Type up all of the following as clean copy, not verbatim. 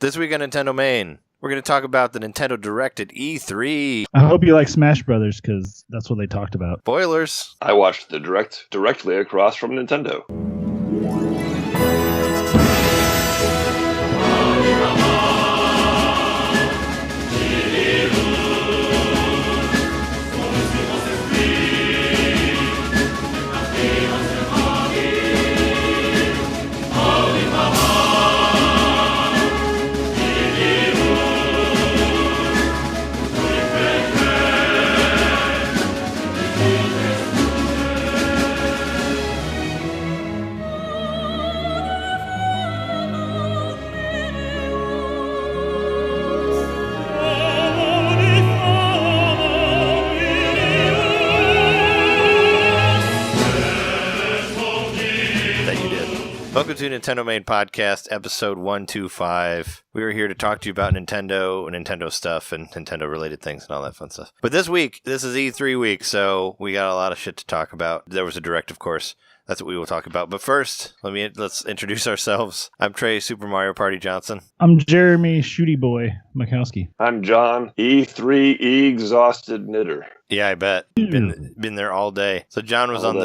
This week on NintenDomain, we're going to talk about the Nintendo Direct at E3. I hope you like Smash Brothers, because that's what they talked about. Spoilers. I watched the Direct directly across from Nintendo. Welcome to NintenDomain Podcast, episode 125. We are here to talk to you about Nintendo stuff, and Nintendo-related things and all that fun stuff. But this week, this is E3 week, so we got a lot of shit to talk about. There was a Direct, of course. That's what we will talk about. But first, let's introduce ourselves. I'm Trey, Super Mario Party Johnson. I'm Jeremy, Shooty Boy Mikowski. I'm John, E3 exhausted knitter. Yeah, I bet. Been there all day. So John was on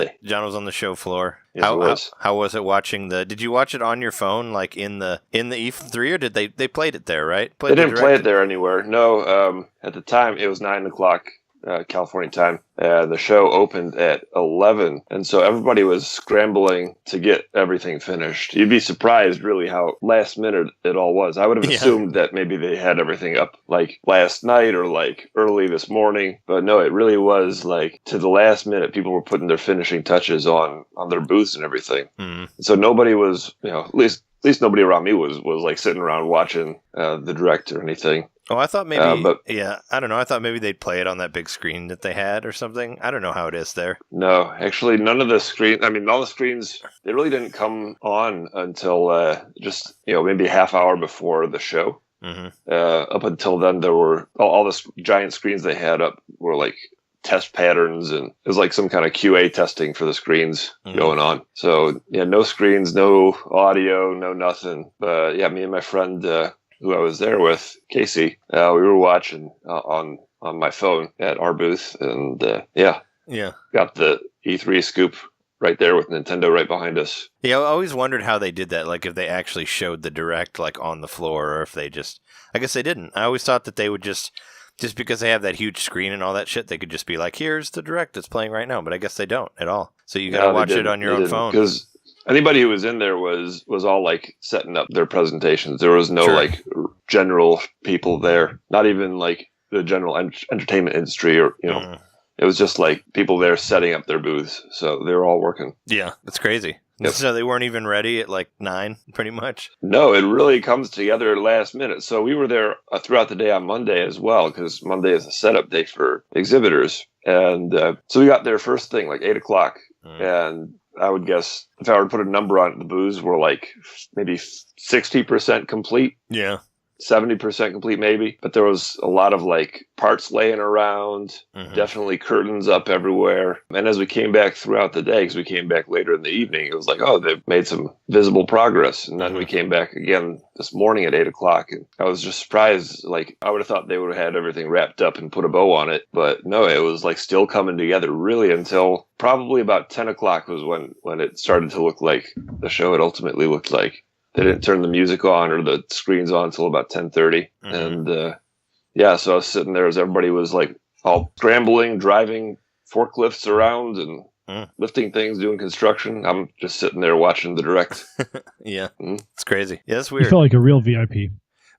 the show floor. Yes, how was it watching did you watch it on your phone, like in the E3, or did they played it there, right? They didn't play it there anywhere. No, at the time it was 9 o'clock California time. The show opened at 11, and so everybody was scrambling to get everything finished. You'd be surprised, really, how last minute it all was. I would have assumed that maybe they had everything up like last night or like early this morning, but no, it really was like to the last minute. People were putting their finishing touches on their booths and everything. Mm-hmm. So nobody was, at least nobody around me was like sitting around watching the Direct or anything. Oh, I thought maybe, I don't know. I thought maybe they'd play it on that big screen that they had or something. I don't know how it is there. No, actually, none of the screens, all the screens, they really didn't come on until just, maybe a half hour before the show. Mm-hmm. Up until then, there were all the giant screens they had up were like test patterns, and it was like some kind of QA testing for the screens going on. So, no screens, no audio, no nothing. But me and my friend, who I was there with, Casey, we were watching on my phone at our booth, and got the E3 scoop right there with Nintendo right behind us. Yeah, I always wondered how they did that, like if they actually showed the Direct like on the floor, or if they just, I guess they didn't. I always thought that they would just because they have that huge screen and all that shit, they could just be like, here's the Direct that's playing right now, but I guess they don't at all. So you gotta watch it on your own phone. Because anybody who was in there was all like setting up their presentations. There was no like general people there, not even like the general entertainment industry, or it was just like people there setting up their booths. So they were all working. Yeah, that's crazy. Yep. So they weren't even ready at like 9, pretty much? No, it really comes together last minute. So we were there throughout the day on Monday as well, because Monday is a setup day for exhibitors. And so we got there first thing, like 8 o'clock. And I would guess if I were to put a number on it, the booths were like maybe 60% complete. Yeah. 70% complete maybe, but there was a lot of like parts laying around, definitely curtains up everywhere. And as we came back throughout the day, because we came back later in the evening, it was like, oh, they've made some visible progress. And then we came back again this morning at 8 o'clock, and I was just surprised. Like, I would have thought they would have had everything wrapped up and put a bow on it, but no, it was like still coming together really until probably about 10 o'clock was when it started to look like the show had ultimately looked like. They didn't turn the music on or the screens on until about 10:30. And so I was sitting there as everybody was like all scrambling, driving forklifts around and lifting things, doing construction. I'm just sitting there watching the Direct. Yeah, it's crazy. Yeah, it's weird. You felt like a real VIP.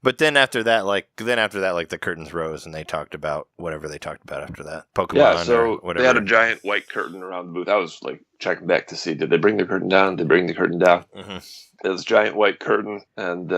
But then after that, the curtains rose and they talked about whatever they talked about after that. Pokemon, yeah, so or whatever. They had a giant white curtain around the booth. I was like checking back to see, did they bring the curtain down? Did they bring the curtain down? Mm-hmm. There was a giant white curtain, and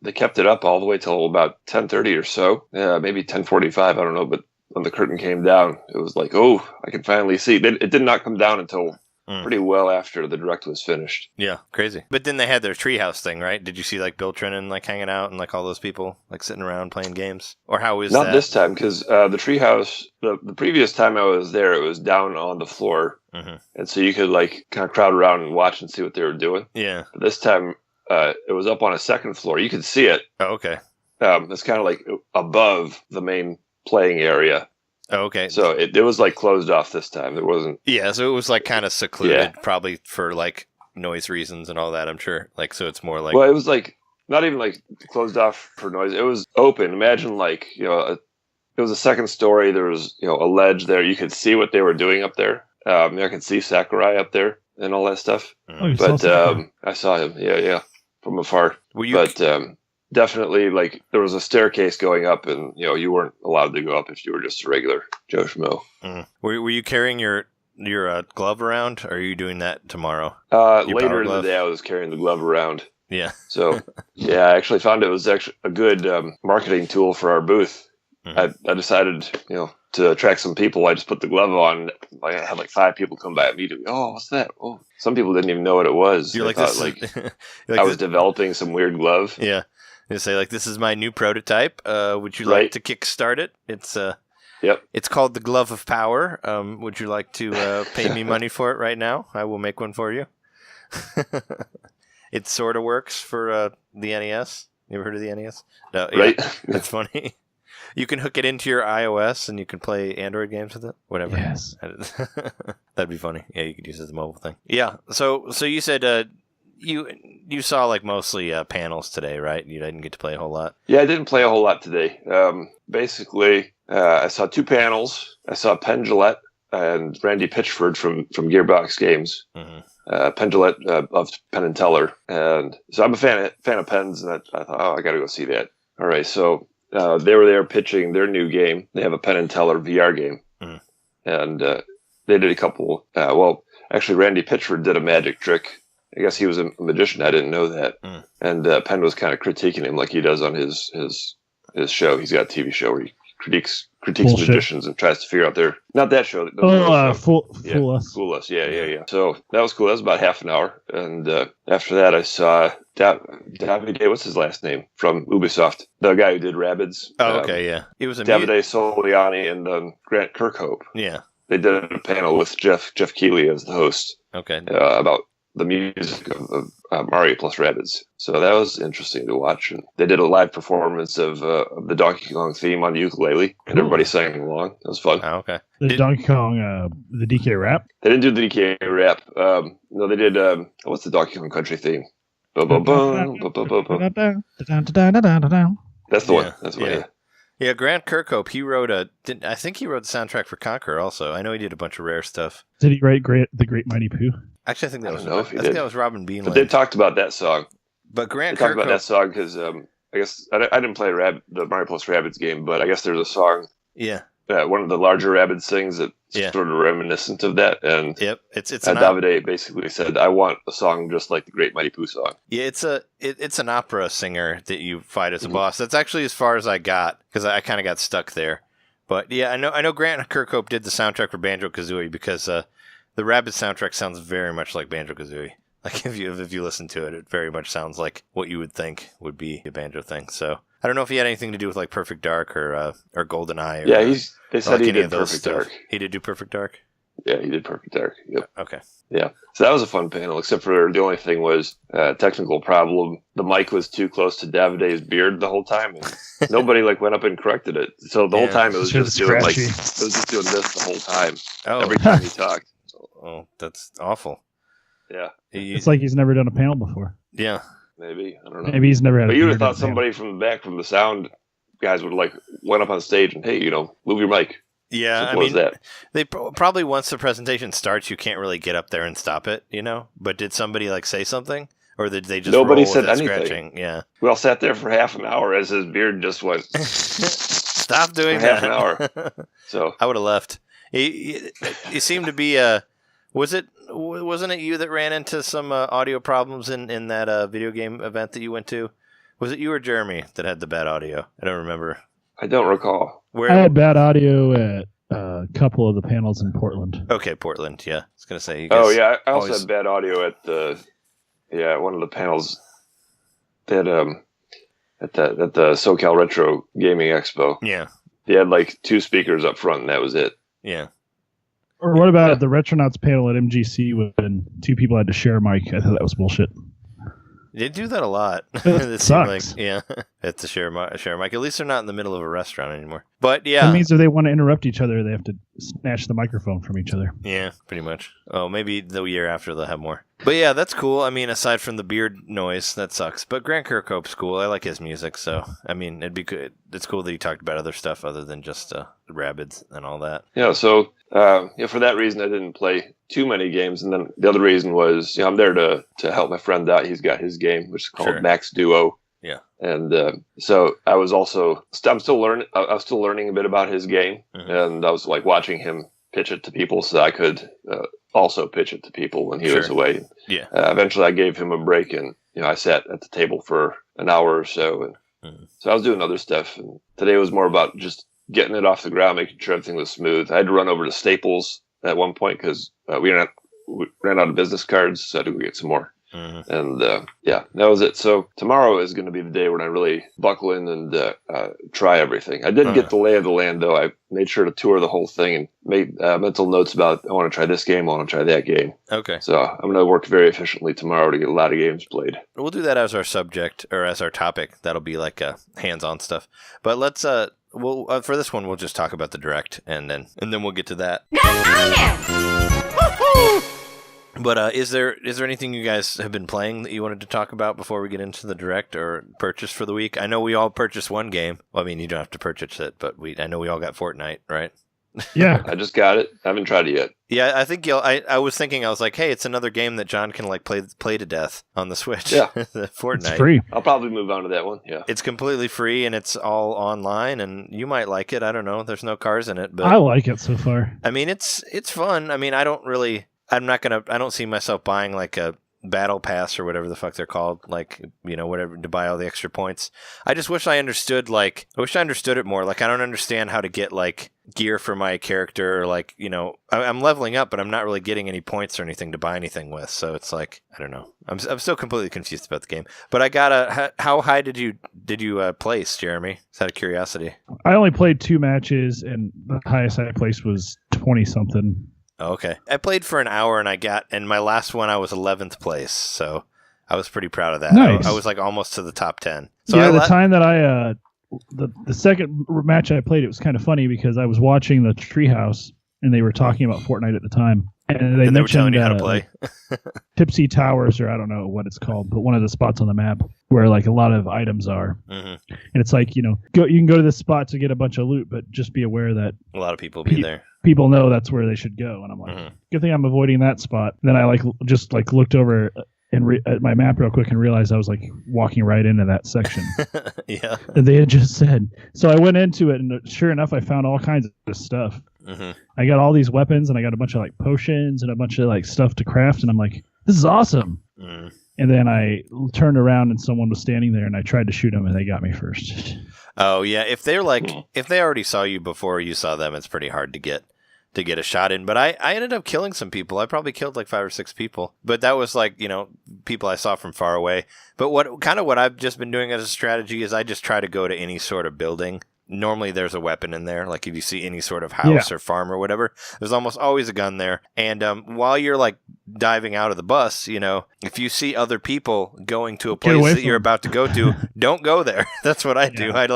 they kept it up all the way till about 10:30 or so. Maybe 10:45, I don't know. But when the curtain came down, it was like, oh, I can finally see. It did not come down until pretty well after the Direct was finished. Yeah, crazy. But then they had their treehouse thing, right? Did you see like Bill Trinan like hanging out and like all those people like sitting around playing games? Or how was that? Not this time, because the treehouse, the previous time I was there, it was down on the floor. Mm-hmm. And so you could like kind of crowd around and watch and see what they were doing. Yeah. But this time it was up on a second floor. You could see it. Oh, okay. It's kind of like above the main playing area. Oh, okay. So it was like closed off this time. There wasn't. Yeah, so it was like kind of secluded, probably for like noise reasons and all that, I'm sure. Like, so it's more like. Well, it was like not even like closed off for noise. It was open. Imagine like, it was a second story. There was, a ledge there. You could see what they were doing up there. I could see Sakurai up there and all that stuff. Oh, you But saw Sakurai. I saw him. Yeah, from afar. Were you? But definitely, like, there was a staircase going up, and you weren't allowed to go up if you were just a regular Joe Schmo. Were you carrying your glove around? Or are you doing that tomorrow? Later in the day, I was carrying the glove around. Yeah. So, yeah, I actually found it was actually a good marketing tool for our booth. I decided, to attract some people. I just put the glove on. I had like 5 people come by immediately. Oh, what's that? Oh, some people didn't even know what it was. You're like, thought, I was developing some weird glove. Yeah. You say like, this is my new prototype. Would you like to kickstart it? It's Yep. It's called the Glove of Power. Would you like to pay me money for it right now? I will make one for you. It sort of works for the NES. You ever heard of the NES? No, yeah, right. That's funny. You can hook it into your iOS and you can play Android games with it. Whatever. Yes. That'd be funny. Yeah, you could use it as a mobile thing. Yeah. So you said you saw like mostly panels today, right? You didn't get to play a whole lot. Yeah, I didn't play a whole lot today. Basically, I saw 2 panels. I saw Penn Jillette and Randy Pitchford from Gearbox Games. Penn Jillette of Penn and Teller, and so I'm a fan of Penn's, and I thought, I got to go see that. All right, so they were there pitching their new game. They have a Penn and Teller VR game, and they did a couple. Actually, Randy Pitchford did a magic trick. I guess he was a magician. I didn't know that. And Penn was kind of critiquing him like he does on his show. He's got a TV show where he critiques Bullshit. magicians and tries to figure out their not that show. Fool Us. Fool Us. Yeah. So that was cool. That was about half an hour, and after that, I saw Davide. What's his last name from Ubisoft? The guy who did Rabbids. Oh, okay, yeah. It was Davide Soliani and Grant Kirkhope. Yeah, they did a panel with Jeff Keighley as the host. Okay, about the music of Mario plus Rabbids. So that was interesting to watch. And they did a live performance of the Donkey Kong theme on the ukulele, and everybody sang along. It was fun. Oh, okay. The Donkey Kong, the DK rap? They didn't do the DK rap. No, they did, what's the Donkey Kong Country theme? That's the one. That's the one, yeah. Yeah, Grant Kirkhope, I think he wrote the soundtrack for Conquer also. I know he did a bunch of Rare stuff. Did he write The Great Mighty Pooh? Actually, I think think that was Robin Beanland. But they talked about that song. But Grant They talked Kirkhope... about that song because I guess I didn't play the Mario plus Rabbids game, but I guess there's a song. Yeah. One of the larger Rabbids sings that's sort of reminiscent of that. And yep, it's Davide basically said, "I want a song just like the Great Mighty Pooh song." Yeah, it's an opera singer that you fight as a boss. That's actually as far as I got because I kind of got stuck there. But yeah, I know Grant Kirkhope did the soundtrack for Banjo-Kazooie because the Rabbids soundtrack sounds very much like Banjo-Kazooie. Like if you listen to it, it very much sounds like what you would think would be a banjo thing. So I don't know if he had anything to do with like Perfect Dark or GoldenEye. They said he did Perfect Dark. He did do Perfect Dark? Yeah, he did Perfect Dark. Yep. Okay. Yeah. So that was a fun panel, except for the only thing was technical problem. The mic was too close to Davide's beard the whole time, and nobody went up and corrected it. So the whole time it was just doing this the whole time. Oh. Every time he talked. Oh, that's awful. Yeah. It's like he's never done a panel before. Yeah. Maybe. I don't know. Maybe he's never had But a you would have beard thought somebody from the back, from the sound guys would went up on stage and, hey, move your mic. Yeah, I mean, they probably once the presentation starts, you can't really get up there and stop it, But did somebody say something, or did they just nobody said anything? Scratching? Yeah, we all sat there for half an hour as his beard just went. Stop doing that. Half an hour. So I would have left. You seemed to be wasn't it you that ran into some audio problems in that video game event that you went to? Was it you or Jeremy that had the bad audio? I don't remember. I don't recall. I had bad audio at a couple of the panels in Portland. Okay, Portland. Yeah, I was gonna say. You guys I also had bad audio at one of the panels that at the SoCal Retro Gaming Expo. Yeah, they had 2 speakers up front, and that was it. Yeah. Or what about the Retronauts panel at MGC when 2 people had to share a mic? I thought that was bullshit. They do that a lot. It sucks. Yeah, it's a share mic. At least they're not in the middle of a restaurant anymore. But yeah, that means if they want to interrupt each other, they have to snatch the microphone from each other. Yeah, pretty much. Oh, maybe the year after they'll have more. But yeah, that's cool. I mean, aside from the beard noise, that sucks. But Grant Kirkhope's cool. I like his music, so I mean, it'd be good. It's cool that he talked about other stuff other than just Rabbids and all that. Yeah, so for that reason, I didn't play too many games, and then the other reason was I'm there to help my friend out. He's got his game, which is called Max Duo. Yeah, and so I was I'm still learning. I was still learning a bit about his game, and I was like watching him pitch it to people, so I could also pitch it to people when he was away. Yeah. Eventually, I gave him a break, and I sat at the table for an hour or so, and so I was doing other stuff. And today was more about just getting it off the ground, making sure everything was smooth. I had to run over to Staples at one point because we ran out of business cards, so I had to go get some more. And that was it. So tomorrow is going to be the day when I really buckle in and try everything. I didn't get the lay of the land, though. I made sure to tour the whole thing and made mental notes about I want to try this game, I want to try that game. Okay. So I'm going to work very efficiently tomorrow to get a lot of games played. We'll do that as our subject or as our topic. That'll be like hands-on stuff. But let's for this one we'll just talk about the direct and then we'll get to that. But is there anything you guys have been playing that you wanted to talk about before we get into the direct or purchase for the week? I know we all purchased one game. Well, I mean, you don't have to purchase it, but I know we all got Fortnite, right? Yeah. I just got it. I haven't tried it yet. Yeah, I think I was thinking, I was like, hey, it's another game that John can like play to death on the Switch. Yeah. Fortnite. It's free. I'll probably move on to that one. Yeah. It's completely free and it's all online and you might like it. I don't know. There's no cars in it, but I like it so far. I mean, it's fun. I mean, I don't see myself buying like a battle pass or whatever the fuck they're called, like, whatever, to buy all the extra points. I just wish I understood it more. Like, I don't understand how to get like gear for my character or like, I'm leveling up, but I'm not really getting any points or anything to buy anything with. So it's like, I don't know. I'm still completely confused about the game, but how high did you place, Jeremy? Just out of curiosity. I only played 2 matches and the highest I placed was 20 something. Oh, okay. I played for an hour and my last one I was 11th place, so I was pretty proud of that. Nice. I was like almost to the top 10. So yeah, the time that I the second match I played, it was kind of funny because I was watching the Treehouse and they were talking about Fortnite at the time, and they were telling you how to play. Tipsy Towers, or I don't know what it's called, but one of the spots on the map where like a lot of items are, and it's like you can go to this spot to get a bunch of loot, but just be aware that a lot of people will be there. People know that's where they should go, and I'm like, good thing I'm avoiding that spot. Then I just looked over at my map real quick and realized I was like walking right into that section. Yeah, that they had just said. So I went into it, and sure enough, I found all kinds of stuff. I got all these weapons, and I got a bunch of like potions and a bunch of like stuff to craft, and I'm like, this is awesome. And then I turned around, and someone was standing there, and I tried to shoot them, and they got me first. Oh yeah, if they already saw you before you saw them, it's pretty hard to get a shot in. But I ended up killing some people. I probably killed like 5 or 6 people. But that was like, people I saw from far away. But what I've just been doing as a strategy is I just try to go to any sort of building. Normally there's a weapon in there. Like if you see any sort of house or farm or whatever, there's almost always a gun there. And while you're like diving out of the bus, if you see other people going to a place that you're about to go to, don't go there. That's what I do. I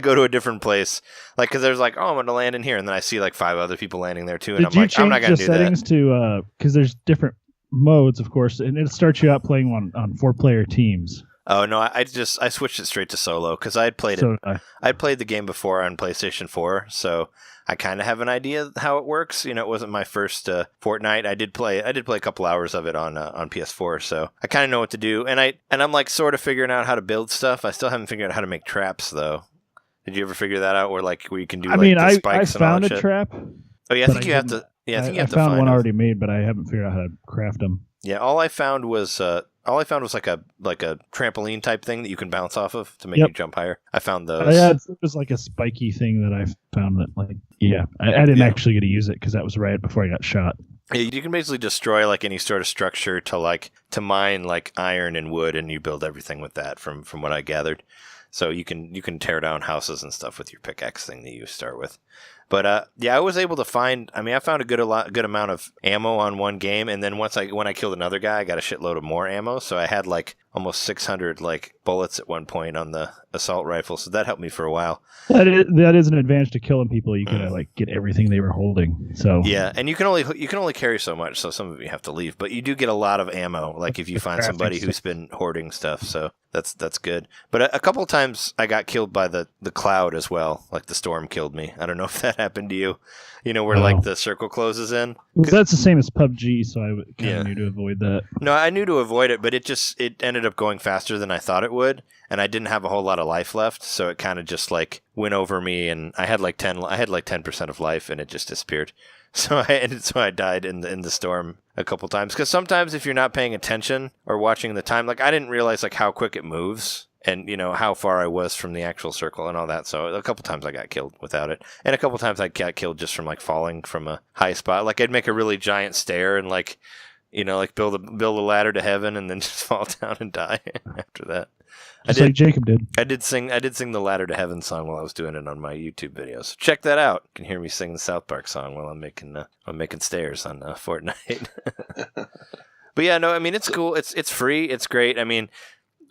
go to a different place, like because there's like, oh, I'm going to land in here, and then I see like 5 other people landing there too, and I'm like, I'm not going to do that. Did you change the settings to because there's different modes, of course, and it starts you out playing on 4-player teams. Oh no! I switched it straight to solo because I'd played the game before on PlayStation 4, so I kind of have an idea how it works. It wasn't my first Fortnite. I did play a couple hours of it on PS4, so I kind of know what to do. And I'm like sort of figuring out how to build stuff. I still haven't figured out how to make traps though. Did you ever figure that out? Where you can do the spikes and all that shit? I found a trap. Oh yeah, I think you have to. Yeah, I think you have to find one already made, but I haven't figured out how to craft them. Yeah, all I found was like a trampoline type thing that you can bounce off of to make you jump higher. I found those. Yeah, it was like a spiky thing that I found that I didn't actually get to use it because that was right before I got shot. Yeah, you can basically destroy like any sort of structure to mine like iron and wood, and you build everything with that from what I gathered. So you can tear down houses and stuff with your pickaxe thing that you start with. But yeah, I was able to find. I mean, I found a good amount of ammo on one game, and then when I killed another guy, I got a shitload of more ammo. So I had like almost 600 like bullets at one point on the assault rifle. So that helped me for a while. That is an advantage to killing people. You can like get everything they were holding. So yeah, and you can only carry so much. So some of you have to leave, but you do get a lot of ammo. Like if you find somebody who's been hoarding stuff. So that's good. But a couple of times I got killed by the cloud as well. Like the storm killed me. I don't know if that happened to you. You know, where like the circle closes in. That's the same as PUBG, so I kind of knew to avoid that. No, I knew to avoid it, but it ended up going faster than I thought it would, and I didn't have a whole lot of life left, so it kind of just like went over me, and I had like 10% of life, and it just disappeared. So I died in the storm a couple times, because sometimes if you're not paying attention or watching the time, like I didn't realize like how quick it moves. And, you know, how far I was from the actual circle and all that. So a couple times I got killed without it. And a couple times I got killed just from, like, falling from a high spot. Like, I'd make a really giant stair and, like, you know, like, build a ladder to heaven and then just fall down and die after that. Just like Jacob did. I did sing the Ladder to Heaven song while I was doing it on my YouTube videos. So check that out. You can hear me sing the South Park song while I'm making stairs on Fortnite. But, yeah, no, I mean, it's cool. It's free. It's great. I mean...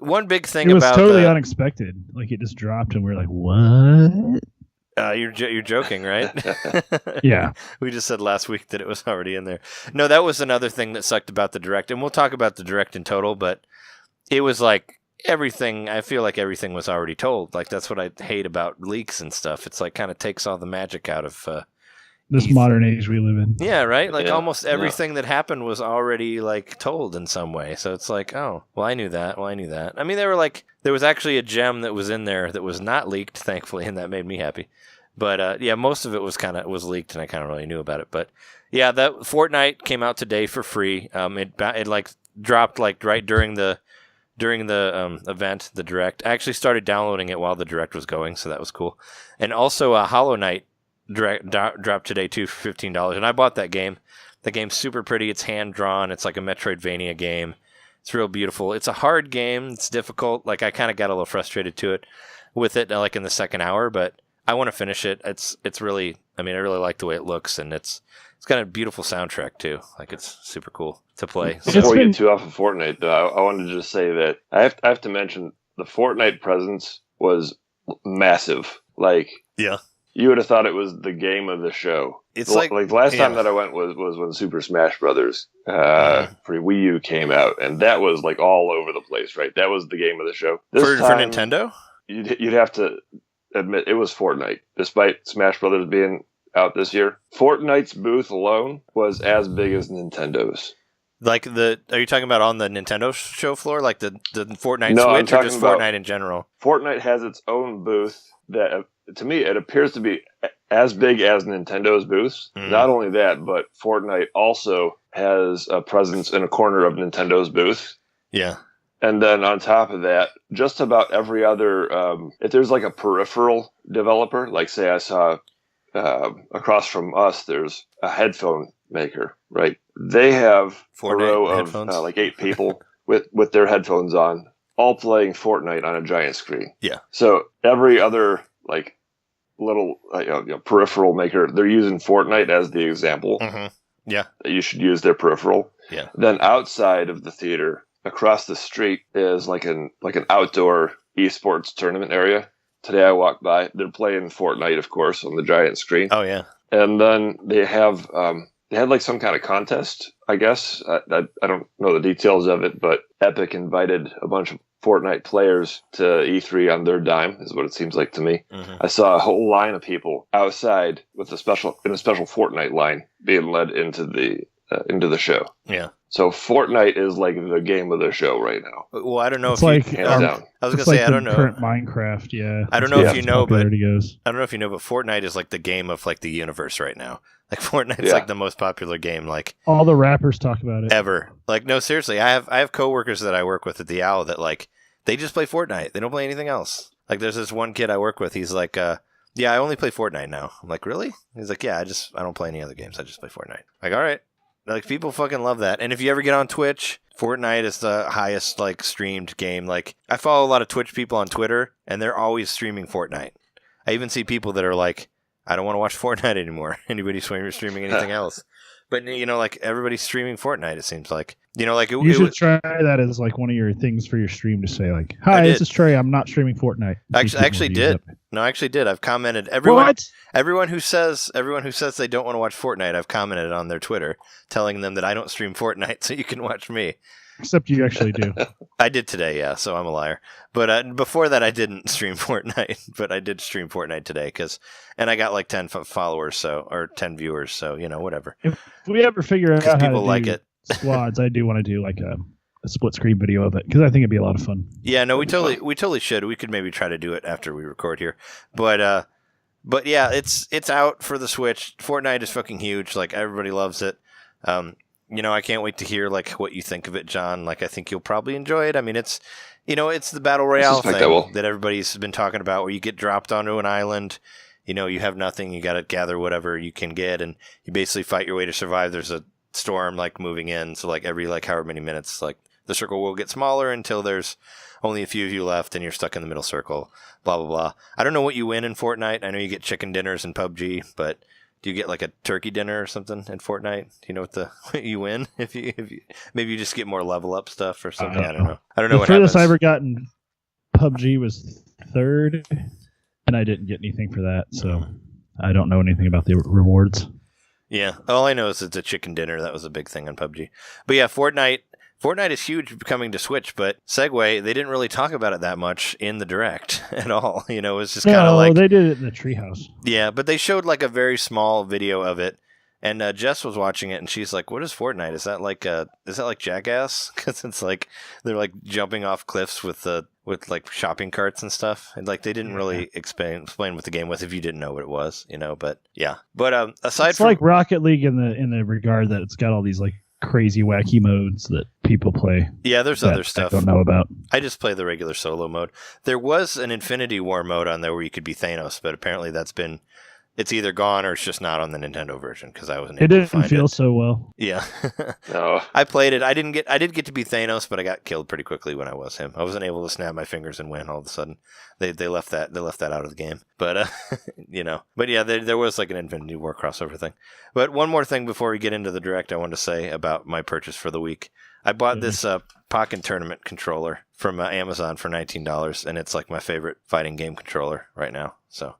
One big thing about it was totally unexpected. Like it just dropped, and we are like, "What?" You're joking, right? Yeah. We just said last week that it was already in there. No, that was another thing that sucked about the Direct, and we'll talk about the Direct in total. But it was like everything. I feel like everything was already told. Like that's what I hate about leaks and stuff. It's like kind of takes all the magic out of. This modern age we live in. Yeah, right? Like almost everything that happened was already like told in some way. So it's like, oh, well, I knew that. I mean, there was actually a gem that was in there that was not leaked, thankfully, and that made me happy. But yeah, most of it was leaked, and I kind of really knew about it. But yeah, that Fortnite came out today for free. It like dropped like right during the event, the Direct. I actually started downloading it while the Direct was going, so that was cool. And also Hollow Knight dropped today too for $15, and I bought that game. The game's super pretty. It's hand drawn. It's like a Metroidvania game. It's real beautiful. It's a hard game. It's difficult. Like I kind of got a little frustrated with it like in the second hour, but I want to finish it. It's really. I mean, I really like the way it looks, and it's got a beautiful soundtrack too. Like it's super cool to play. Before we get too off of Fortnite, though, I wanted to just say that I have to mention the Fortnite presence was massive. Like yeah. You would have thought it was the game of the show. It's like the last time that I went was when Super Smash Brothers for Wii U came out, and that was like all over the place, right? That was the game of the show. For Nintendo? You'd have to admit it was Fortnite, despite Smash Brothers being out this year. Fortnite's booth alone was as big as Nintendo's. Like are you talking about on the Nintendo show floor, like the Fortnite No, Switch, or just Fortnite in general? Fortnite has its own booth that. To me, it appears to be as big as Nintendo's booths. Not only that, but Fortnite also has a presence in a corner of Nintendo's booth. Yeah. And then on top of that, just about every other, if there's like a peripheral developer, like say I saw across from us, there's a headphone maker, right? They have Fortnite a row of like 8 people with their headphones on, all playing Fortnite on a giant screen. Yeah. So every other like little peripheral maker, they're using Fortnite as the example. Mm-hmm. Yeah, that you should use their peripheral. Yeah. Then outside of the theater, across the street is like an outdoor esports tournament area. Today I walked by, they're playing Fortnite, of course, on the giant screen. Oh yeah. And then they have they had like some kind of contest, I guess. I don't know the details of it, but Epic invited a bunch of Fortnite players to E3 on their dime, is what it seems like to me. Mm-hmm. I saw a whole line of people outside with a special Fortnite line being led into the show. Yeah. So Fortnite is like the game of the show right now. Well, I don't know it's if like, hands down. I was gonna say like I don't know. Current Minecraft, yeah. I don't know if you know, but goes. I don't know if you know, but Fortnite is like the game of like the universe right now. Like Fortnite's like the most popular game, like all the rappers talk about it ever. Like no, seriously, I have coworkers that I work with at the Owl that like they just play Fortnite. They don't play anything else. Like there's this one kid I work with. He's like, yeah, I only play Fortnite now. I'm like, really? He's like, yeah, I don't play any other games. I just play Fortnite. Like, all right. Like people fucking love that. And if you ever get on Twitch, Fortnite is the highest like streamed game. Like I follow a lot of Twitch people on Twitter, and they're always streaming Fortnite. I even see people that are like I don't want to watch Fortnite anymore. Anybody streaming anything else? But, like, everybody's streaming Fortnite, it seems like. You should try that as, like, one of your things for your stream to say, like, hi, this is Trey, I'm not streaming Fortnite. I actually did. No, I actually did. I've commented. Everyone who says they don't want to watch Fortnite, I've commented on their Twitter, telling them that I don't stream Fortnite, so you can watch me. Except you actually do. I did today, yeah, so I'm a liar. But before that, I didn't stream Fortnite, but I did stream Fortnite today, and I got like 10 followers, or 10 viewers, so, whatever. If we ever figure out how people to like it. squads, I do want to do like a split screen video of it, because I think it'd be a lot of fun. Yeah, no, we totally should. We could maybe try to do it after we record here. But yeah, it's out for the Switch. Fortnite is fucking huge. Like, everybody loves it. I can't wait to hear like what you think of it, John. Like, I think you'll probably enjoy it. I mean, it's the battle royale thing that everybody's been talking about, where you get dropped onto an island. You have nothing. You got to gather whatever you can get, and you basically fight your way to survive. There's a storm like moving in, so like every like however many minutes, like the circle will get smaller until there's only a few of you left, and you're stuck in the middle circle. Blah blah blah. I don't know what you win in Fortnite. I know you get chicken dinners in PUBG, but do you get like a turkey dinner or something in Fortnite? Do you know what you win? If you maybe you just get more level up stuff or something. I don't know. I don't know what happens. The furthest I ever got in PUBG was 3rd, and I didn't get anything for that, so I don't know anything about the rewards. Yeah, all I know is it's a chicken dinner. That was a big thing on PUBG. But yeah, Fortnite is huge coming to Switch, but Segway, they didn't really talk about it that much in the Direct at all. It was just kind of like... they did it in the treehouse. Yeah, but they showed like a very small video of it, and Jess was watching it, and she's like, what is Fortnite? Is that like Jackass? Because it's like, they're like jumping off cliffs with like shopping carts and stuff. And like, they didn't really explain what the game was if you didn't know what it was, but yeah. But aside from... It's like Rocket League in the regard that it's got all these like crazy wacky modes that people play. Yeah, there's other stuff I don't know about. I just play the regular solo mode. There was an Infinity War mode on there where you could be Thanos, but apparently it's either gone or it's just not on the Nintendo version, because I wasn't able to find it. It didn't feel so well. Yeah. No. I played it. I did get to be Thanos, but I got killed pretty quickly when I was him. I wasn't able to snap my fingers and win all of a sudden. They left that out of the game. But But yeah, there was like an Infinity War crossover thing. But one more thing before we get into the Direct I wanted to say about my purchase for the week. I bought this Pokken Tournament controller from Amazon for $19, and it's like my favorite fighting game controller right now. So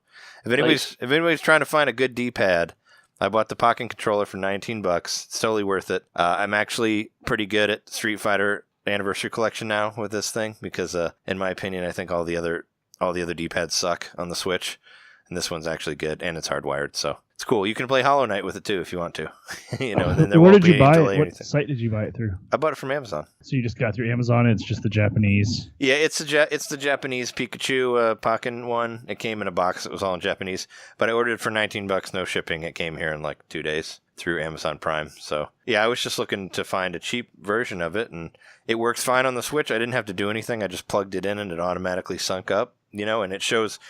if anybody's trying to find a good D-pad, I bought the Pokken controller for $19. It's totally worth it. I'm actually pretty good at Street Fighter Anniversary Collection now with this thing, because in my opinion, I think all the other D-pads suck on the Switch, and this one's actually good, and it's hardwired, so it's cool. You can play Hollow Knight with it too if you want to. And then where did you buy it? What site did you buy it through? I bought it from Amazon. So you just got through Amazon, and it's just the Japanese. Yeah, it's the Japanese Pikachu Pokken one. It came in a box. It was all in Japanese, but I ordered it for $19, no shipping. It came here in like 2 days through Amazon Prime. So yeah, I was just looking to find a cheap version of it, and it works fine on the Switch. I didn't have to do anything. I just plugged it in, and it automatically sunk up. And it shows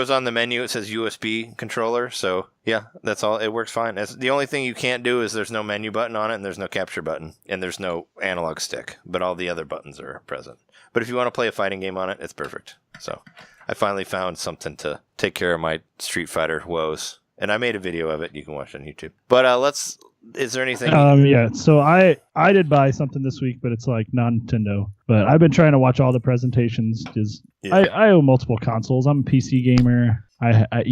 on the menu, it says USB controller. So yeah, that's all. It works fine. The only thing you can't do is there's no menu button on it, and there's no capture button, and there's no analog stick, but all the other buttons are present. But if you want to play a fighting game on it, it's perfect. So I finally found something to take care of my Street Fighter woes, and I made a video of it. You can watch it on YouTube. But is there anything? Yeah. So I did buy something this week, but it's like non-Nintendo. But I've been trying to watch all the presentations because I own multiple consoles. I'm a PC gamer. I a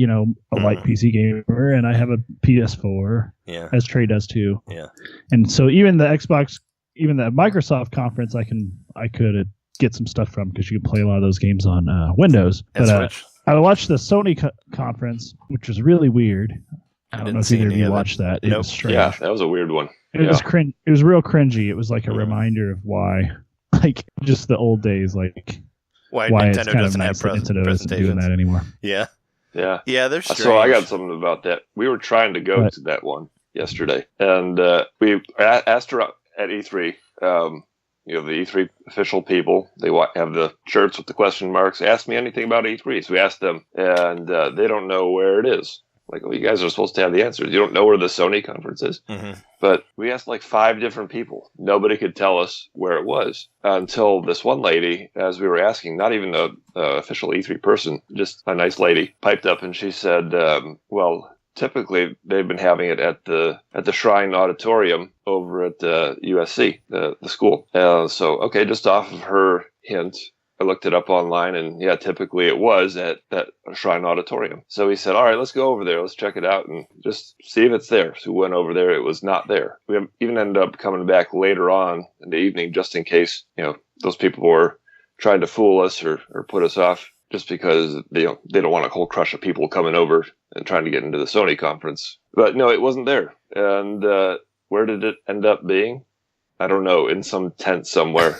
light PC gamer, and I have a PS4. Yeah. As Trey does too. Yeah. And so even the Microsoft conference, I could get some stuff from, because you can play a lot of those games on Windows. And Switch. I watched the Sony conference, which was really weird. I don't know if either of you watched that. It was strange. Yeah, that was a weird one. It was cringe. It was real cringy. It was like a reminder of why, like, just the old days, like why Nintendo it's kind doesn't of have nice that Nintendo isn't doing that anymore. Yeah. Yeah. Yeah, they're strange. So I got something about that. We were trying to go to that one yesterday, and we asked her at E3. The E3 official people, they have the shirts with the question marks. Ask me anything about E3. So we asked them, and they don't know where it is. Like, well, you guys are supposed to have the answers. You don't know where the Sony conference is. But we asked like 5 different people. Nobody could tell us where it was until this one lady, as we were asking, not even the official E3 person, just a nice lady, piped up and she said, well, typically they've been having it at the Shrine Auditorium over at USC, the school. So, okay, just off of her hint, I looked it up online, and yeah, typically it was at that Shrine Auditorium. So he said, all right, let's go over there. Let's check it out and just see if it's there. So we went over there. It was not there. We even ended up coming back later on in the evening just in case, those people were trying to fool us or put us off just because they don't want a whole crush of people coming over and trying to get into the Sony conference. But no, it wasn't there. And where did it end up being? I don't know, in some tent somewhere.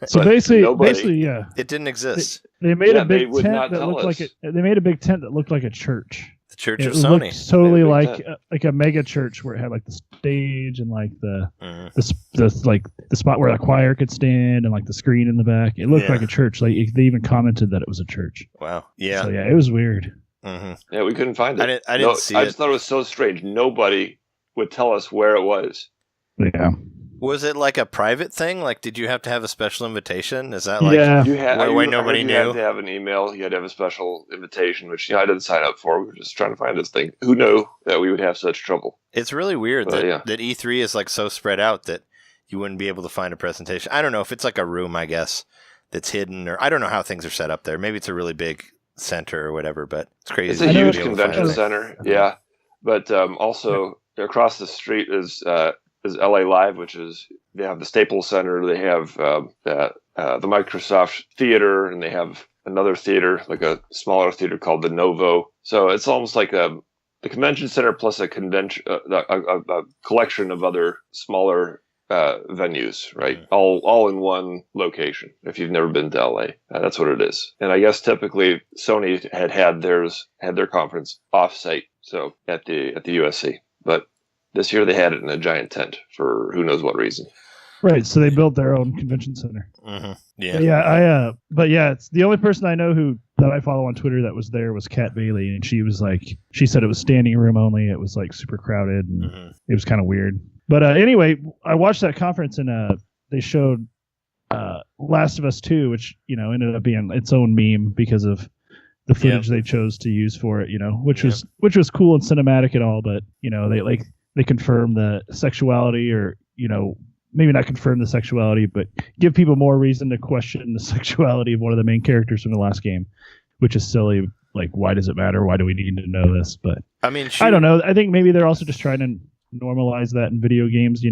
So basically, yeah, it didn't exist. They made a big tent that looked like it. They made a big tent that looked like a church. The Church of It Sony. looked totally like a mega church where it had like the stage and like the spot where the choir could stand and like the screen in the back. It looked like a church. Like they even commented that it was a church. Wow. Yeah. So yeah, it was weird. Yeah, we couldn't find it. I didn't see it. I just thought it was so strange. Nobody would tell us where it was. Yeah. Was it like a private thing? Like, did you have to have a special invitation? Is that like why nobody knew? You had to have an email. You had to have a special invitation, which I didn't sign up for. We were just trying to find this thing. Who knew that we would have such trouble? It's really weird that E3 is like so spread out that you wouldn't be able to find a presentation. I don't know if it's like a room, I guess, that's hidden, or I don't know how things are set up there. Maybe it's a really big center or whatever, but it's crazy. It's a huge convention center, yeah. But also across the street is LA Live, which is they have the Staples Center, they have the Microsoft Theater, and they have another theater, like a smaller theater called the Novo. So it's almost like the convention center plus a convention, a collection of other smaller venues, right? All in one location. If you've never been to LA, that's what it is. And I guess typically Sony had their conference off-site, so at the USC, but this year they had it in a giant tent for who knows what reason. Right, so they built their own convention center. Yeah. It's the only person I know that I follow on Twitter that was there was Kat Bailey, and she said it was standing room only. It was like super crowded, and it was kind of weird. But anyway, I watched that conference, and they showed Last of Us 2, which ended up being its own meme because of the footage they chose to use for it. Which was cool and cinematic and all, but they confirm the sexuality, or maybe not confirm the sexuality, but give people more reason to question the sexuality of one of the main characters from the last game, which is silly. Like, why does it matter? Why do we need to know this? But I mean, I don't know. I think maybe they're also just trying to normalize that in video games.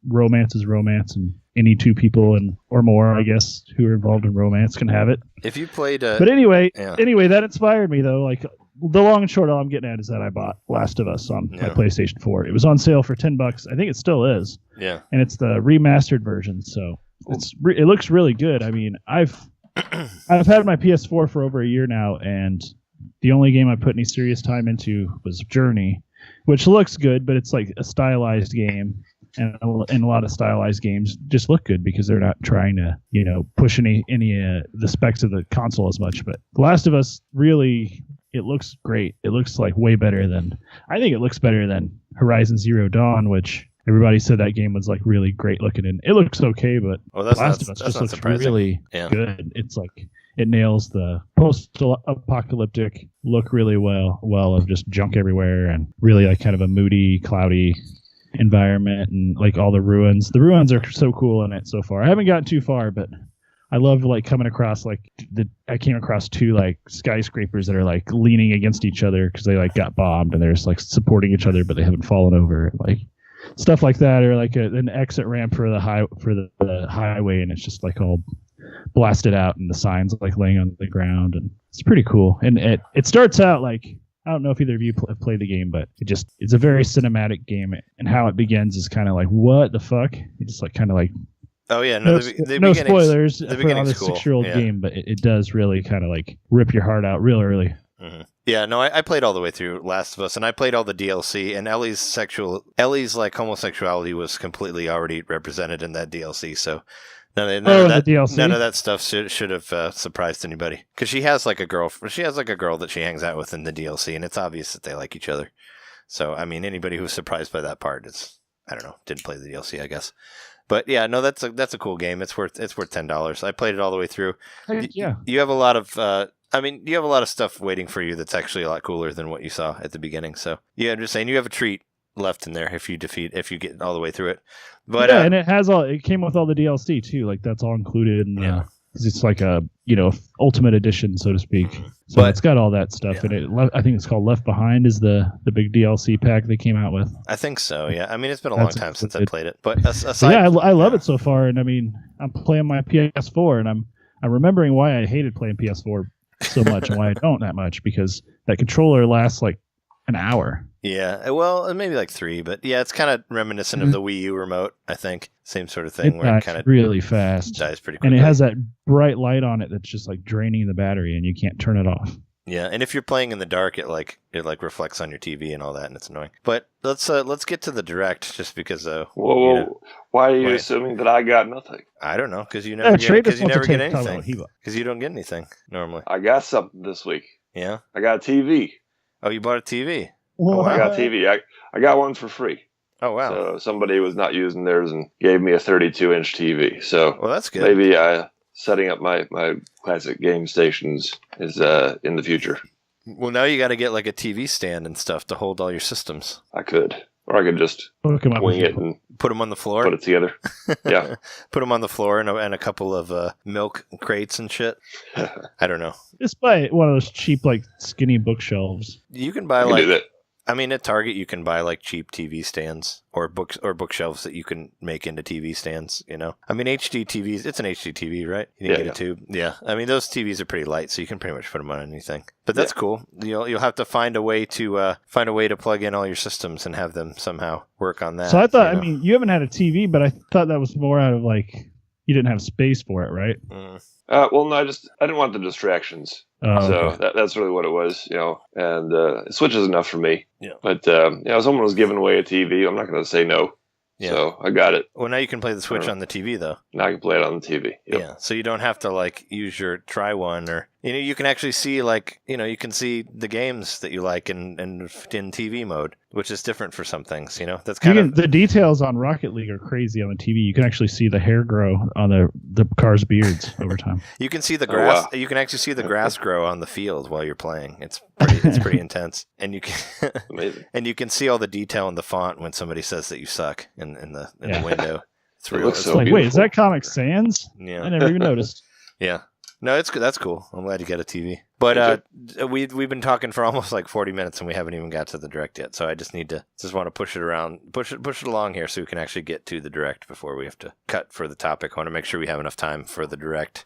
Romance is romance, and any two people or more, I guess, who are involved in romance can have it. If you played, but anyway, that inspired me though. Like, the long and short, all I'm getting at is that I bought Last of Us on my PlayStation 4. It was on sale for $10. I think it still is. Yeah. And it's the remastered version, so it looks really good. I mean, I've had my PS4 for over a year now, and the only game I put any serious time into was Journey, which looks good, but it's like a stylized game. And a lot of stylized games just look good because they're not trying to, push any the specs of the console as much. But The Last of Us really, it looks great. It looks like way better than, I think it looks better than Horizon Zero Dawn, which everybody said that game was like really great looking, and it looks okay, but The Last of Us just looks really good. It's like it nails the post-apocalyptic look really well of just junk everywhere, and really like kind of a moody, cloudy environment, and like all the ruins. The ruins are so cool in it so far. I haven't gotten too far, but I love like coming across I came across 2 like skyscrapers that are like leaning against each other because they like got bombed, and they're just like supporting each other, but they haven't fallen over. Like stuff like that, or like an exit ramp for the highway, and it's just like all blasted out, and the signs like laying on the ground, and it's pretty cool. And it starts out like, I don't know if either of you have played the game, but it's a very cinematic game, and how it begins is kind of like, what the fuck? It just like kind of like, oh yeah, no spoilers for on a 6-year-old game, but it does really kind of like rip your heart out real early. Yeah, no, I played all the way through Last of Us, and I played all the DLC, and Ellie's like homosexuality was completely already represented in that DLC, so None the of that DLC? None of that stuff should have surprised anybody. Because she has like a girl. She has like a girl that she hangs out with in the DLC, and it's obvious that they like each other. So I mean, anybody who's surprised by that part I don't know, didn't play the DLC, I guess. But yeah, no, that's a cool game. It's worth $10. I played it all the way through. Yeah. You have a lot of you have a lot of stuff waiting for you that's actually a lot cooler than what you saw at the beginning. So yeah, I'm just saying you have a treat left in there if you get all the way through it. But yeah, and it came with all the DLC too. Like that's all included. In, because it's like a ultimate edition, so to speak. So it's got all that stuff in it. I think it's called Left Behind is the big DLC pack they came out with. I think so. Yeah, I mean it's been a long time since I played it, but I love it so far. And I mean I'm playing my PS4, and I'm remembering why I hated playing PS4 so much and why I don't that much, because that controller lasts like an hour. Yeah, well, maybe like 3, but yeah, it's kind of reminiscent of the Wii U remote, I think. Same sort of thing. Where it kind of really fast. Dies pretty quickly. And it has that bright light on it that's just like draining the battery, and you can't turn it off. Yeah, and if you're playing in the dark, it reflects on your TV and all that, and it's annoying. But let's get to the Direct, just because. Whoa! Why are you assuming that I got nothing? I don't know, because you never get anything. Because you don't get anything normally. I got something this week. Yeah, I got a TV. Oh, you bought a TV? Oh, I got a TV. I got one for free. Oh, wow. So somebody was not using theirs and gave me a 32-inch TV. So well, that's good. Maybe setting up my classic game stations is in the future. Well, now you got to get like a TV stand and stuff to hold all your systems. I could. Or I could just wing it and put them on the floor. Put it together. Yeah. Put them on the floor and a couple of milk crates and shit. I don't know. Just buy one of those cheap, like, skinny bookshelves. You can buy at Target you can buy like cheap TV stands or bookshelves that you can make into TV stands, I mean HD TVs, it's an HD TV, right? You can get a tube. Yeah. I mean those TVs are pretty light, so you can pretty much put them on anything. But that's cool. You'll have to find a way to plug in all your systems and have them somehow work on that. So I thought, I mean, you haven't had a TV, but I thought that was more out of like you didn't have space for it, right? Well, no, I didn't want the distractions. So that's really what it was, and Switch is enough for me. Yeah. But, someone was giving away a TV. I'm not going to say no. Yeah. So I got it. Well, now you can play the Switch on the TV, though. Now I can play it on the TV. Yep. Yeah. So you don't have to, like, use your try one or, you can actually see, like, you can see the games that you like in TV mode, which is different for some things, That's kind of... The details on Rocket League are crazy on the TV. You can actually see the hair grow on the cars' beards over time. You can see the grass. Oh, wow. You can actually see the grass grow on the field while you're playing. It's pretty intense. And you can amazing. And you can see all the detail in the font when somebody says that you suck in the window. It's real. It's like, wait, is that Comic Sans? Yeah. I never even noticed. Yeah. No, it's good. That's cool. I'm glad you got a TV. But we've been talking for almost like 40 minutes and we haven't even got to the Direct yet. So I just want to push it along here so we can actually get to the Direct before we have to cut for the topic. I want to make sure we have enough time for the Direct.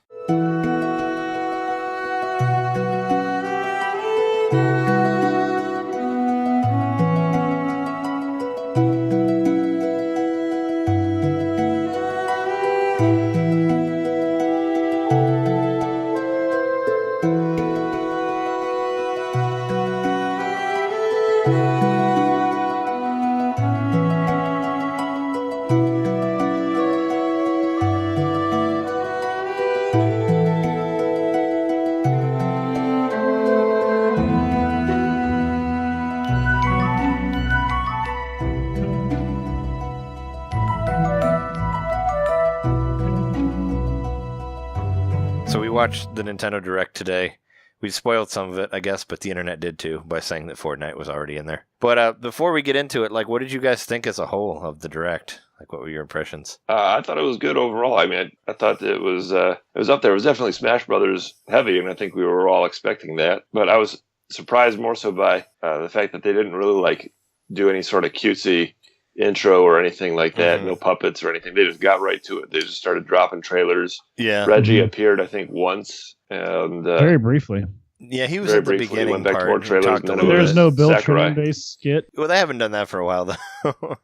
Watched the Nintendo Direct today. We spoiled some of it, I guess, but the internet did too by saying that Fortnite was already in there. But before we get into it, like, what did you guys think as a whole of the Direct? Like, what were your impressions? I thought it was good overall. I mean, I thought that it was up there. It was definitely Smash Brothers heavy, and I think we were all expecting that. But I was surprised more so by the fact that they didn't really like do any sort of cutesy intro or anything like that. Mm-hmm. No puppets or anything. They just got right to it. They just started dropping trailers. Yeah. Reggie appeared, I think, once. And very briefly. Yeah, he was at the beginning went back part. To more trailers, there's no Bill Trennan-based skit. Well, they haven't done that for a while, though.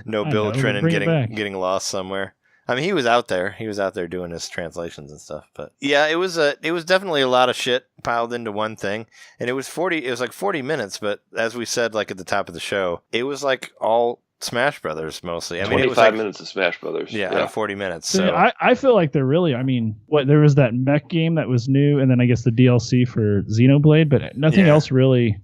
No Bill Trennan getting lost somewhere. I mean, he was out there. He was out there doing his translations and stuff. But yeah, it was definitely a lot of shit piled into one thing. And it was like 40 minutes. But as we said, like at the top of the show, it was like all Smash Brothers mostly. I mean, 25 it was like, minutes of Smash Brothers. Yeah, out of 40 minutes. So So I feel like they're really, I mean, there was that mech game that was new, and then I guess the DLC for Xenoblade, but nothing else really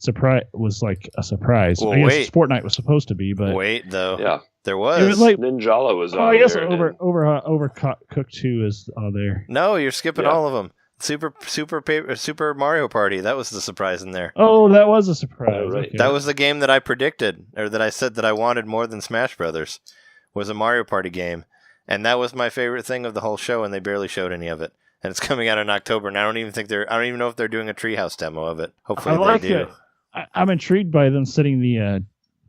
was like a surprise. Well, I guess Fortnite was supposed to be, but wait though. Yeah. There was. it was like, Ninjala was on I guess there. Overcooked 2 is there. No, you're skipping all of them. Super Mario Party. That was the surprise in there. Oh, that was a surprise. Oh, right. Okay. That was the game that I predicted, or that I said that I wanted more than Smash Brothers, was a Mario Party game. And that was my favorite thing of the whole show, and they barely showed any of it. And it's coming out in October, and I don't even know if they're doing a Treehouse demo of it. Hopefully they do. I'm intrigued by them setting the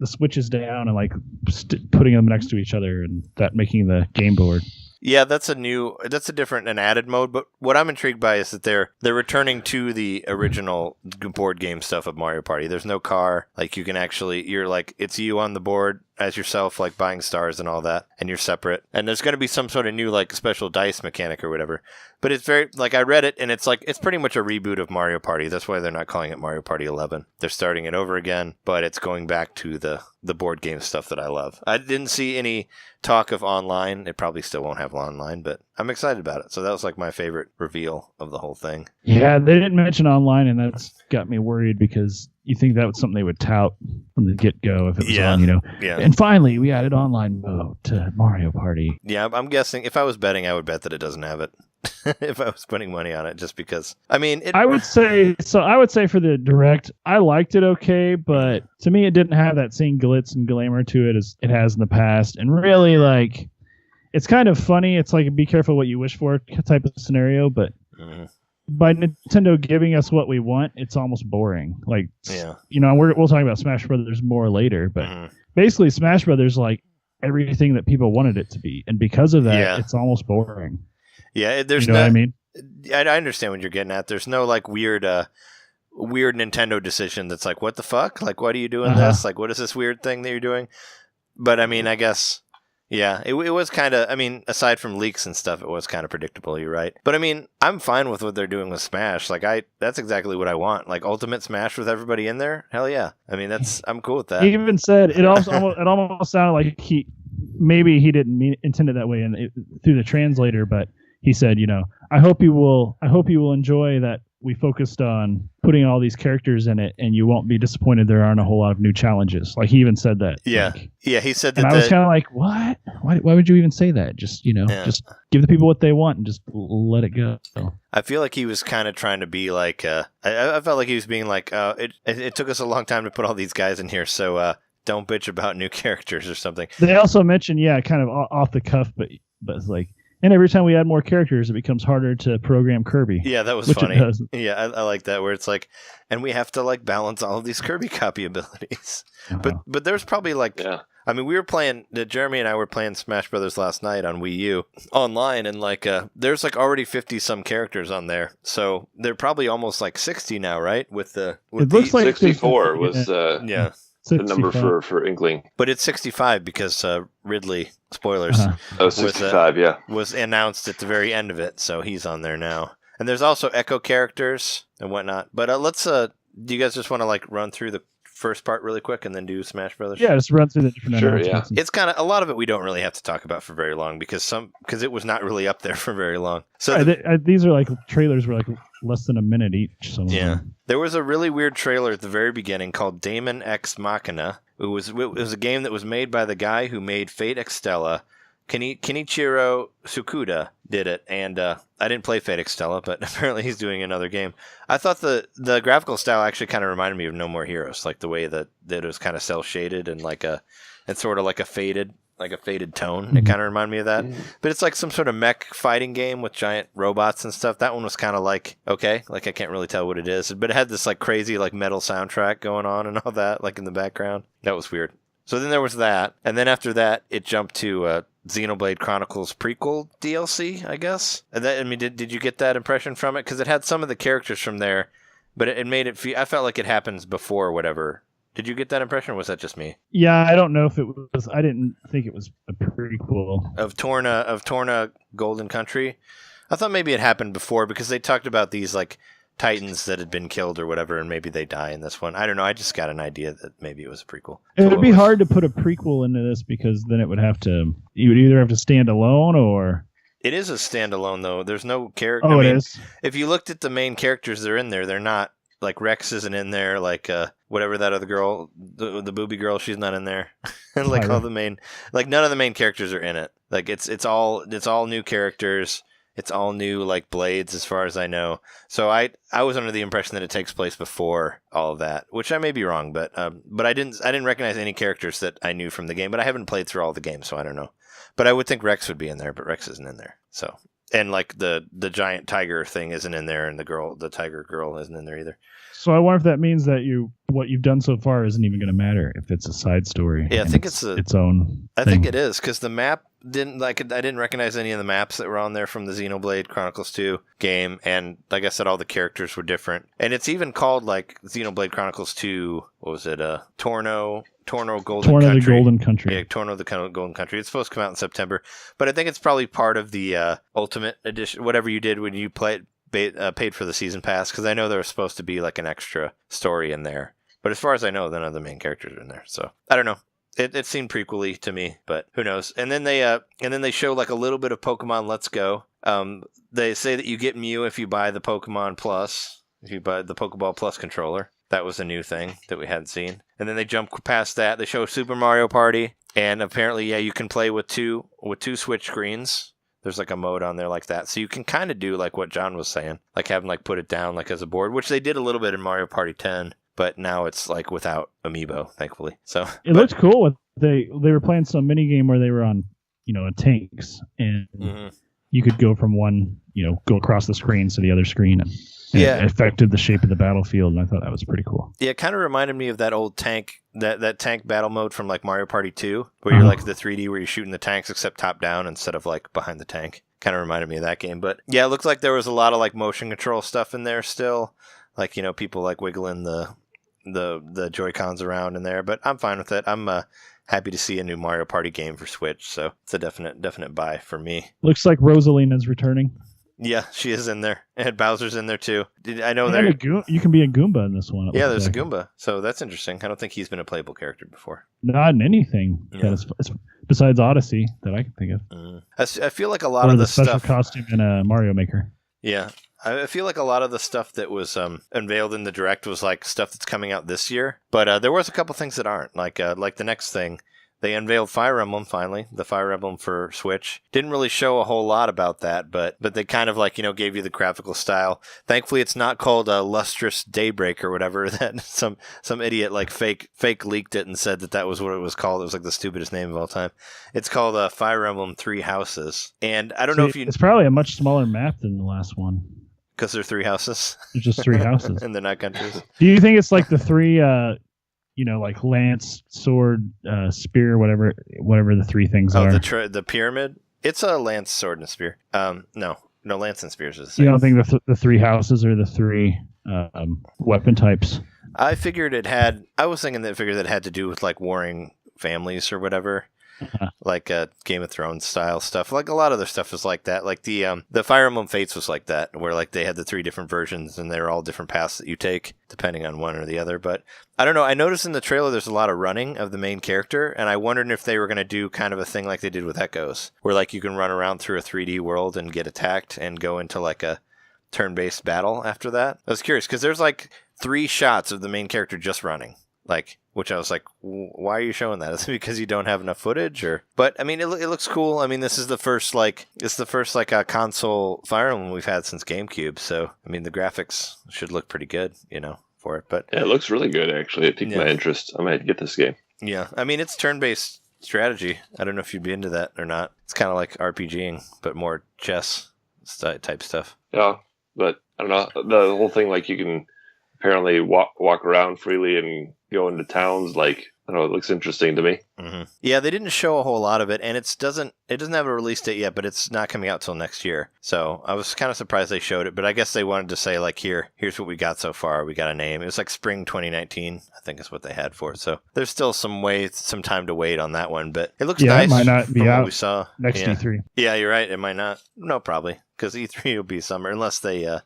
switches down and like putting them next to each other, and that making the game board. Yeah, that's a different and added mode. But what I'm intrigued by is that they're returning to the original board game stuff of Mario Party. There's no car. Like you're like, it's you on the board as yourself, like buying stars and all that, and you're separate. And there's going to be some sort of new like special dice mechanic or whatever. But it's very, like, I read it, and it's like, it's pretty much a reboot of Mario Party. That's why they're not calling it Mario Party 11. They're starting it over again, but it's going back to the board game stuff that I love. I didn't see any talk of online. It probably still won't have online, but I'm excited about it. So that was like my favorite reveal of the whole thing. Yeah, they didn't mention online, and that's got me worried because you think that was something they would tout from the get-go if it was on, Yeah. And finally, we added online mode to Mario Party. Yeah, I'm guessing if I was betting, I would bet that it doesn't have it. If I was putting money on it, just because. I mean, I would say for the Direct, I liked it okay, but to me, it didn't have that same glitz and glamour to it as it has in the past. And really, like, it's kind of funny. It's like, be careful what you wish for type of scenario, but by Nintendo giving us what we want, it's almost boring. Like, we'll talk about Smash Brothers more later, but basically, Smash Brothers like everything that people wanted it to be, and because of that, it's almost boring. Yeah, there's what I mean? I understand what you're getting at. There's no like weird Nintendo decision that's like, what the fuck? Like, what are you doing this? Like, what is this weird thing that you're doing? But I mean, I guess, yeah, it was kind of, I mean, aside from leaks and stuff, it was kind of predictable. You're right. But I mean, I'm fine with what they're doing with Smash. Like, that's exactly what I want. Like, Ultimate Smash with everybody in there. Hell yeah. I mean, I'm cool with that. He even said it almost sounded like he didn't intend it that way through the translator, but he said, I hope you will enjoy that we focused on putting all these characters in it, and you won't be disappointed there aren't a whole lot of new challenges. Like, he even said that. Yeah. Like, yeah, he said that. And I was kind of like, what? Why would you even say that? Just, just give the people what they want and just let it go. I feel like he was kind of trying to be like, I felt like he was being like, it took us a long time to put all these guys in here, so don't bitch about new characters or something. They also mentioned, kind of off the cuff, but it's like, and every time we add more characters, it becomes harder to program Kirby. Yeah, that was funny. Yeah, I like that, where it's like, and we have to like balance all of these Kirby copy abilities. But there's probably like, I mean, Jeremy and I were playing Smash Brothers last night on Wii U online, and like, there's like already 50 some characters on there, so they're probably almost like 60 now, right? It looks like 64 was the number for Inkling. But it's 65 because Ridley, spoilers, 65, was announced at the very end of it, so he's on there now. And there's also Echo characters and whatnot. But let's, do you guys just want to like run through the first part really quick and then do Smash Brothers? Yeah, just run through the different announcements. It's kind of, a lot of it we don't really have to talk about for very long because it was not really up there for very long. So these are like trailers were like less than a minute each. There was a really weird trailer at the very beginning called Daemon X Machina. It was a game that was made by the guy who made Fate Extella. Kenichiro Tsukuda did it, and I didn't play Fate Extella, but apparently he's doing another game. I thought the graphical style actually kind of reminded me of No More Heroes, like the way that it was kind of cel shaded and it's sort of like a faded tone. It kind of reminded me of that. But it's like some sort of mech fighting game with giant robots and stuff. That one was kind of like, okay, like I can't really tell what it is, but it had this like crazy like metal soundtrack going on and all that, like in the background. That was weird. So then there was that, and then after that, it jumped to Xenoblade Chronicles prequel DLC, I guess. And that, I mean, did you get that impression from it? Because it had some of the characters from there, but it made it feel. I felt like it happens before or whatever. Did you get that impression, or was that just me? Yeah, I don't know if it was. I didn't think it was a prequel of Torna Golden Country. I thought maybe it happened before because they talked about these like Titans that had been killed or whatever, and maybe they die in this one. I don't know. I just got an idea that maybe it was a prequel. It would be hard to put a prequel into this because then it would have to. You would either have to stand alone or. It is a standalone though. There's no character. Oh, it is. If you looked at the main characters that are in there, they're not like Rex isn't in there. Like whatever that other girl, the booby girl, she's not in there. Like all the main, like none of the main characters are in it. Like it's all new characters. It's all new, like, blades, as far as I know. So I was under the impression that it takes place before all of that, which I may be wrong, but I didn't recognize any characters that I knew from the game. But I haven't played through all the games, so I don't know. But I would think Rex would be in there, but Rex isn't in there. So, and like the giant tiger thing isn't in there, and the tiger girl isn't in there either. So I wonder if that means that what you've done so far isn't even going to matter if it's a side story. Yeah, I think it's its own. I think it is because the map I didn't recognize any of the maps that were on there from the Xenoblade Chronicles 2 game, and like I said, all the characters were different, and it's even called like Xenoblade Chronicles 2. What was it? Torno Golden Country. The Golden Country. Yeah, Torno the Golden Country. It's supposed to come out in September, but I think it's probably part of the Ultimate Edition, whatever you did when you paid for the season pass, because I know there was supposed to be like an extra story in there. But as far as I know, none of the main characters are in there. So I don't know. It seemed prequel-y to me, but who knows? And then they show like a little bit of Pokemon Let's Go. They say that you get Mew if you buy the Pokemon Plus, if you buy the Pokeball Plus controller. That was a new thing that we hadn't seen. And then they jump past that. They show Super Mario Party, and apparently, yeah, you can play with two Switch screens. There's like a mode on there like that. So you can kind of do like what John was saying, like have them like put it down like as a board, which they did a little bit in Mario Party 10, but now it's like without amiibo, thankfully. So it looked cool. They were playing some mini game where they were on, tanks, and you could go from one, go across the screen to the other screen, and it affected the shape of the battlefield, and I thought that was pretty cool. Yeah, it kind of reminded me of that old tank, that tank battle mode from like Mario Party 2, where you're like the 3D where you're shooting the tanks except top down instead of like behind the tank. Kind of reminded me of that game. But yeah, it looked like there was a lot of like motion control stuff in there still. Like, people like wiggling the Joy-Cons around in there, but I'm fine with it. I'm happy to see a new Mario Party game for Switch, so it's a definite buy for me. Looks like Rosalina's returning. Yeah, she is in there. And Bowser's in there too. I know you can be a Goomba in this one. Yeah, there's a Goomba, so that's interesting. I don't think he's been a playable character before. Not in anything besides Odyssey that I can think of. I feel like a lot of the special stuff costume in a Mario Maker. Yeah. I feel like a lot of the stuff that was unveiled in the Direct was like stuff that's coming out this year. But there was a couple things that aren't. Like the next thing, they unveiled Fire Emblem finally, the Fire Emblem for Switch. Didn't really show a whole lot about that, but they kind of like, gave you the graphical style. Thankfully, it's not called Lustrous Daybreak or whatever. That some idiot like fake leaked it and said that was what it was called. It was like the stupidest name of all time. It's called Fire Emblem Three Houses. And I don't know if you... It's probably a much smaller map than the last one. Because they're three houses. There's just three houses. And they're not countries. Do you think it's like the three, like lance, sword, spear, whatever the three things are? The pyramid? It's a lance, sword, and spear. No, lance and spears is the same. You don't think the three houses are the three weapon types? I was thinking that it had to do with like warring families or whatever. Like Game of Thrones style stuff. Like a lot of their stuff is like that. Like the Fire Emblem Fates was like that, where like they had the three different versions and they're all different paths that you take depending on one or the other. But I don't know. I noticed in the trailer there's a lot of running of the main character, and I wondered if they were going to do kind of a thing like they did with Echoes, where like you can run around through a 3D world and get attacked and go into like a turn-based battle after that. I was curious because there's like 3 shots of the main character just running. Which I was like, why are you showing that? Is it because you don't have enough footage, or? But I mean, it looks cool. I mean, this is the first console Fire Emblem we've had since GameCube. So I mean, the graphics should look pretty good, for it. But yeah, it looks really good actually. It piqued my interest. I might get this game. Yeah, I mean, it's turn-based strategy. I don't know if you'd be into that or not. It's kind of like RPGing, but more chess type stuff. Yeah, but I don't know, the whole thing. Like you can apparently walk around freely and go into towns. Like, I don't know, it looks interesting to me. Mm-hmm. Yeah, they didn't show a whole lot of it, and it doesn't have a release date yet, but it's not coming out till next year. So I was kind of surprised they showed it, but I guess they wanted to say like, here's what we got so far. We got a name. It was like spring 2019, I think is what they had for it. So there's still some time to wait on that one, but it looks nice. It might not be out we saw next E3. Yeah, you're right. It might not. No, probably, because E3 will be summer unless they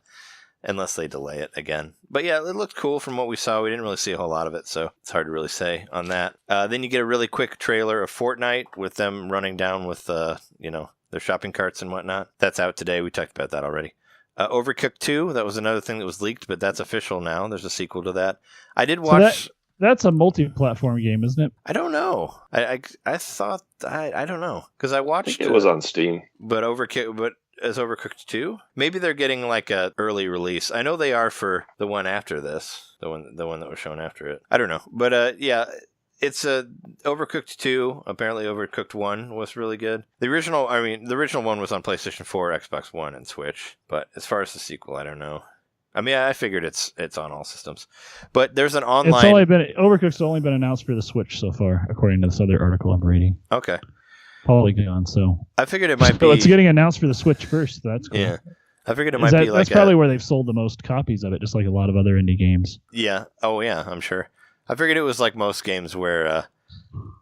unless they delay it again. But yeah, it looked cool from what we saw. We didn't really see a whole lot of it, so it's hard to really say on that. Then you get a really quick trailer of Fortnite with them running down with, their shopping carts and whatnot. That's out today. We talked about that already. Overcooked 2, that was another thing that was leaked, but that's official now. There's a sequel to that. I did watch... That's a multi-platform game, isn't it? I don't know. I thought... I don't know. Because I watched... it was on Steam. But is Overcooked 2? Maybe they're getting like a early release. I know they are for the one after this. The one that was shown after it. I don't know. But yeah... It's a Overcooked 2. Apparently Overcooked 1 was really good. The original one was on PlayStation 4, Xbox One, and Switch. But as far as the sequel, I don't know. I mean, I figured it's on all systems. But there's an online... Overcooked's only been announced for the Switch so far, according to this other article I'm reading. Okay. Polygon, so... I figured it might be... It's getting announced for the Switch first, so that's cool. Yeah. I figured it might be like That's probably where they've sold the most copies of it, just like a lot of other indie games. Yeah. Oh, yeah, I'm sure. I figured it was like most games where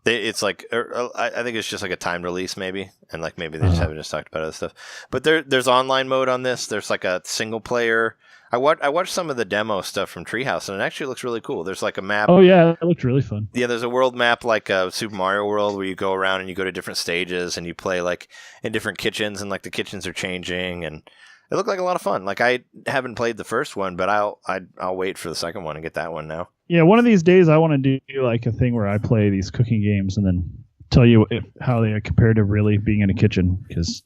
it's like I think it's just like a timed release maybe, and like maybe they just haven't just talked about other stuff. But there's online mode on this. There's like a single player. I watched some of the demo stuff from Treehouse, and it actually looks really cool. There's like a map. Oh yeah, it looked really fun. Yeah, there's a world map like Super Mario World where you go around and you go to different stages and you play like in different kitchens, and like the kitchens are changing, and it looked like a lot of fun. Like I haven't played the first one, but I'll wait for the second one and get that one now. Yeah, one of these days I want to do like a thing where I play these cooking games and then tell you how they are compared to really being in a kitchen, because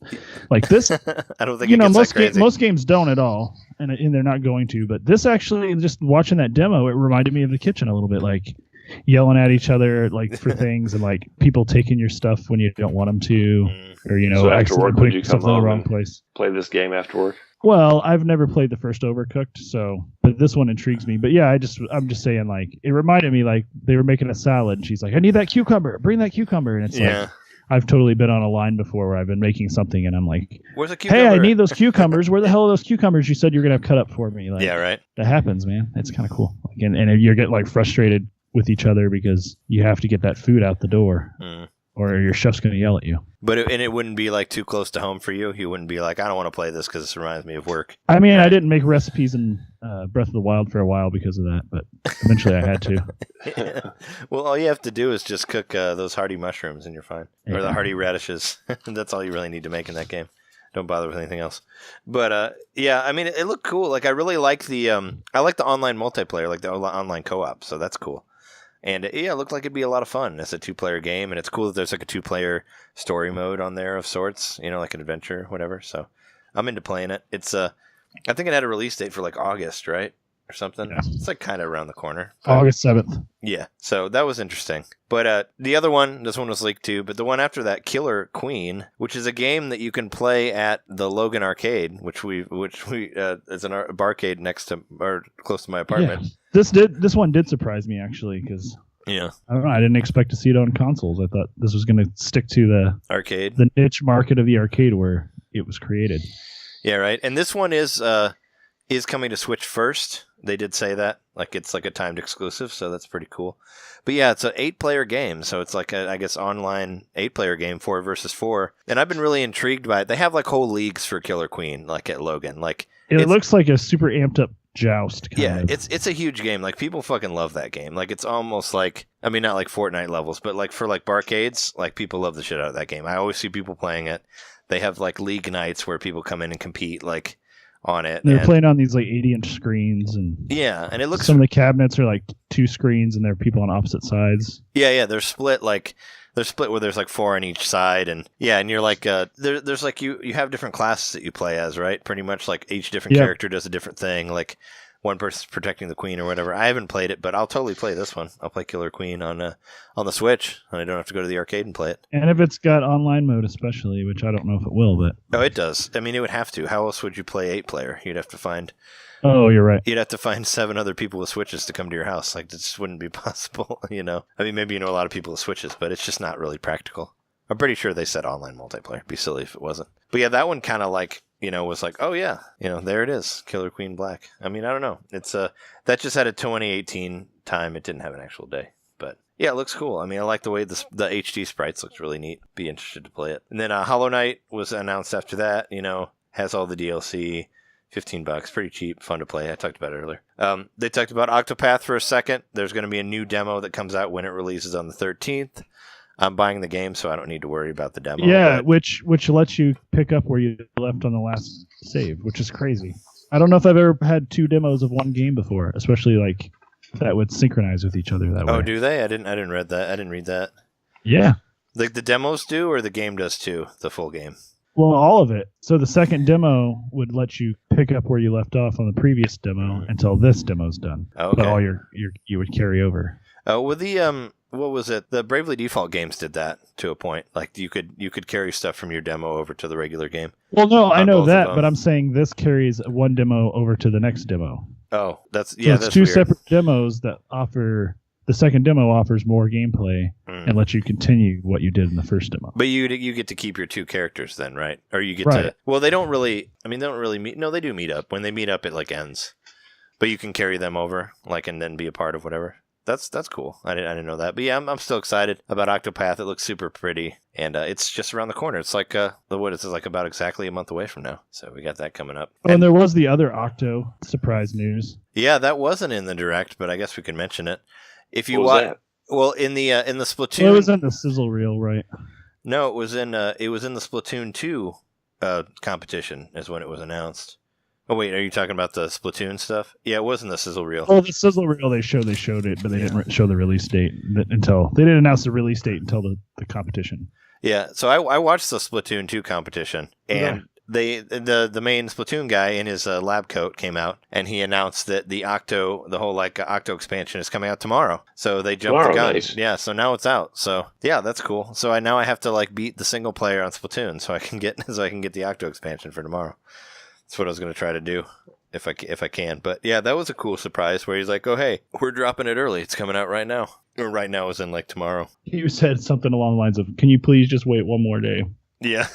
like this, I don't think most games don't at all, and they're not going to. But this actually, just watching that demo, it reminded me of the kitchen a little bit, like yelling at each other like for things, and like people taking your stuff when you don't want them to, or so after work, would you come in the home wrong and place. Play this game after work? Well, I've never played the first Overcooked, but this one intrigues me. But yeah, I'm just saying, like, it reminded me, like, they were making a salad, and she's like, I need that cucumber, bring that cucumber, and it's like, I've totally been on a line before where I've been making something, and I'm like, where's the cucumber? Hey, I need those cucumbers. Where the hell are those cucumbers you said you were gonna cut up for me? Like, yeah, right. That happens, man. It's kind of cool. Like, and you get like frustrated with each other because you have to get that food out the door. Or your chef's going to yell at you. But it wouldn't be like too close to home for you? You wouldn't be like, I don't want to play this because this reminds me of work? I mean, I didn't make recipes in Breath of the Wild for a while because of that, but eventually I had to. Yeah. Well, all you have to do is just cook those hardy mushrooms and you're fine. Yeah. Or the hardy radishes. That's all you really need to make in that game. Don't bother with anything else. But yeah, I mean, it looked cool. Like I really like the online multiplayer, like the online co-op, so that's cool. And yeah, it looked like it'd be a lot of fun. It's a 2-player game, and it's cool that there's like a 2-player story mode on there of sorts, like an adventure, whatever. So I'm into playing it. It's I think it had a release date for like August, right? Or something. Yeah. It's like kind of around the corner. August 7th. Yeah, so that was interesting. But the other one, this one was leaked too, but the one after that, Killer Queen, which is a game that you can play at the Logan Arcade, which we is an barcade next to or close to my apartment. Yeah. This one did surprise me actually, because yeah, I don't know, I didn't expect to see it on consoles. I thought this was going to stick to the arcade, the niche market of the arcade where it was created. Yeah, right. And this one is coming to Switch first. They did say that, like it's like a timed exclusive, so that's pretty cool. But yeah, it's an 8-player game, so it's like a, I guess, online 8-player game, 4 versus 4. And I've been really intrigued by it. They have like whole leagues for Killer Queen, like at Logan. Like it looks like a super amped up joust. Kind of. It's a huge game. Like people fucking love that game. Like it's almost like, I mean, not like Fortnite levels, but like for like barcades, like people love the shit out of that game. I always see people playing it. They have like league nights where people come in and compete, like on it. They're playing on these like 80-inch screens, and yeah, and it looks, some of the cabinets are like 2 screens, and there are people on opposite sides. Yeah, they're split where there's like 4 on each side, and yeah, and you're like there's like you have different classes that you play as, right? Pretty much like each different character does a different thing. Like one person's protecting the queen or whatever. I haven't played it, but I'll totally play this one. I'll play Killer Queen on the Switch, and I don't have to go to the arcade and play it. And if it's got online mode especially, which I don't know if it will, but oh, it does. I mean, it would have to. How else would you play 8-player? You'd have to find. Oh, you're right. You'd have to find 7 other people with Switches to come to your house. Like, this wouldn't be possible, I mean, maybe you know a lot of people with Switches, but it's just not really practical. I'm pretty sure they said online multiplayer. It'd be silly if it wasn't. But yeah, that one kind of like, was like, oh yeah, there it is, Killer Queen Black. I mean, I don't know. It's that just had a 2018 time. It didn't have an actual day, but yeah, it looks cool. I mean, I like the way the HD sprites looks really neat. Be interested to play it. And then Hollow Knight was announced after that. Has all the DLC. $15, pretty cheap, fun to play. I talked about it earlier. They talked about Octopath for a second. There's going to be a new demo that comes out when it releases on the 13th. I'm buying the game, so I don't need to worry about the demo. Yeah, which lets you pick up where you left on the last save, which is crazy. I don't know if I've ever had 2 demos of one game before, especially like that would synchronize with each other that way. Oh, do they? I didn't read that. I didn't read that. Yeah. Like the demos do, or the game does too, the full game? Well, all of it. So the second demo would let you pick up where you left off on the previous demo until this demo's done. Okay. But all you would carry over. Oh, well, the what was it? The Bravely Default games did that to a point. Like you could carry stuff from your demo over to the regular game. Well, no, I know that, but I'm saying this carries one demo over to the next demo. Oh, that's so it's that's 2 weird. separate demos that offer. The second demo offers more gameplay and lets you continue what you did in the first demo. But you get to keep your 2 characters then, right? Or you get right. to. Well, they don't really. I mean, they don't really meet. No, they do meet up. When they meet up, it like ends. But you can carry them over, like, and then be a part of whatever. That's cool. I didn't know that. But yeah, I'm still excited about Octopath. It looks super pretty, and it's just around the corner. It's like it's like about exactly a month away from now. So we got that coming up. Oh, and there was the other Octo surprise news. Yeah, that wasn't in the direct, but I guess we could mention it. If you want, well, in the Splatoon, well, it was in the sizzle reel, right? No, it was in the Splatoon 2 competition is when it was announced. Oh wait, are you talking about the Splatoon stuff? Yeah, it was in the sizzle reel. Oh, the sizzle reel they showed it, but they didn't show the release date until they didn't announce the release date until the competition. Yeah, so I watched the Splatoon 2 competition, and the main Splatoon guy in his lab coat came out, and he announced that the whole Octo expansion is coming out tomorrow. So they jumped the gun. Nice. Yeah, so now it's out. So yeah, that's cool. So now I have to like beat the single player on Splatoon so I can get the Octo expansion for tomorrow. That's what I was going to try to do if I can. But yeah, that was a cool surprise where he's like, "Oh hey, we're dropping it early. It's coming out right now." Or right now is in like tomorrow. He said something along the lines of, "Can you please just wait one more day?" Yeah,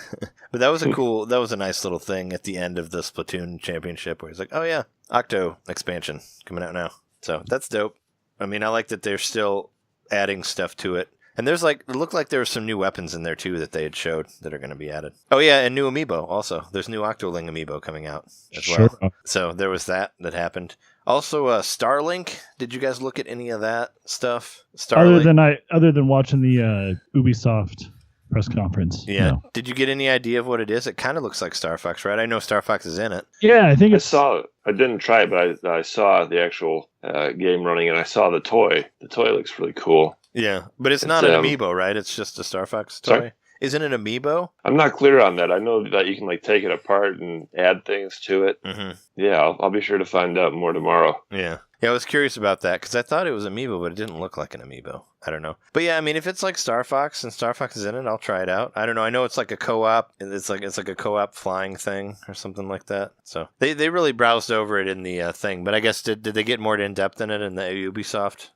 but that was a nice little thing at the end of the Splatoon championship where he's like, "Oh yeah, Octo expansion coming out now." So that's dope. I mean, I like that they're still adding stuff to it. And there's it looked like there were some new weapons in there too that they had showed that are going to be added. Oh yeah, and new amiibo also. There's new Octoling amiibo coming out as well. So there was that happened. Also, Starlink. Did you guys look at any of that stuff? Starlink? Other than watching the Ubisoft press conference. Yeah. No. Did you get any idea of what it is? It kind of looks like Star Fox, right? I know Star Fox is in it. Yeah, I think I saw it. I didn't try it, but I saw the actual game running, and I saw the toy. The toy looks really cool. Yeah, but it's not an amiibo, right? It's just a Star Fox toy. Sorry? Isn't it an amiibo? I'm not clear on that. I know that you can take it apart and add things to it. Mm-hmm. Yeah, I'll be sure to find out more tomorrow. Yeah, I was curious about that because I thought it was amiibo, but it didn't look like an amiibo. I don't know. But yeah, I mean, if it's like Star Fox and Star Fox is in it, I'll try it out. I don't know. I know it's like a co-op. It's like a co-op flying thing or something like that. So they really browsed over it in the thing. But I guess did they get more in depth in it in the Ubisoft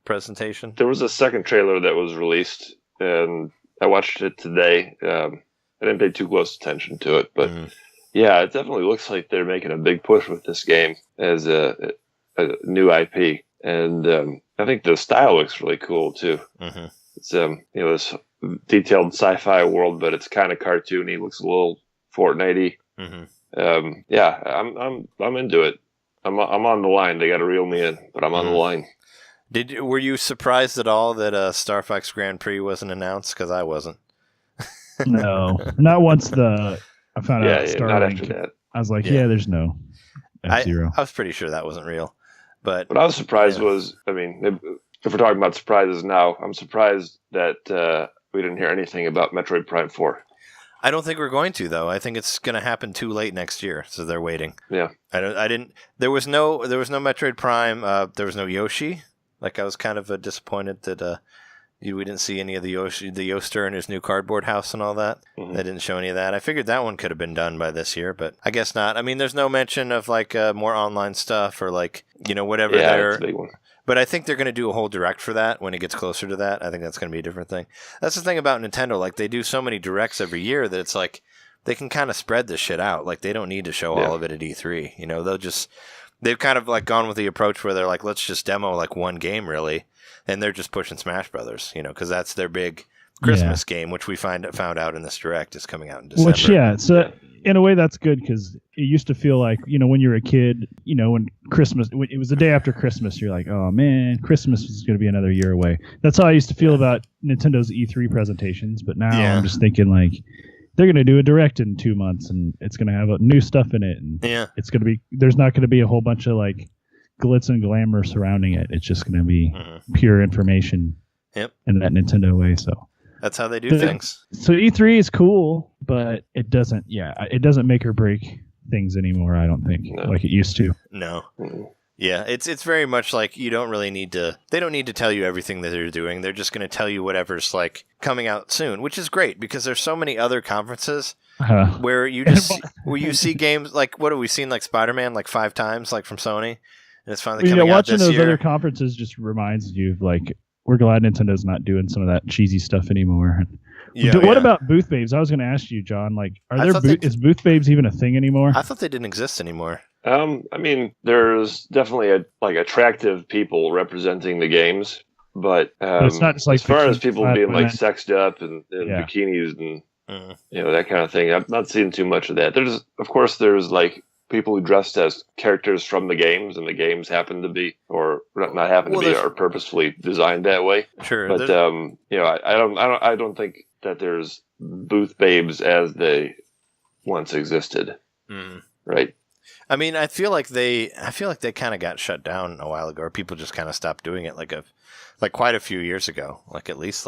presentation? There was a second trailer that was released, and I watched it today. I didn't pay too close attention to it, but yeah, it definitely looks like they're making a big push with this game as a new IP, and I think the style looks really cool too. Mm-hmm. It's this detailed sci-fi world, but it's kind of cartoony. Looks a little Fortnite-y. Mm-hmm. Yeah, I'm into it. I'm on the line. They got to reel me in, but I'm on the line. Were you surprised at all that Star Fox Grand Prix wasn't announced? Because I wasn't. No, not once I found out Starlink. Not after that. I was like, yeah there's no F-Zero. I was pretty sure that wasn't real. But what I was surprised was, I mean, if we're talking about surprises now, I'm surprised that we didn't hear anything about Metroid Prime 4. I don't think we're going to, though. I think it's going to happen too late next year, so they're waiting. Yeah. I didn't. There was no Metroid Prime. There was no Yoshi. Like, I was kind of disappointed that we didn't see any of the Yoster in his new cardboard house and all that. Mm-hmm. They didn't show any of that. I figured that one could have been done by this year, but I guess not. I mean, there's no mention of more online stuff or whatever. Yeah, that's a big one. But I think they're going to do a whole direct for that when it gets closer to that. I think that's going to be a different thing. That's the thing about Nintendo. Like, they do so many directs every year that it's like they can kind of spread this shit out. Like, they don't need to show all of it at E3. You know, they've kind of gone with the approach where they're like, let's just demo one game really, and they're just pushing Smash Brothers, because that's their big Christmas game, which we found out in this direct is coming out in December. Which so in a way, that's good because it used to feel like, when you were a kid, when it was the day after Christmas, you're like, oh man, Christmas is going to be another year away. That's how I used to feel about Nintendo's E3 presentations. But now I'm just thinking like, they're going to do a direct in 2 months and it's going to have new stuff in it. And it's going to be, there's not going to be a whole bunch of like glitz and glamour surrounding it. It's just going to be pure information in that Nintendo way. So that's how they do things. So E3 is cool, but it doesn't make or break things anymore. I don't think like it used to. No. Yeah, it's very much like you don't really need to. They don't need to tell you everything that they're doing. They're just going to tell you whatever's like coming out soon, which is great because there's so many other conferences where you see games like what have we seen like Spider-Man like 5 times like from Sony, and it's finally coming out this year. Watching those other conferences just reminds you of like we're glad Nintendo's not doing some of that cheesy stuff anymore. What about Booth Babes? I was going to ask you, John. Like, is Booth Babes even a thing anymore? I thought they didn't exist anymore. I mean, there's definitely attractive people representing the games, but it's not just like as far as people being like sexed up and bikinis and that kind of thing, I've not seen too much of that. There's like people who dressed as characters from the games, and the games happen to be, or not happen to be, are purposefully designed that way. Sure, but I don't think that there's Booth Babes as they once existed, right? I mean, I feel like they kind of got shut down a while ago, or people just kind of stopped doing it, like quite a few years ago, like at least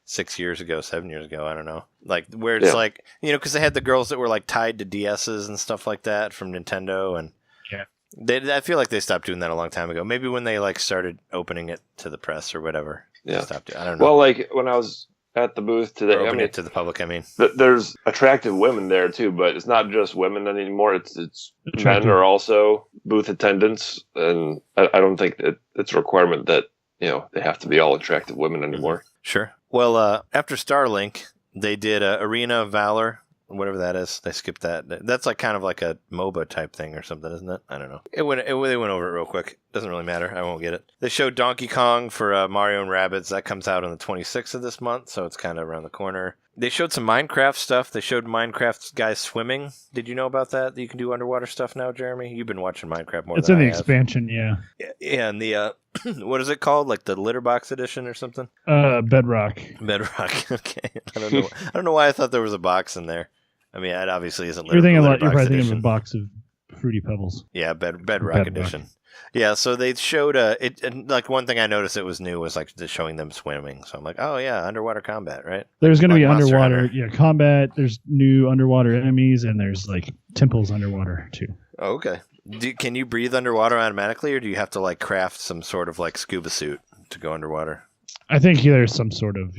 6 years ago, 7 years ago, I don't know, like where it's like because they had the girls that were like tied to DSs and stuff like that from Nintendo, and I feel like they stopped doing that a long time ago. Maybe when they like started opening it to the press or whatever, they stopped it. I don't know. Well, like when I was at the booth today, it to the public. I mean, there's attractive women there too, but it's not just women anymore. It's men are also booth attendants, and I don't think that it's a requirement that they have to be all attractive women anymore. Sure. Well, after Starlink, they did Arena of Valor, whatever that is. They skipped that. That's like kind of like a MOBA type thing or something, isn't it? I don't know. They went over it real quick. Doesn't really matter. I won't get it. They showed Donkey Kong for Mario and Rabbids. That comes out on the 26th of this month, so it's kind of around the corner. They showed some Minecraft stuff. They showed Minecraft guys swimming. Did you know about that? That you can do underwater stuff now, Jeremy? You've been watching Minecraft more than I have. It's in the expansion, yeah. Yeah, and the, what is it called? Like the litter box edition or something? Bedrock. Bedrock, okay. I don't know why I thought there was a box in there. I mean, it obviously isn't You're probably thinking of a box of Fruity Pebbles. Yeah, Bedrock edition. Yeah, so they showed it. And like one thing I noticed that was new was like just showing them swimming. So I'm like, oh yeah, underwater combat, right? There's going to be underwater, combat. There's new underwater enemies, and there's like temples underwater too. Oh, okay. Can you breathe underwater automatically, or do you have to like craft some sort of like scuba suit to go underwater? I think there's some sort of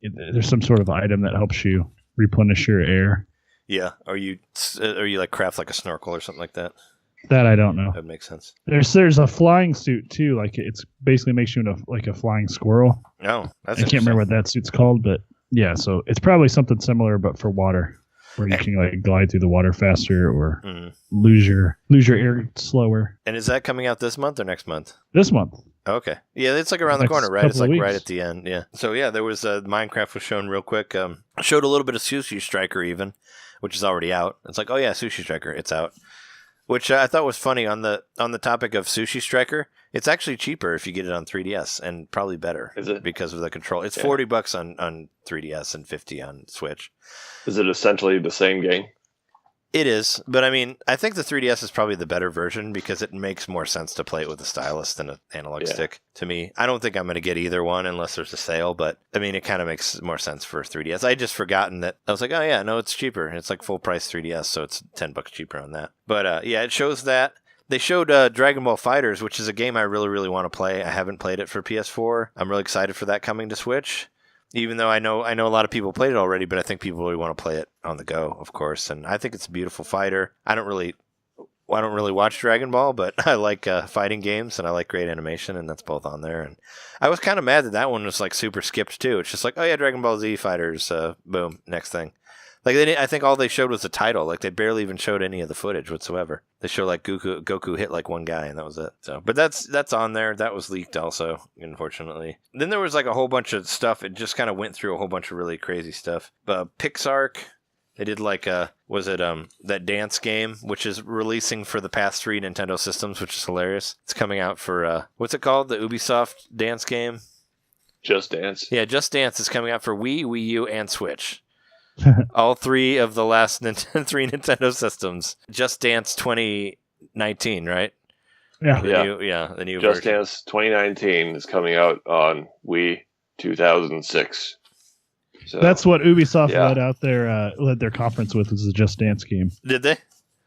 there's some sort of item that helps you replenish your air. Yeah, or you like craft like a snorkel or something like that. That I don't know. That makes sense. There's a flying suit too. Like it's basically makes you into like a flying squirrel. Oh, that's I can't remember what that suit's called, but yeah. So it's probably something similar, but for water, where you can like glide through the water faster or lose your air slower. And is that coming out this month or next month? This month. Okay. Yeah, it's like around the corner, right? It's like right at the end. Yeah. So yeah, there was Minecraft was shown real quick. Showed a little bit of Sushi Striker even, which is already out. It's like, oh yeah, Sushi Striker, it's out. Which I thought was funny on the topic of Sushi Striker. It's actually cheaper if you get it on 3DS and probably better. Is it? Because of the control. It's $40 on 3DS and $50 on Switch. Is it essentially the same game? It is, but I mean, I think the 3DS is probably the better version because it makes more sense to play it with a stylus than an analog stick to me. I don't think I'm going to get either one unless there's a sale, but I mean, it kind of makes more sense for 3DS. I just forgotten that. I was like, oh yeah, no, it's cheaper. It's like full price 3DS, so it's $10 cheaper on that. But yeah, it shows that. They showed Dragon Ball FighterZ, which is a game I really, really want to play. I haven't played it for PS4. I'm really excited for that coming to Switch. Even though I know a lot of people played it already, but I think people really want to play it on the go, of course. And I think it's a beautiful fighter. I don't really watch Dragon Ball, but I like fighting games and I like great animation, and that's both on there. And I was kind of mad that one was like super skipped too. It's just like, oh yeah, Dragon Ball Z FighterZ, boom, next thing. Like I think all they showed was the title. Like they barely even showed any of the footage whatsoever. They showed like Goku hit like one guy, and that was it. So, but that's on there. That was leaked also, unfortunately. Then there was like a whole bunch of stuff. It just kind of went through a whole bunch of really crazy stuff. Pixark, They did like that dance game, which is releasing for the past 3 Nintendo systems, which is hilarious. It's coming out for what's it called? The Ubisoft dance game. Just Dance. Yeah, Just Dance is coming out for Wii, Wii U, and Switch. All 3 of the last 3 Nintendo systems. Just Dance 2019, right? Yeah. The new Just version. Dance 2019 is coming out on Wii 2006. So, That's what Ubisoft led their conference with, was the Just Dance game. Did they?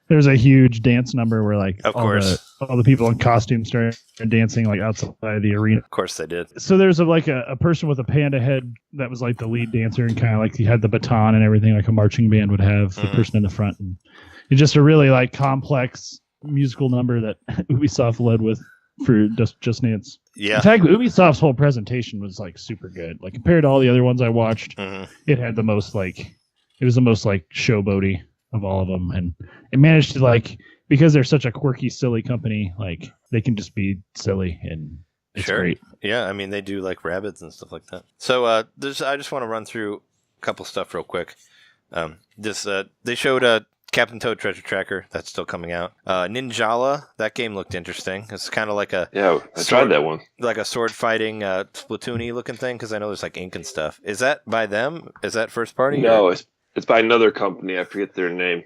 There's a huge dance number where like Of course. all the people in costumes started dancing like outside the arena. Of course they did. So there's a person with a panda head that was like the lead dancer, and kind of like he had the baton and everything like a marching band would have, the person in the front. And it's just a really like complex musical number that Ubisoft led with for Just Dance. Yeah. In fact, Ubisoft's whole presentation was like super good. Like compared to all the other ones I watched, it had the most like showboaty of all of them, and it managed to like, because they're such a quirky, silly company, like they can just be silly, and it's great. Yeah, I mean they do like Rabbids and stuff like that. So I just want to run through a couple stuff real quick. They showed Captain Toad Treasure Tracker, that's still coming out. Ninjala, that game looked interesting. It's kind of like I tried that one. Like a sword fighting Splatoon-y looking thing, because I know there's like ink and stuff. Is that by them? Is that first party? No, it's by another company. I forget their name,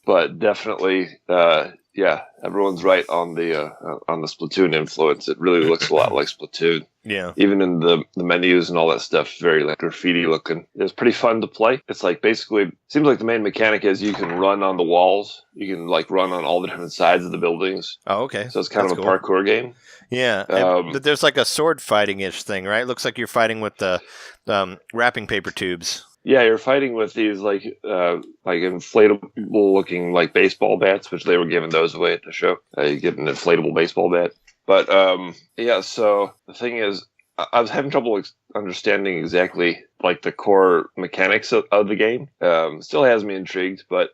but definitely, everyone's right on the Splatoon influence. It really looks a lot like Splatoon. Yeah. Even in the menus and all that stuff, very like graffiti looking. It's pretty fun to play. It's like basically, seems like the main mechanic is you can run on the walls. You can like run on all the different sides of the buildings. Oh, okay. So it's kind of a parkour game. Yeah. But there's like a sword fighting-ish thing, right? Looks like you're fighting with the wrapping paper tubes. Yeah, you're fighting with these like inflatable looking like baseball bats, which they were giving those away at the show. You get an inflatable baseball bat. But so the thing is, I was having trouble understanding exactly like the core mechanics of the game. Still has me intrigued, but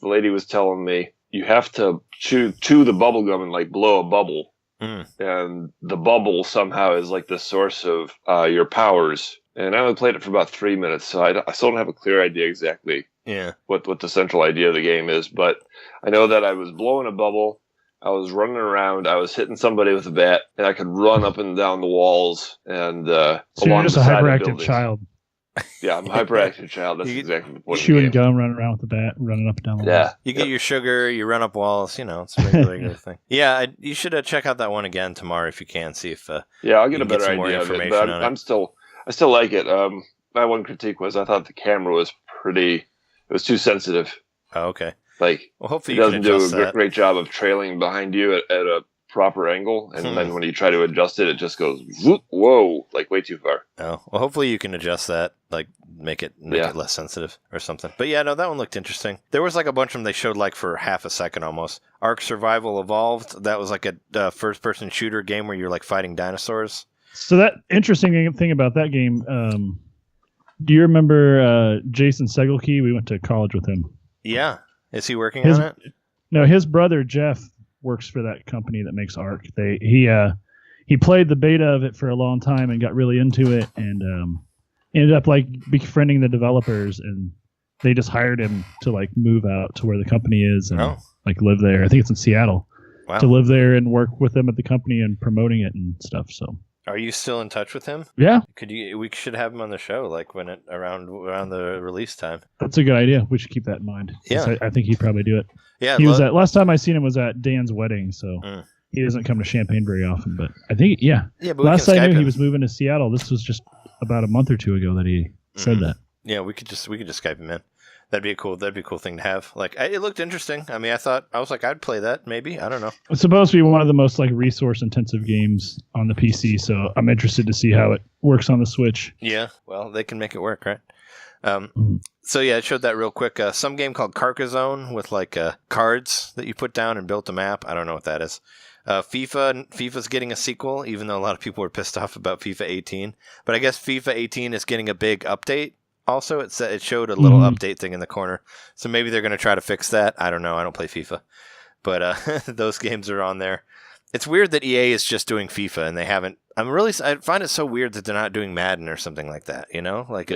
the lady was telling me you have to chew the bubble gum and like blow a bubble, and the bubble somehow is like the source of your powers. And I only played it for about 3 minutes, so I still don't have a clear idea exactly what the central idea of the game is. But I know that I was blowing a bubble, I was running around, I was hitting somebody with a bat, and I could run up and down the walls and so along you're just the a side of hyperactive buildings. child. Yeah, I'm a hyperactive child. That's exactly the point. Chewing of the game. gum, running around with the bat, running up and down the walls. Yeah. You get your sugar, you run up walls, it's a regular thing. Yeah, you should check out that one again tomorrow if you can, see if I'll get a better some more idea of it. information But on it. I still like it. My one critique was I thought the camera was it was too sensitive. Oh, okay. Like, well, hopefully it you can doesn't do adjust a that. great job of trailing behind you at a proper angle, and then when you try to adjust it, it just goes whoop, whoa, like way too far. Oh, well, hopefully you can adjust that, like make it less sensitive or something. But yeah, no, that one looked interesting. There was like a bunch of them they showed like for half a second almost. Ark Survival Evolved, that was like a first-person shooter game where you're like fighting dinosaurs. So that interesting thing about that game, do you remember Jason Segelke? We went to college with him. Yeah. Is he working on it? No, his brother Jeff works for that company that makes Ark. He played the beta of it for a long time and got really into it, and ended up like befriending the developers, and they just hired him to like move out to where the company is and like live there. I think it's in Seattle. Wow. To live there and work with them at the company and promoting it and stuff. So. Are you still in touch with him? Yeah. We should have him on the show, like when around the release time. That's a good idea. We should keep that in mind. Yeah. I think he'd probably do it. Yeah. He was last time I seen him was at Dan's wedding, so he doesn't come to Champaign very often. But I think Yeah, but last I knew he was moving to Seattle. This was just about a month or two ago that he said that. Yeah, we could just Skype him in. That'd be a cool thing to have. Like, it looked interesting. I mean, I was like, I'd play that maybe. I don't know. It's supposed to be one of the most like resource intensive games on the PC, so I'm interested to see how it works on the Switch. Yeah, well, they can make it work, right? So yeah, it showed that real quick. Some game called Carcassonne with like cards that you put down and built a map. I don't know what that is. FIFA's getting a sequel, even though a lot of people were pissed off about FIFA 18. But I guess FIFA 18 is getting a big update. Also, it showed a little update thing in the corner, so maybe they're going to try to fix that. I don't know. I don't play FIFA, but those games are on there. It's weird that EA is just doing FIFA and they haven't. I find it so weird that they're not doing Madden or something like that. Like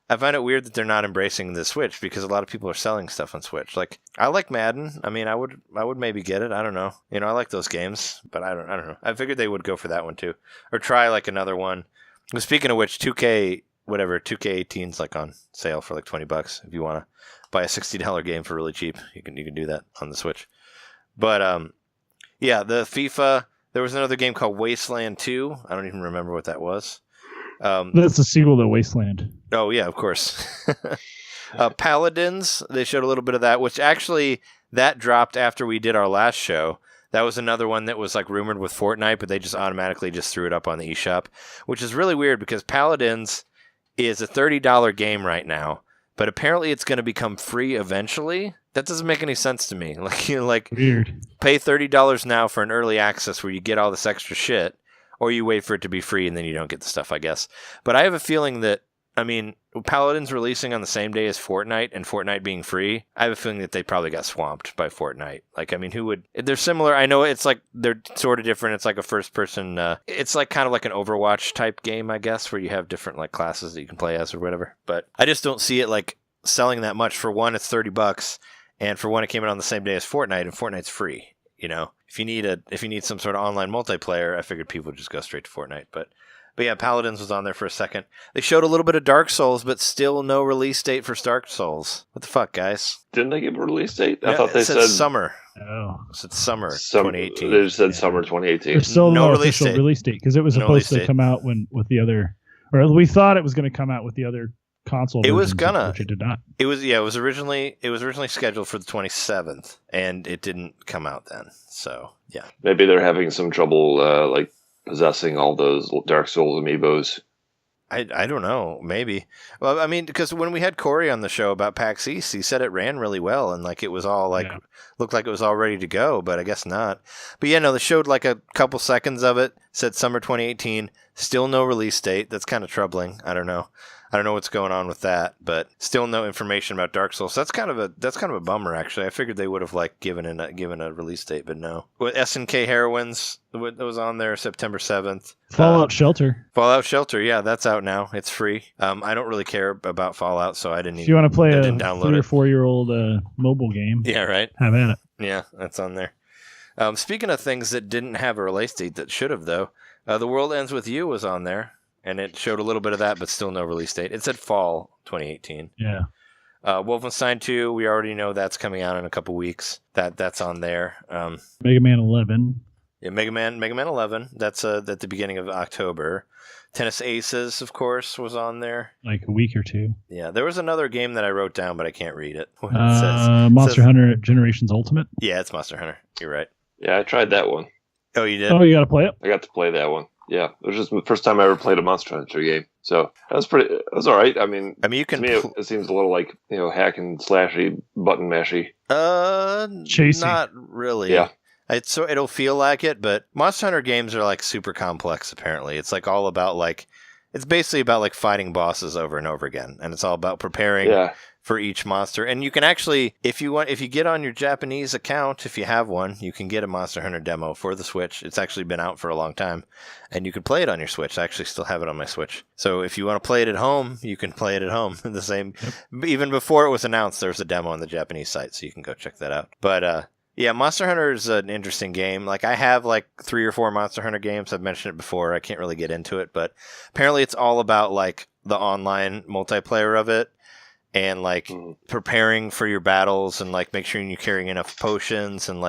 I find it weird that they're not embracing the Switch because a lot of people are selling stuff on Switch. Like, I like Madden. I mean, I would maybe get it. I don't know. You know, I like those games, but I don't know. I figured they would go for that one too, or try like another one. Speaking of which, 2K18's like on sale for like $20 if you want to buy a $60 game for really cheap. You can do that on the Switch. But yeah, the FIFA. There was another game called Wasteland 2. I don't even remember what that was. That's a sequel to Wasteland. Oh, yeah, of course. Paladins, they showed a little bit of that, which actually, that dropped after we did our last show. That was another one that was like rumored with Fortnite, but they just automatically just threw it up on the eShop, which is really weird because Paladins is a $30 game right now, but apparently it's going to become free eventually. That doesn't make any sense to me. Like, you know, like Weird. Pay $30 now for an early access where you get all this extra shit, or you wait for it to be free and then you don't get the stuff, I guess. But I have a feeling that, I mean, Paladins releasing on the same day as Fortnite and Fortnite being free, I have a feeling that they probably got swamped by Fortnite. Like, I mean, who would... They're similar. I know it's like, they're sort of different. It's like a first-person... it's like kind of like an Overwatch type game, I guess, where you have different like classes that you can play as or whatever. But I just don't see it like selling that much. For one, it's $30, and for one, it came out on the same day as Fortnite, and Fortnite's free. You know, if you need some sort of online multiplayer, I figured people would just go straight to Fortnite. But yeah, Paladins was on there for a second. They showed a little bit of Dark Souls, but still no release date for Dark Souls. What the fuck, guys? Didn't they give a release date? I thought they said summer. Oh, It said summer 2018. They just said summer 2018. there's still No no release official date. release date because it was No supposed release to date. come out with the other, or we thought it was going to come out with the other console. It was versions, gonna. which it did not. It was originally scheduled for the 27th, and it didn't come out then. So yeah, Maybe they're having some trouble like possessing all those Dark Souls amiibos. I don't know, maybe. Well, I mean, because when we had Corey on the show about PAX East, he said it ran really well and like it was all like looked like it was all ready to go, but I guess not. But yeah, no, they showed like a couple seconds of it. Said summer 2018. Still no release date. That's kind of troubling. I don't know what's going on with that, but still no information about Dark Souls. That's kind of a bummer, actually. I figured they would have like given a release date, but no. With SNK Heroines, that was on there September 7th. Fallout Shelter. Fallout Shelter, yeah, that's out now. It's free. I don't really care about Fallout, so I didn't. If you want to play a download 3 or it. 4 year old mobile game, Yeah, right. have at it. Yeah, that's on there. Speaking of things that didn't have a release date that should have, though, The World Ends With You was on there. And it showed a little bit of that, but still no release date. It said fall 2018. Yeah. Wolfenstein 2, we already know that's coming out in a couple weeks. That's on there. Mega Man 11. Yeah, Mega Man 11. That's at the beginning of October. Tennis Aces, of course, was on there. Like a week or two. Yeah, there was another game that I wrote down, but I can't read it. What Monster Hunter Generations Ultimate. Yeah, it's Monster Hunter. You're right. Yeah, I tried that one. Oh, you did? Oh, you got to play it? I got to play that one. Yeah, it was just the first time I ever played a Monster Hunter game, so it was all right. I mean, you can. To me, it seems a little like hack and slashy, button mashy. Chasing. Not really. Yeah, it'll feel like it, but Monster Hunter games are like super complex. Apparently, it's like all about like it's basically about like fighting bosses over and over again, and it's all about preparing for each monster. And you can actually, if you get on your Japanese account, if you have one, you can get a Monster Hunter demo for the Switch. It's actually been out for a long time, and you can play it on your Switch. I actually still have it on my Switch. So if you want to play it at home, you can play it at home. The same, even before it was announced, there was a demo on the Japanese site, so you can go check that out. But yeah, Monster Hunter is an interesting game. Like, I have like 3 or 4 Monster Hunter games. I've mentioned it before. I can't really get into it, but apparently it's all about like the online multiplayer of it. And like preparing for your battles and like make sure you're carrying enough potions and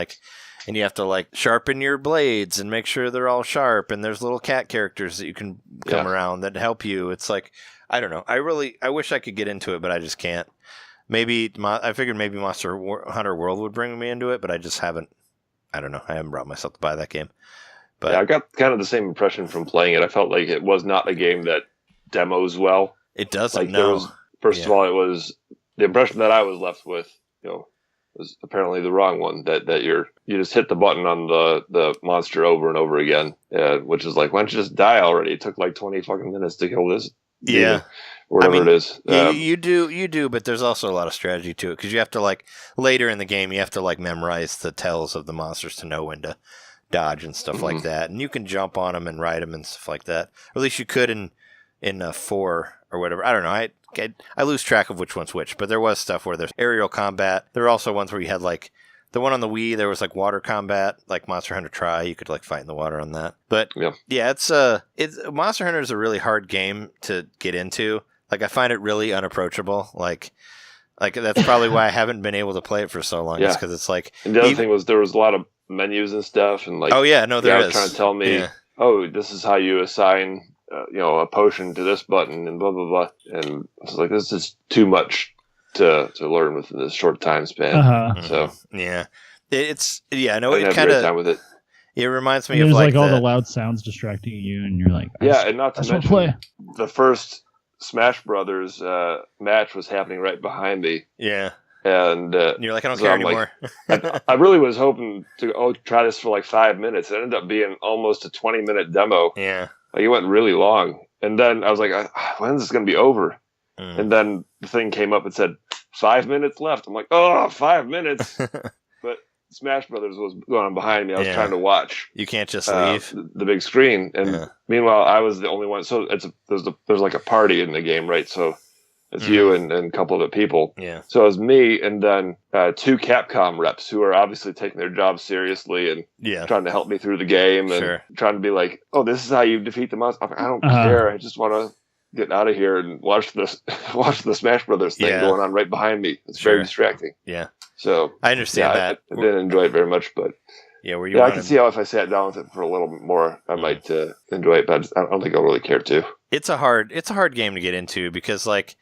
you have to like sharpen your blades and make sure they're all sharp, and there's little cat characters that you can come around that help you. It's like, I don't know. I wish I could get into it, but I just can't. I figured maybe Monster Hunter World would bring me into it, but I just haven't. I don't know. I haven't brought myself to buy that game. But yeah, I got kind of the same impression from playing it. I felt like it was not a game that demos well. It doesn't. Like no. First of all, it was the impression that I was left with, was apparently the wrong one. That you just hit the button on the monster over and over again, which is like, why don't you just die already? It took like 20 fucking minutes to kill this. Yeah, or whatever it is. You do, but there's also a lot of strategy to it because you have to like later in the game you have to like memorize the tells of the monsters to know when to dodge and stuff like that, and you can jump on them and ride them and stuff like that. Or at least you could in in 4 or whatever. I don't know. I lose track of which one's which, but there was stuff where there's aerial combat. There were also ones where you had like the one on the Wii. There was like water combat, like Monster Hunter Tri. You could like fight in the water on that. But yeah, it's Monster Hunter is a really hard game to get into. Like I find it really unapproachable. Like that's probably why I haven't been able to play it for so long. It's because it's like. And the other thing was there was a lot of menus and stuff, and like. Oh yeah, no, there is. Trying to tell me, this is how you assign. A potion to this button and blah blah blah, and I was like, this is too much to learn within this short time span. So yeah, it's I know it kind of time with it. It reminds me of like all the loud sounds distracting you, and you're like, and not to mention the first Smash Brothers match was happening right behind me. Yeah. And you're like, I don't care anymore. Like, I really was hoping to try this for like 5 minutes. It ended up being almost a 20-minute demo. Yeah. Like it went really long. And then I was like, when's this going to be over? And then the thing came up and said, 5 minutes left. I'm like, 5 minutes. But Smash Brothers was going on behind me. I was trying to watch. You can't just leave. The big screen. And meanwhile, I was the only one. So there's like a party in the game, right? So it's you and a couple of the people. Yeah. So it was me and then 2 Capcom reps who are obviously taking their job seriously and trying to help me through the game and trying to be like, this is how you defeat the monster. I don't care. I just want to get out of here and watch the Smash Brothers thing going on right behind me. It's very distracting. Yeah. So I understand that. I didn't enjoy it very much, but I can see how if I sat down with it for a little more, I might enjoy it, but I don't think I'll really care to. It's a hard game to get into because like.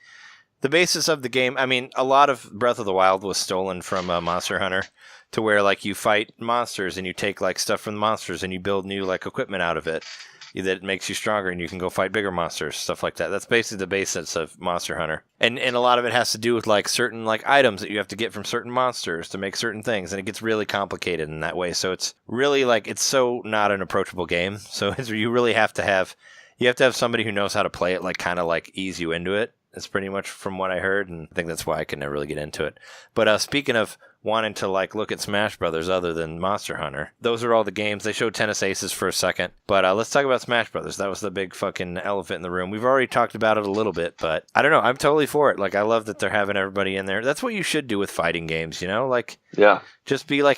The basis of the game, I mean, a lot of Breath of the Wild was stolen from Monster Hunter to where, like, you fight monsters and you take, like, stuff from the monsters and you build new, like, equipment out of it that makes you stronger and you can go fight bigger monsters, stuff like that. That's basically the basis of Monster Hunter. And a lot of it has to do with, like, certain, like, items that you have to get from certain monsters to make certain things, and it gets really complicated in that way. So it's really, like, it's so not an approachable game. So you really have to have somebody who knows how to play it, like, kind of, like, ease you into it. That's pretty much from what I heard, and I think that's why I could never really get into it. But speaking of wanting to like look at Smash Brothers other than Monster Hunter, those are all the games. They showed Tennis Aces for a second, but let's talk about Smash Brothers. That was the big fucking elephant in the room. We've already talked about it a little bit, but I don't know. I'm totally for it. Like I love that they're having everybody in there. That's what you should do with fighting games, you know? Like just be like,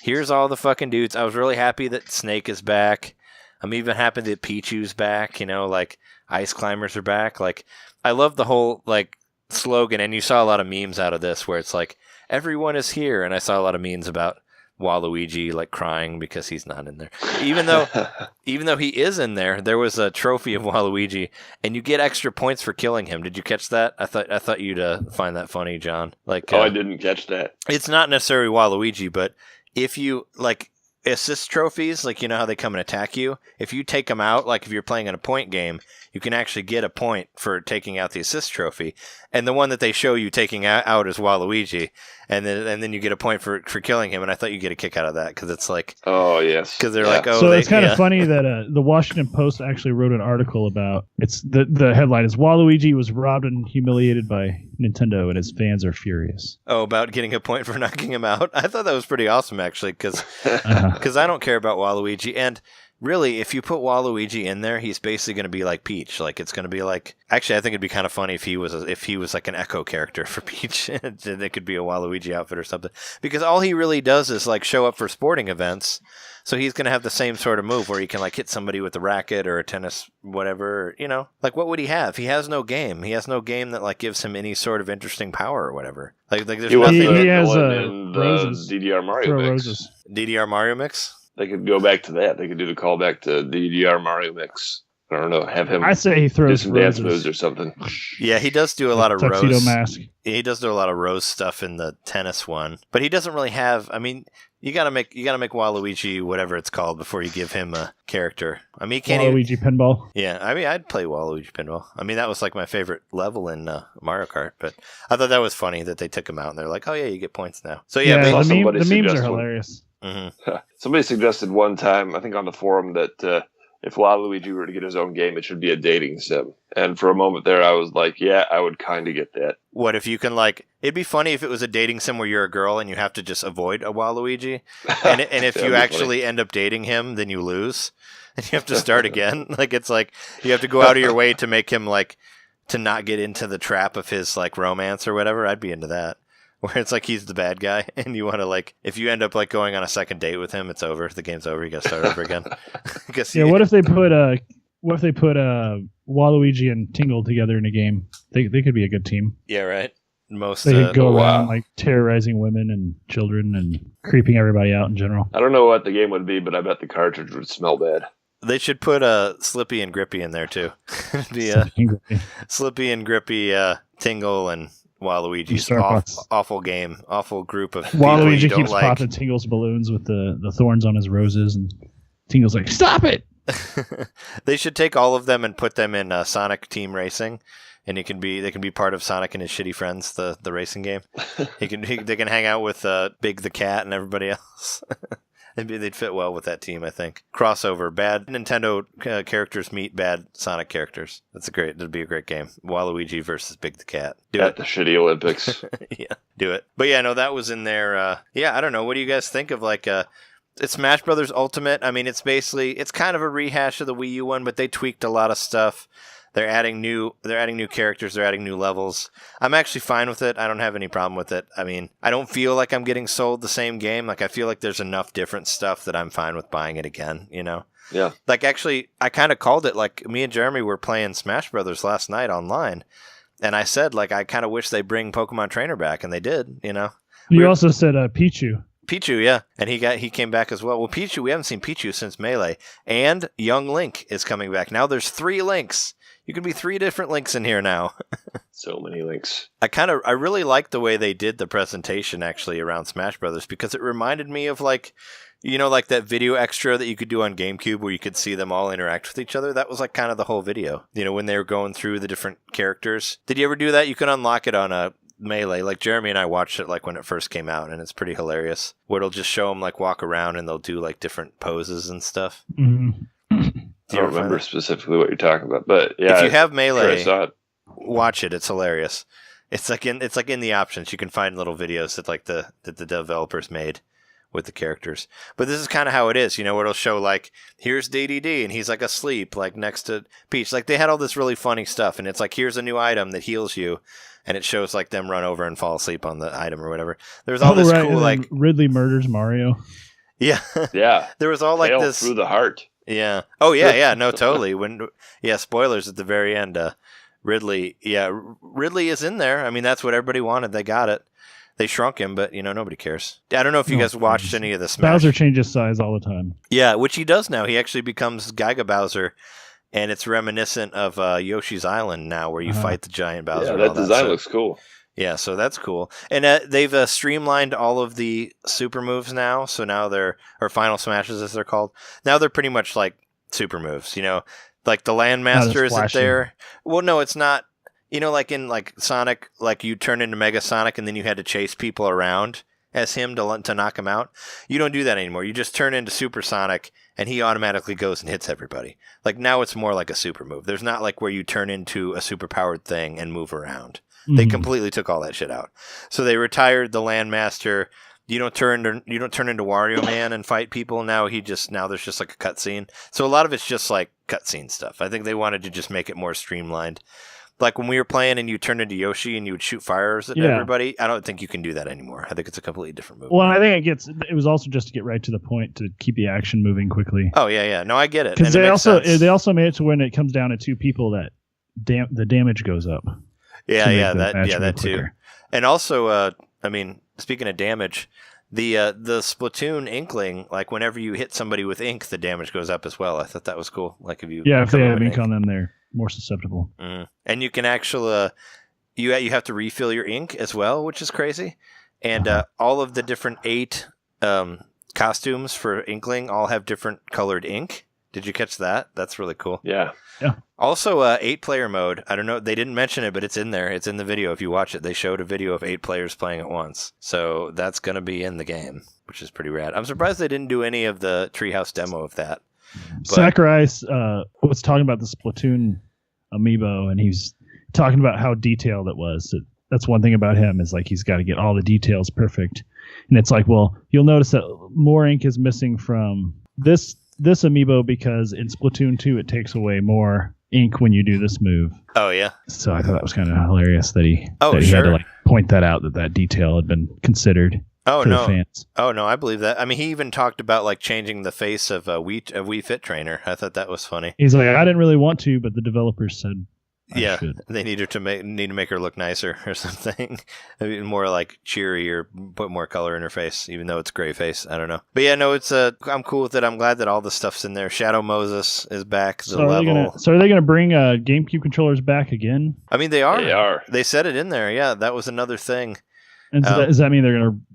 here's all the fucking dudes. I was really happy that Snake is back. I'm even happy that Pichu's back, you know, like Ice Climbers are back. Like I love the whole like slogan, and you saw a lot of memes out of this where it's like everyone is here, and I saw a lot of memes about Waluigi like crying because he's not in there. Even though he is in there, there was a trophy of Waluigi, and you get extra points for killing him. Did you catch that? I thought you'd find that funny, John. Like I didn't catch that. It's not necessarily Waluigi, but if you like assist trophies, like you know how they come and attack you, if you take them out, like if you're playing in a point game, you can actually get a point for taking out the assist trophy. And the one that they show you taking out is Waluigi, and then you get a point for killing him. And I thought you'd get a kick out of that because it's like, oh yes, because they're like, oh. So it's kind of funny that the Washington Post actually wrote an article about it's the headline is Waluigi was robbed and humiliated by Nintendo, and his fans are furious. Oh, about getting a point for knocking him out. I thought that was pretty awesome actually, because I don't care about Waluigi. And really, if you put Waluigi in there, he's basically going to be like Peach. Like it's going to be like. Actually, I think it'd be kind of funny if he was like an Echo character for Peach. It could be a Waluigi outfit or something. Because all he really does is like show up for sporting events. So he's going to have the same sort of move where he can like hit somebody with a racket or a tennis, whatever. You know, like what would he have? He has no game. He has no game that like gives him any sort of interesting power or whatever. Like there's nothing. He has roses. DDR Mario Mix. Roses. DDR Mario Mix. They could go back to that. They could do the callback to DDR Mario Mix. I don't know. Have him. I say he throws do some roses. dance moves or something. Yeah, he does do a lot of tuxedo Rose. Mask. He does do a lot of Rose stuff in the tennis one, but he doesn't really have. I mean, you gotta make Waluigi whatever it's called before you give him a character. I mean, he can't Waluigi Pinball. Yeah, I mean, I'd play Waluigi Pinball. I mean, that was like my favorite level in Mario Kart. But I thought that was funny that they took him out and they're like, oh yeah, you get points now. So yeah, the memes are hilarious. Mm-hmm. Somebody suggested one time, I think on the forum, that if Waluigi were to get his own game, it should be a dating sim. And for a moment there, I was like, yeah, I would kind of get that. What if you can, like, it'd be funny if it was a dating sim where you're a girl and you have to just avoid a Waluigi. And if you actually end up dating him, then you lose. And you have to start again. Like, it's like, you have to go out of your way to make him, like, to not get into the trap of his, like, romance or whatever. I'd be into that. Where it's like he's the bad guy, and you want to, like, if you end up, like, going on a second date with him, it's over. The game's over. You got to start over again. What if they put Waluigi and Tingle together in a game? They could be a good team. Yeah, right. They could go around like terrorizing women and children and creeping everybody out in general. I don't know what the game would be, but I bet the cartridge would smell bad. They should put Slippy and Grippy in there too. Slippy and Grippy, Tingle and Waluigi's awful game, awful group of Waluigi keeps popping Tingle's balloons with the thorns on his roses, and Tingle's like, "Stop it!" They should take all of them and put them in Sonic Team Racing, and they can be part of Sonic and his shitty friends, the racing game. They can hang out with Big the Cat and everybody else. They'd fit well with that team, I think. Crossover. Bad Nintendo characters meet bad Sonic characters. That'd be a great game. Waluigi versus Big the Cat. At the shitty Olympics. Yeah, do it. But yeah, no, that was in there. I don't know. What do you guys think of, like, it's Smash Brothers Ultimate? I mean, it's kind of a rehash of the Wii U one, but they tweaked a lot of stuff. They're adding new characters. They're adding new levels. I'm actually fine with it. I don't have any problem with it. I mean, I don't feel like I'm getting sold the same game. Like, I feel like there's enough different stuff that I'm fine with buying it again, you know? Yeah. Like, actually, I kind of called it, like, me and Jeremy were playing Smash Brothers last night online, and I said, like, I kind of wish they bring Pokemon Trainer back, and they did, you know? You also said Pichu. Pichu, yeah, and he came back as well. Well, Pichu, we haven't seen Pichu since Melee, and Young Link is coming back. Now there's 3 Links. You can be 3 different Links in here now. So many Links. I really liked the way they did the presentation, actually, around Smash Brothers, because it reminded me of, like, you know, like that video extra that you could do on GameCube where you could see them all interact with each other. That was, like, kind of the whole video, you know, when they were going through the different characters. Did you ever do that? You can unlock it on a Melee. Like, Jeremy and I watched it, like, when it first came out, and it's pretty hilarious, where it'll just show them, like, walk around and they'll do, like, different poses and stuff. Mm-hmm. I don't remember specifically what you're talking about, but yeah, if you have Melee, sure, watch it. It's hilarious. It's like in the options. You can find little videos that, like, that the developers made with the characters. But this is kind of how it is, you know, where it'll show, like, here's DDD and he's, like, asleep, like, next to Peach. Like, they had all this really funny stuff, and it's like, here's a new item that heals you, and it shows, like, them run over and fall asleep on the item or whatever. There's all this cool, like, Ridley murders Mario. Yeah. Yeah. There was all, like, Hail this through the heart. Yeah. Oh, yeah, no, totally. Spoilers at the very end. Ridley is in there. I mean, that's what everybody wanted. They got it. They shrunk him, but, you know, nobody cares. I don't know if you guys watched any of the Smash. Bowser changes size all the time. Yeah, which he does now. He actually becomes Giga Bowser, and it's reminiscent of Yoshi's Island now, where you fight the giant Bowser. Yeah, that design looks cool. Yeah, so that's cool. And they've streamlined all of the super moves now. So now or Final Smashes, as they're called. Now they're pretty much like super moves, you know? Like the Landmaster isn't there. Well, no, it's not. You know, like in like Sonic, like you turn into Mega Sonic and then you had to chase people around as him to knock him out. You don't do that anymore. You just turn into Super Sonic and he automatically goes and hits everybody. Like now it's more like a super move. There's not like where you turn into a super powered thing and move around. They completely took all that shit out. So they retired the Landmaster. You don't turn into Wario Man and fight people. Now there's just like a cutscene. So a lot of it's just like cutscene stuff. I think they wanted to just make it more streamlined. Like when we were playing and you turned into Yoshi and you would shoot fires at everybody, I don't think you can do that anymore. I think it's a completely different movie. Well, I think it was also just to get right to the point to keep the action moving quickly. Oh yeah. No, I get it. Because they also made it to when it comes down to 2 people that the damage goes up. Yeah, that too. Quicker. And also, I mean, speaking of damage, the Splatoon Inkling, like whenever you hit somebody with ink, the damage goes up as well. I thought that was cool. Like if they have ink on them, they're more susceptible. And you can actually, you have to refill your ink as well, which is crazy. And all of the different 8 costumes for Inkling all have different colored ink. Did you catch that? That's really cool. Yeah. Also, 8-player mode. I don't know. They didn't mention it, but it's in there. It's in the video. If you watch it, they showed a video of 8 players playing at once. So that's going to be in the game, which is pretty rad. I'm surprised they didn't do any of the Treehouse demo of that. Sakurai was talking about the Splatoon amiibo, and he's talking about how detailed it was. That's one thing about him, is like he's got to get all the details perfect. And it's like, well, you'll notice that more ink is missing from this amiibo because in Splatoon 2 it takes away more ink when you do this move. Oh yeah. So I thought that was kind of hilarious that he had to like point that out, that detail had been considered. Oh for no! The fans. Oh no! I believe that. I mean, he even talked about like changing the face of a Wii Fit Trainer. I thought that was funny. He's like, I didn't really want to, but the developers said I should. They need to make her look nicer or something. I mean, more like cheery, or put more color in her face, even though it's gray face. I don't know. But yeah, no, I'm cool with it. I'm glad that all the stuff's in there. Shadow Moses is back. So are they gonna bring GameCube controllers back again? I mean, they are. They are. They said it in there. Yeah, that was another thing. And so does that mean they're going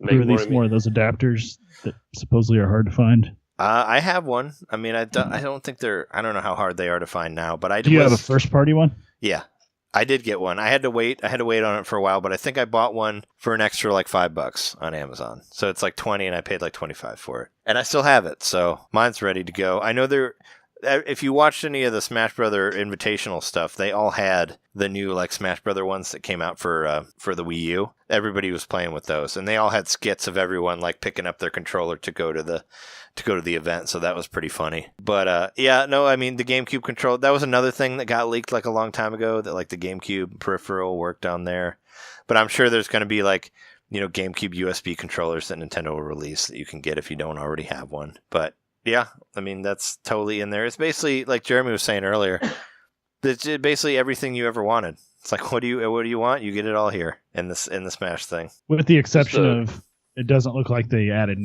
to release more of those adapters that supposedly are hard to find? I have one. I mean, I don't think I don't know how hard they are to find now, but I do. You have a first party one? Yeah, I did get one. I had to wait on it for a while, but I think I bought one for an extra like $5 on Amazon. So it's like 20, and I paid like 25 for it, and I still have it. So mine's ready to go. I know if you watched any of the Smash Brother Invitational stuff, they all had the new like Smash Brother ones that came out for the Wii U. Everybody was playing with those, and they all had skits of everyone like picking up their controller to go to the event. So that was pretty funny. But yeah, no, I mean the GameCube controller, that was another thing that got leaked like a long time ago, that like the GameCube peripheral worked on there. But I'm sure there's going to be like, GameCube USB controllers that Nintendo will release that you can get if you don't already have one. But yeah, I mean, that's totally in there. It's basically, like Jeremy was saying earlier, it's basically everything you ever wanted. It's like, what do you want? You get it all here in the Smash thing. With the exception of, it doesn't look like they added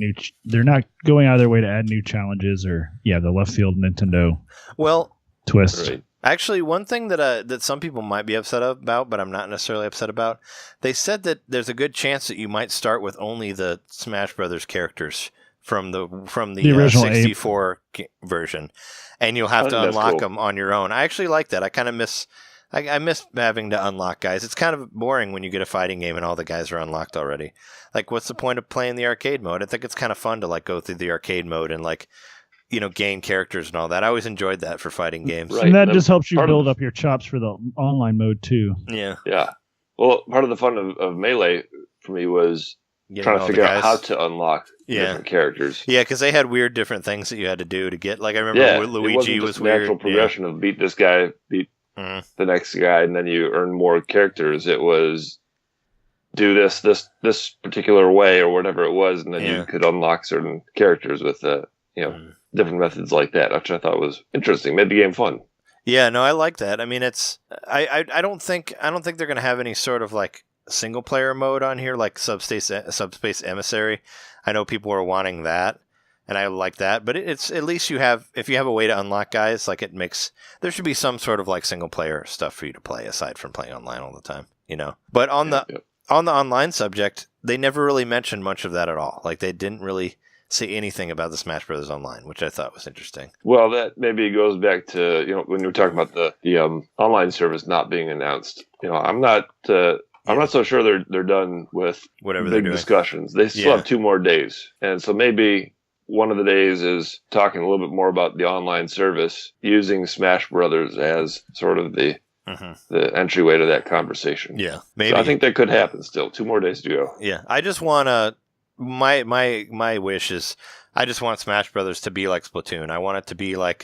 they're not going out of their way to add new challenges or, the left field Nintendo twist. Right. Actually, one thing that some people might be upset about, but I'm not necessarily upset about, they said that there's a good chance that you might start with only the Smash Brothers characters from the original 64 version, and you'll have to unlock them on your own. I actually like that. I kind of miss having to unlock guys. It's kind of boring when you get a fighting game and all the guys are unlocked already. Like, what's the point of playing the arcade mode? I think it's kind of fun to like go through the arcade mode and like, gain characters and all that. I always enjoyed that for fighting games. Right. And that just helps you build up your chops for the online mode too. Yeah. Yeah. Well, part of the fun of Melee for me was trying to figure out how to unlock different characters. Yeah, because they had weird different things that you had to do to get. Like I remember Luigi was weird. Natural progression of beat this guy, beat the next guy, and then you earn more characters. It was do this particular way or whatever it was, and then you could unlock certain characters with different methods like that, which I thought was interesting. Made the game fun. Yeah, no, I like that. I mean, it's I don't think they're gonna have any sort of like single player mode on here like Subspace Emissary. I know people are wanting that, and I like that, but it's at least if you have a way to unlock guys, like there should be some sort of like single player stuff for you to play aside from playing online all the time, But on the online subject, they never really mentioned much of that at all. Like they didn't really say anything about the Smash Brothers Online, which I thought was interesting. Well, that maybe goes back to when you were talking about the online service not being announced. I'm not so sure they're done with whatever big discussions. They still have 2 more days, and so maybe one of the days is talking a little bit more about the online service, using Smash Brothers as sort of the entryway to that conversation. Yeah, maybe. So I think that could happen. Still 2 more days to go. Yeah, I just want to. My wish is I just want Smash Brothers to be like Splatoon. I want it to be like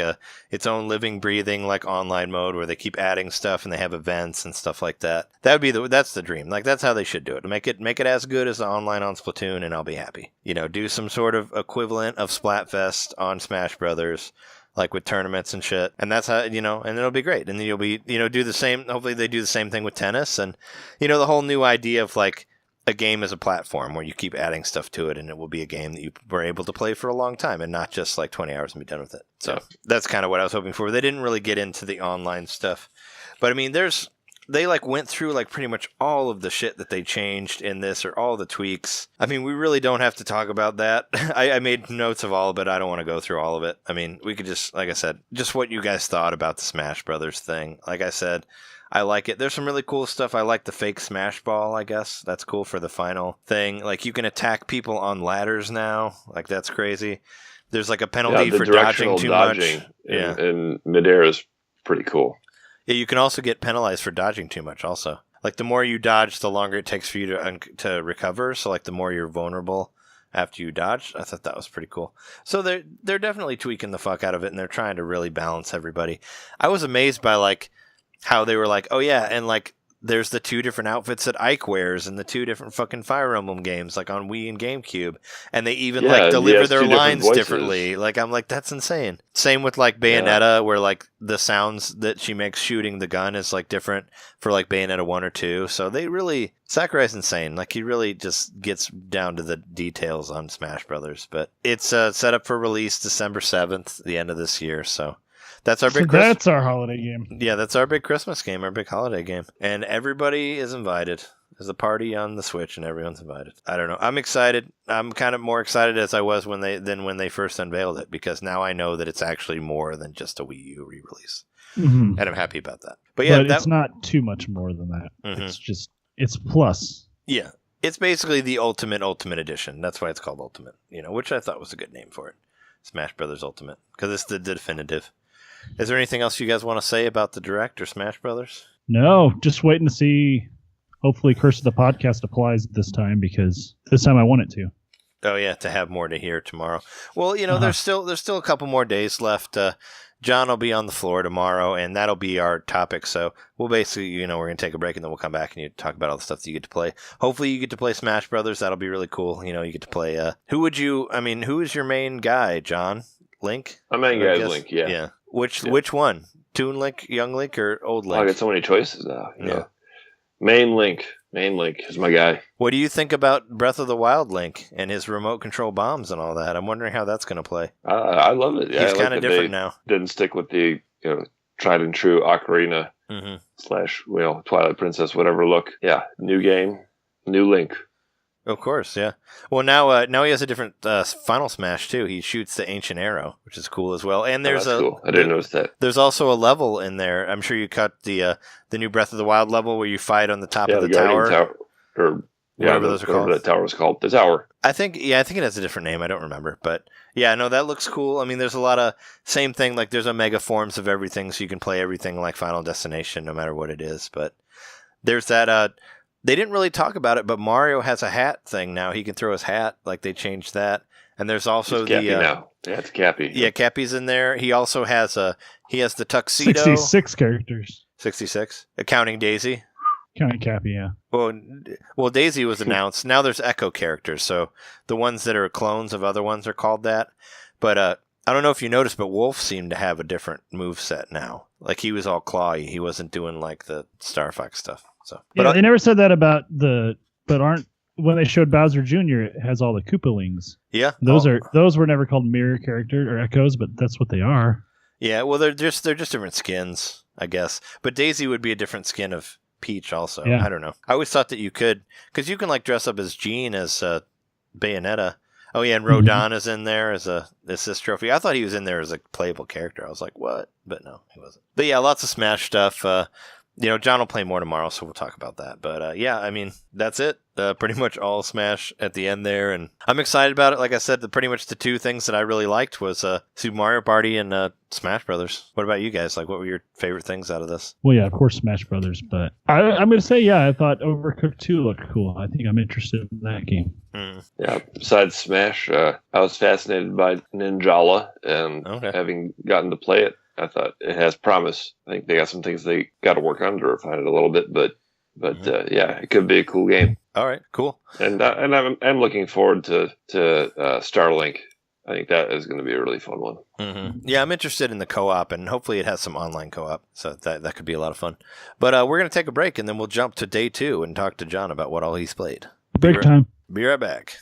its own living, breathing like online mode where they keep adding stuff and they have events and stuff like that. That's the dream. Like that's how they should do it. Make it as good as the online on Splatoon, and I'll be happy. Do some sort of equivalent of Splatfest on Smash Brothers, like with tournaments and shit. And that's how, and it'll be great. And then you'll be, do the same. Hopefully they do the same thing with tennis, and the whole new idea of like a game as a platform where you keep adding stuff to it, and it will be a game that you were able to play for a long time and not just like 20 hours and be done with it. So that's kind of what I was hoping for. They didn't really get into the online stuff, but I mean, they like went through like pretty much all of the shit that they changed in this, or all the tweaks. I mean, we really don't have to talk about that. I made notes of all of it. I don't want to go through all of it. I mean, we could just, like I said, just what you guys thought about the Smash Brothers thing. Like I said, I like it. There's some really cool stuff. I like the fake Smash Ball, I guess. That's cool for the final thing. Like, you can attack people on ladders now. Like, that's crazy. There's like a penalty the for dodging too dodging much. Yeah, in midair is pretty cool. Yeah, you can also get penalized for dodging too much. Also, like the more you dodge, the longer it takes for you to recover. So like the more you're vulnerable after you dodge. I thought that was pretty cool. So they're definitely tweaking the fuck out of it, and they're trying to really balance everybody. I was amazed by like how they were like, oh yeah, and like there's the 2 different outfits that Ike wears in the 2 different fucking Fire Emblem games, like on Wii and GameCube, and they even like deliver their lines differently. Like I'm like, that's insane. Same with like Bayonetta, where like the sounds that she makes shooting the gun is like different for like Bayonetta 1 or 2. So they really, Sakurai's insane. Like he really just gets down to the details on Smash Brothers. But it's set up for release December 7th, the end of this year. So that's our big. That's our holiday game. Yeah, that's our big Christmas game, our big holiday game, and everybody is invited. There's a party on the Switch, and everyone's invited. I don't know. I'm excited. I'm kind of more excited as I was when they first unveiled it, because now I know that it's actually more than just a Wii U re-release, and I'm happy about that. But yeah, it's not too much more than that. It's plus. Yeah, it's basically the ultimate edition. That's why it's called Ultimate. Which I thought was a good name for it, Smash Brothers Ultimate, because it's the definitive. Is there anything else you guys want to say about the Direct or Smash Brothers? No, just waiting to see. Hopefully, Curse of the Podcast applies this time, because this time I want it to. Oh yeah, to have more to hear tomorrow. Well, there's still a couple more days left. John will be on the floor tomorrow, and that'll be our topic. So we'll basically, we're gonna take a break, and then we'll come back and you talk about all the stuff that you get to play. Hopefully, you get to play Smash Brothers. That'll be really cool. You get to play. Who is your main guy, John? Link? My main guy is Link. Yeah. Yeah. Which one? Toon Link, Young Link, or Old Link? I got so many choices now. Yeah. Main Link is my guy. What do you think about Breath of the Wild Link and his remote control bombs and all that? I'm wondering how that's going to play. I love it. Yeah, he's kind of different now. Didn't stick with the tried and true Ocarina / Twilight Princess, whatever look. Yeah, new game, new Link. Of course, yeah. Well, now he has a different Final Smash too. He shoots the ancient arrow, which is cool as well. And there's cool. I didn't notice that. There's also a level in there. I'm sure you caught the new Breath of the Wild level where you fight on the top of the tower. Whatever those are called. Whatever that tower was called. The tower. I think it has a different name. I don't remember, but yeah, no, that looks cool. I mean, there's a lot of same thing. Like there's Omega forms of everything, so you can play everything like Final Destination, no matter what it is. But there's that. They didn't really talk about it, but Mario has a hat thing now. He can throw his hat. Like they changed that. And there's also Cappy now. Yeah, it's Cappy. Yeah, Cappy's in there. He also has the tuxedo. 66 characters. 66, counting Daisy. Counting Cappy, yeah. Well, Daisy was announced. Now there's Echo characters, so the ones that are clones of other ones are called that. But I don't know if you noticed, but Wolf seemed to have a different move set now. Like he was all clawy. He wasn't doing like the Star Fox stuff. So, yeah, they never said that about when they showed Bowser Jr., it has all the Koopalings. Yeah. Those were never called mirror character or echoes, but that's what they are. Yeah, well they're just different skins, I guess. But Daisy would be a different skin of Peach also. Yeah. I don't know. I always thought that you could, because you can like dress up as Jean as Bayonetta. Oh yeah, and Rodon is in there as a assist trophy. I thought he was in there as a playable character. I was like, what? But no, he wasn't. But yeah, lots of Smash stuff. John will play more tomorrow, so we'll talk about that. But yeah, I mean, that's it. Pretty much all Smash at the end there, and I'm excited about it. Like I said, pretty much the 2 things that I really liked was Super Mario Party and Smash Brothers. What about you guys? Like, what were your favorite things out of this? Well, yeah, of course, Smash Brothers. But I'm going to say, yeah, I thought Overcooked 2 looked cool. I think I'm interested in that game. Yeah, besides Smash, I was fascinated by Ninjala, and having gotten to play it, I thought it has promise. I think they got some things they got to work on to refine it a little bit, but yeah, it could be a cool game. All right, cool. And I'm looking forward to Starlink. I think that is going to be a really fun one. Yeah, I'm interested in the co-op, and hopefully it has some online co-op, so that could be a lot of fun. But we're going to take a break, and then we'll jump to day 2 and talk to John about what all he's played. Break time. Be right back.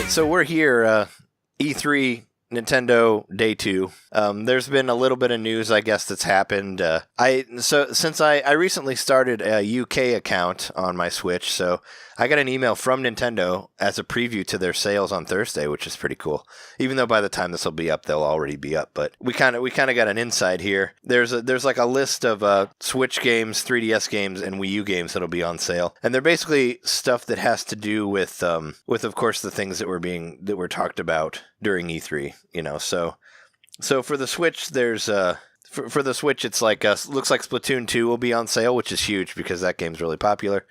right, so we're here, E3 Nintendo Day 2. There's been a little bit of news, I guess, that's happened. Since I recently started a UK account on my Switch, so I got an email from Nintendo as a preview to their sales on Thursday, which is pretty cool. Even though by the time this will be up, they'll already be up. But we kind of got an insight here. There's like a list of Switch games, 3DS games, and Wii U games that'll be on sale, and they're basically stuff that has to do with of course the things that were talked about during E3. You know, so for the Switch, there's for the Switch, it's like looks like Splatoon 2 will be on sale, which is huge because that game's really popular.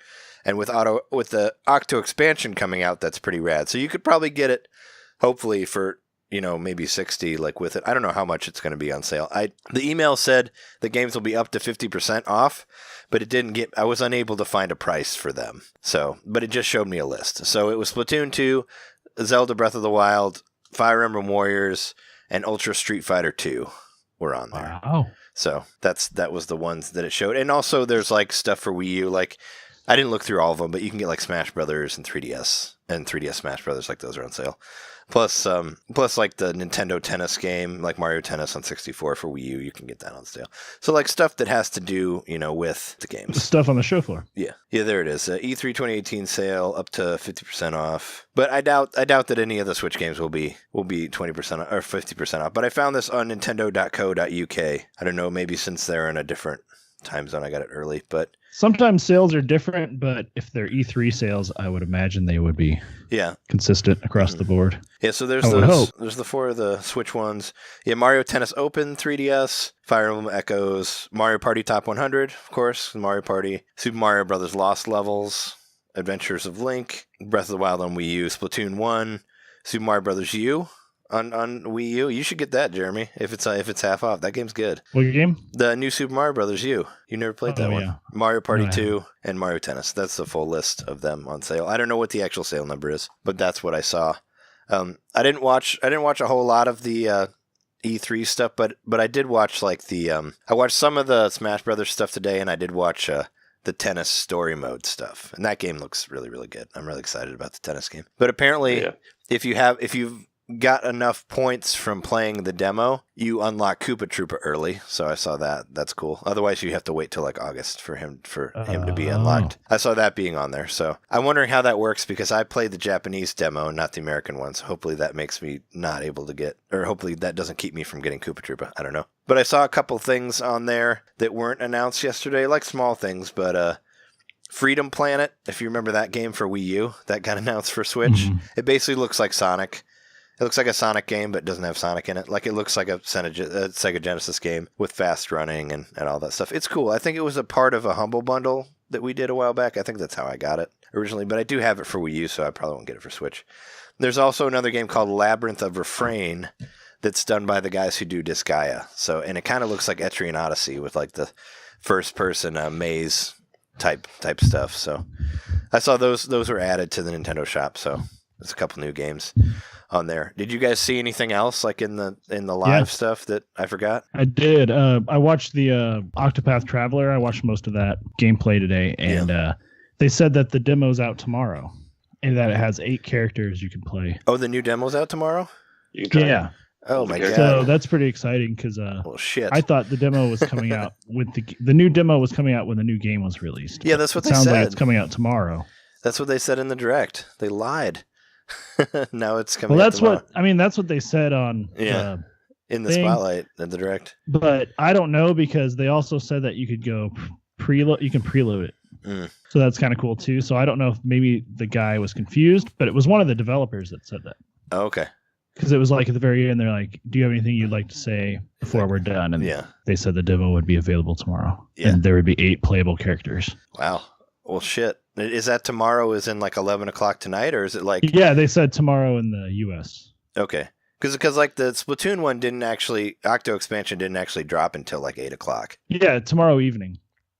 And with the Octo expansion coming out, that's pretty rad. So you could probably get it, hopefully, for, you know, maybe $60 like with it. I don't know how much it's going to be on sale. The email said the games will be up to 50% off, but I was unable to find a price for them. So, but it just showed me a list. So it was Splatoon 2, Zelda Breath of the Wild, Fire Emblem Warriors, and Ultra Street Fighter 2 were on there. Wow. So that was the ones that it showed. And also there's like stuff for Wii U, like I didn't look through all of them, but you can get like Smash Brothers and 3DS Smash Brothers, like those are on sale. Plus like the Nintendo Tennis game, like Mario Tennis on 64 for Wii U, you can get that on sale. So like stuff that has to do, you know, with the games. The stuff on the show floor. Yeah, there it is. E3 2018 sale up to 50% off. But I doubt that any of the Switch games will be 20% or 50% off. But I found this on Nintendo.co.uk. I don't know, maybe since they're in a different time zone, I got it early, but sometimes sales are different, but if they're E3 sales, I would imagine they would be consistent across the board. Yeah, so there's the 4 of the Switch ones. Yeah, Mario Tennis Open 3DS, Fire Emblem Echoes, Mario Party Top 100, of course, Mario Party, Super Mario Brothers Lost Levels, Adventures of Link, Breath of the Wild on Wii U, Splatoon 1, Super Mario Brothers U on Wii U. You should get that, Jeremy, if it's half off. That game's good. What game? The new Super Mario Brothers U. You never played that one. Yeah. Mario Party 2 and Mario Tennis. That's the full list of them on sale. I don't know what the actual sale number is, but that's what I saw. I didn't watch a whole lot of the E3 stuff, but I did watch like I watched some of the Smash Brothers stuff today, and I did watch the tennis story mode stuff, and that game looks really, really good. I'm really excited about the tennis game. But apparently, if you've got enough points from playing the demo, you unlock Koopa Troopa early. So I saw that. That's cool. Otherwise, you have to wait till like August for him to be unlocked. I saw that being on there. So I'm wondering how that works because I played the Japanese demo, not the American one. So hopefully that makes me not able to get, or hopefully that doesn't keep me from getting Koopa Troopa. I don't know. But I saw a couple things on there that weren't announced yesterday, like small things, but Freedom Planet, if you remember that game for Wii U, that got announced for Switch. Mm-hmm. It basically looks like Sonic. It looks like a Sonic game, but doesn't have Sonic in it. Like, it looks like a Sega Genesis game with fast running and all that stuff. It's cool. I think it was a part of a Humble Bundle that we did a while back. I think that's how I got it originally, but I do have it for Wii U, so I probably won't get it for Switch. There's also another game called Labyrinth of Refrain that's done by the guys who do Disgaea. So, and it kind of looks like Etrian Odyssey with, like, the first-person maze type stuff. So I saw those were added to the Nintendo shop, so there's a couple new games on there. Did you guys see anything else like in the live stuff that I forgot? I did. I watched the Octopath Traveler. I watched most of that gameplay today, and they said that the demo's out tomorrow, and that it has 8 characters you can play. Oh, the new demo's out tomorrow? Yeah. Oh my god! So that's pretty exciting because well, shit. I thought the demo was coming out with the new demo was coming out when the new game was released. Yeah, that's what they said. Sounds like it's coming out tomorrow. That's what they said in the direct. They lied. Now it's coming. Well, that's tomorrow. That's what they said on in the spotlight in the direct. But I don't know because they also said that you could go preload. You can preload it. So that's kind of cool too. So I don't know if maybe the guy was confused, but it was one of the developers that said that. Oh, okay. Because it was like at the very end, they're like, "Do you have anything you'd like to say before we're done?" And they said the demo would be available tomorrow, and there would be 8 playable characters. Wow. Well, shit. Is that tomorrow? Is in like 11 o'clock tonight, or is it like? Yeah, they said tomorrow in the U.S. Okay, because like the Splatoon one Octo expansion didn't actually drop until like 8 o'clock. Yeah, tomorrow evening.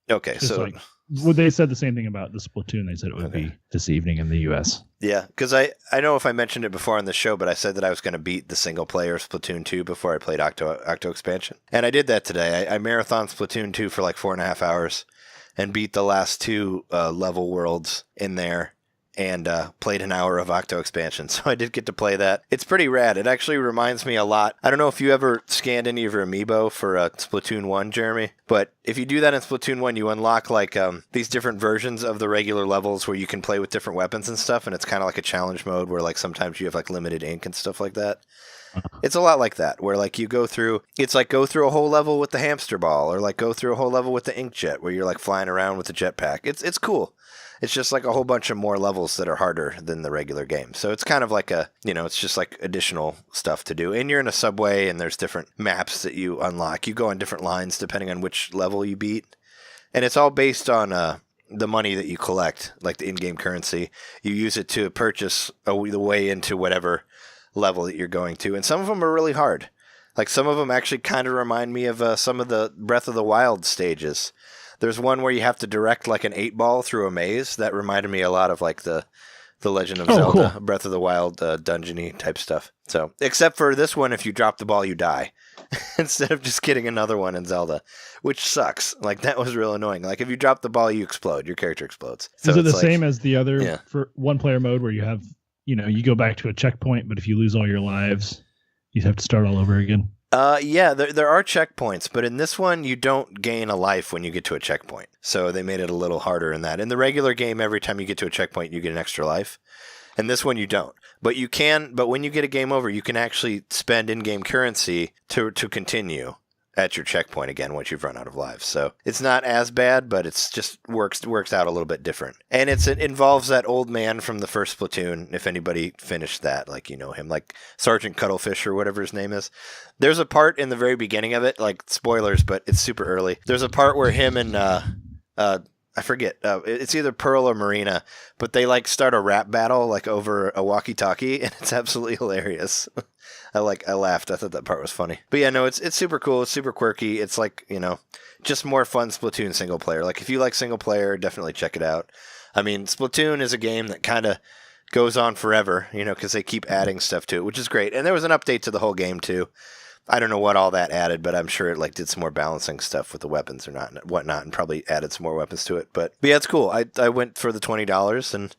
Okay, so they said the same thing about the Splatoon. They said it would be this evening in the U.S. Yeah, because I know if I mentioned it before on the show, but I said that I was going to beat the single player Splatoon 2 before I played Octo expansion, and I did that today. I marathoned Splatoon 2 for like 4.5 hours. And beat the last 2 level worlds in there. and played an hour of Octo expansion. So I did get to play that. It's pretty rad. It actually reminds me a lot. I don't know if you ever scanned any of your amiibo for Splatoon 1, Jeremy, but if you do that in Splatoon 1, you unlock like these different versions of the regular levels where you can play with different weapons and stuff, and it's kind of like a challenge mode where like sometimes you have like limited ink and stuff like that. It's a lot like that, where like you go through a whole level with the hamster ball, or like go through a whole level with the inkjet where you're like flying around with the jetpack. It's cool. It's just like a whole bunch of more levels that are harder than the regular game. So it's kind of like it's just like additional stuff to do. And you're in a subway and there's different maps that you unlock. You go on different lines depending on which level you beat. And it's all based on the money that you collect, like the in-game currency. You use it to purchase the way into whatever level that you're going to. And some of them are really hard. Like some of them actually kind of remind me of some of the Breath of the Wild stages. There's one where you have to direct like an 8-ball through a maze. That reminded me a lot of like the Legend of Zelda, cool. Breath of the Wild dungeony type stuff. So, except for this one, if you drop the ball, you die. Instead of just getting another one in Zelda, which sucks. Like that was real annoying. Like if you drop the ball, you explode. Your character explodes. So is it the same as the other for one-player mode where you have, you go back to a checkpoint, but if you lose all your lives, you have to start all over again? Yeah, there are checkpoints, but in this one, you don't gain a life when you get to a checkpoint. So they made it a little harder in that. In the regular game, every time you get to a checkpoint, you get an extra life. And this one, you don't. But when you get a game over, you can actually spend in-game currency to continue at your checkpoint again once you've run out of lives. So it's not as bad, but it's just works out a little bit different. And it involves that old man from the first Splatoon, if anybody finished that, like him, like Sergeant Cuttlefish or whatever his name is. There's a part in the very beginning of it, like spoilers, but it's super early. There's a part where him and I forget, it's either Pearl or Marina, but they like start a rap battle like over a walkie-talkie, and it's absolutely hilarious. I laughed. I thought that part was funny. But yeah, no, it's super cool. It's super quirky. It's like, just more fun Splatoon single player. Like if you like single player, definitely check it out. I mean, Splatoon is a game that kind of goes on forever, because they keep adding stuff to it, which is great. And there was an update to the whole game too. I don't know what all that added, but I'm sure it like did some more balancing stuff with the weapons or not and whatnot, and probably added some more weapons to it. But yeah, it's cool. I went for the $20 and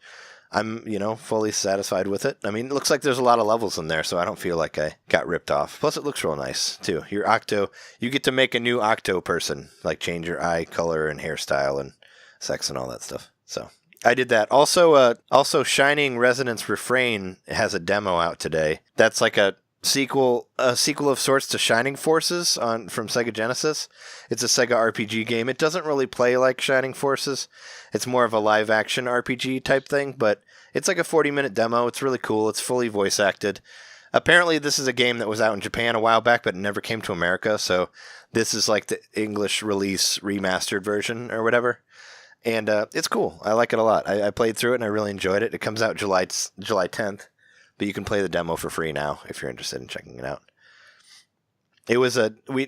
I'm, fully satisfied with it. I mean, it looks like there's a lot of levels in there, so I don't feel like I got ripped off. Plus, it looks real nice, too. Your Octo, you get to make a new Octo person, like change your eye color and hairstyle and sex and all that stuff. So I did that. Also, Shining Resonance Refrain has a demo out today. That's like a sequel of sorts to Shining Forces from Sega Genesis. It's a Sega RPG game. It doesn't really play like Shining Forces. It's more of a live action RPG type thing, but it's like a 40-minute demo. It's really cool. It's fully voice acted. Apparently this is a game that was out in Japan a while back, but it never came to America, so this is like the English release remastered version or whatever. And it's cool. I like it a lot. I played through it and I really enjoyed it. It comes out July 10th. But you can play the demo for free now if you're interested in checking it out. It was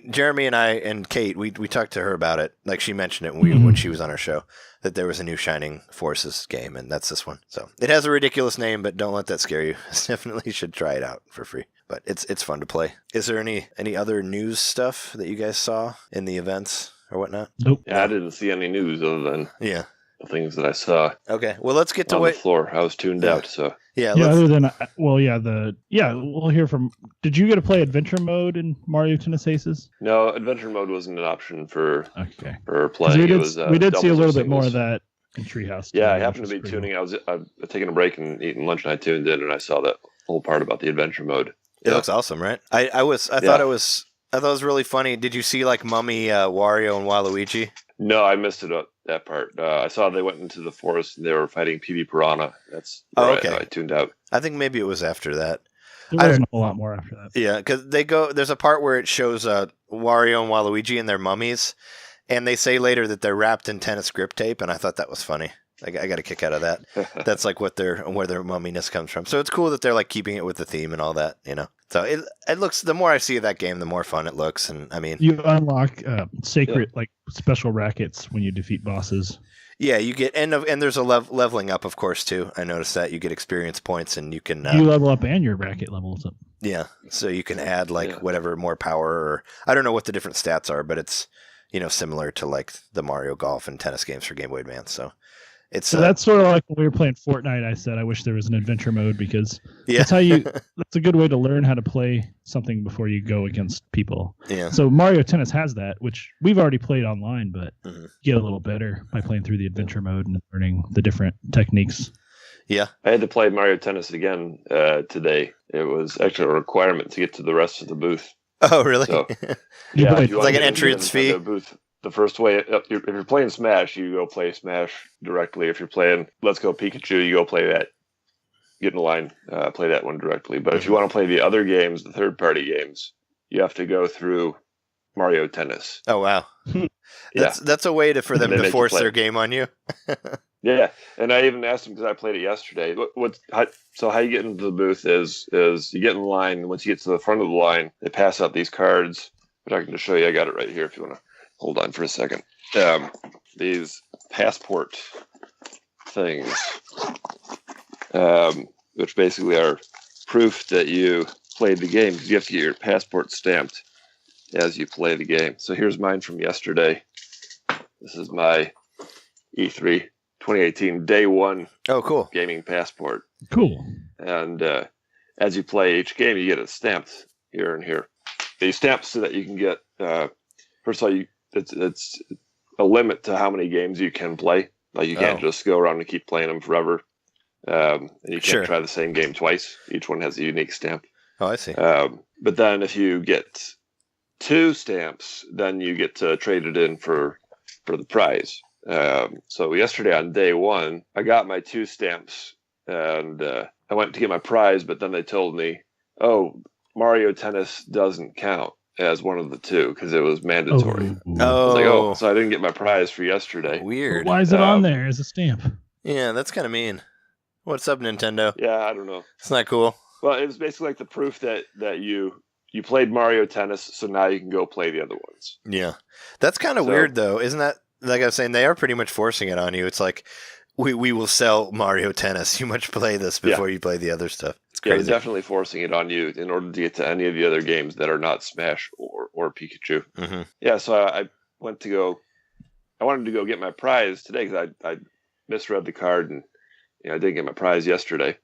Jeremy and I and Kate, we talked to her about it. Like she mentioned it when she was on our show, that there was a new Shining Forces game, and that's this one. So it has a ridiculous name, but don't let that scare you. Definitely should try it out for free. But it's fun to play. Is there any other news stuff that you guys saw in the events or whatnot? Nope. Yeah, I didn't see any news other than the things that I saw. Okay, well let's get to on the floor. I was tuned out, so. Yeah, other than we'll hear from. Did you get to play adventure mode in Mario Tennis Aces? No, adventure mode wasn't an option for playing. We did see a little bit more of that in Treehouse. Yeah, I happened to be tuning. I was taking a break and eating lunch, and I tuned in, and I saw that whole part about the adventure mode. It looks awesome, right? I thought it was really funny. Did you see like Mummy, Wario, and Waluigi? No, I missed it. That part. I saw they went into the forest and they were fighting PB Piranha. That's where I tuned out. I think maybe it was after that. There wasn't a lot more after that. Yeah, because there's a part where it shows Wario and Waluigi and their mummies, and they say later that they're wrapped in tennis grip tape, and I thought that was funny. I got a kick out of that. That's like where their mumminess comes from. So it's cool that they're like keeping it with the theme and all that, So it looks, the more I see of that game, the more fun it looks. And I mean, you unlock sacred like special rackets when you defeat bosses. Yeah, you get and there's a leveling up, of course, too. I noticed that you get experience points and you can you level up and your racket levels up. Yeah, so you can add whatever more power, or I don't know what the different stats are, but it's similar to like the Mario Golf and tennis games for Game Boy Advance. So It's So that's sort of like when we were playing Fortnite. I said I wish there was an adventure mode because yeah. that's a good way to learn how to play something before you go against people. Yeah. So Mario Tennis has that, which we've already played online, but get a little better by playing through the adventure mode and learning the different techniques. Yeah. I had to play Mario Tennis again today. It was actually a requirement to get to the rest of the booth. Oh, really? So, Yeah, if you it's want like to an get entrance into the fee. booth, the first way, if you're playing Smash, you go play Smash directly. If you're playing Let's Go Pikachu, you go play that. Get in line, play that one directly. But if you want to play the other games, the third-party games, you have to go through Mario Tennis. Oh, wow. That's a way for them to force their game on you. Yeah, and I even asked them because I played it yesterday. So how you get into the booth is you get in line, and once you get to the front of the line, they pass out these cards. But I can just show you. I got it right here if you want to hold on for a second. These passport things, which basically are proof that you played the game because you have to get your passport stamped as you play the game. So here's mine from yesterday. This is my E3 2018 day one. Oh, cool. Gaming passport. Cool. And as you play each game, you get it stamped here and here. They stamp so that you can get. First of all, it's a limit to how many games you can play. Like you can't just go around and keep playing them forever. And you can't try the same game twice. Each one has a unique stamp. Oh, I see. But then if you get 2 stamps, then you get to trade it in for the prize. So yesterday on day one, I got my 2 stamps and I went to get my prize, but then they told me, oh, Mario Tennis doesn't count as one of the 2 because it was mandatory. Oh. I was like, so I didn't get my prize for yesterday. Weird. Why is it on there as a stamp? Yeah, that's kind of mean. What's up, Nintendo? Yeah, I don't know. It's not cool. Well, it was basically like the proof that you played Mario Tennis, so now you can go play the other ones. Yeah. That's kind of weird, though. Isn't that, like I was saying, they are pretty much forcing it on you. It's like, we will sell Mario Tennis. You must play this before you play the other stuff. It's crazy. Yeah, they're definitely forcing it on you in order to get to any of the other games that are not Smash or Pikachu. Mm-hmm. Yeah, so I wanted to go get my prize today because I misread the card and I didn't get my prize yesterday.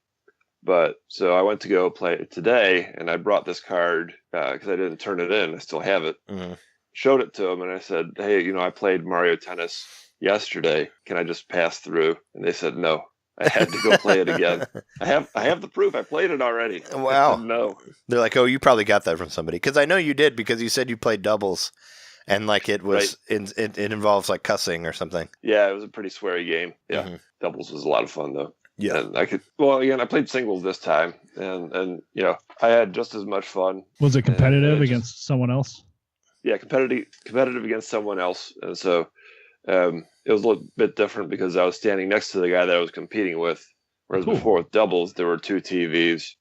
But so I went to go play it today, and I brought this card because I didn't turn it in. I still have it. Mm-hmm. Showed it to them, and I said, "Hey, I played Mario Tennis yesterday. Can I just pass through?" And they said, "No. I had to go play it again. I have the proof. I played it already." Wow. No. They're like, "Oh, you probably got that from somebody," because I know you did because you said you played doubles, and like it was it involves like cussing or something. Yeah, it was a pretty sweary game. Yeah, doubles was a lot of fun though. Yeah, and I played singles this time, and I had just as much fun. Was it competitive against someone else? Yeah, competitive against someone else, and so it was a little bit different because I was standing next to the guy that I was competing with, whereas before with doubles there were 2 TVs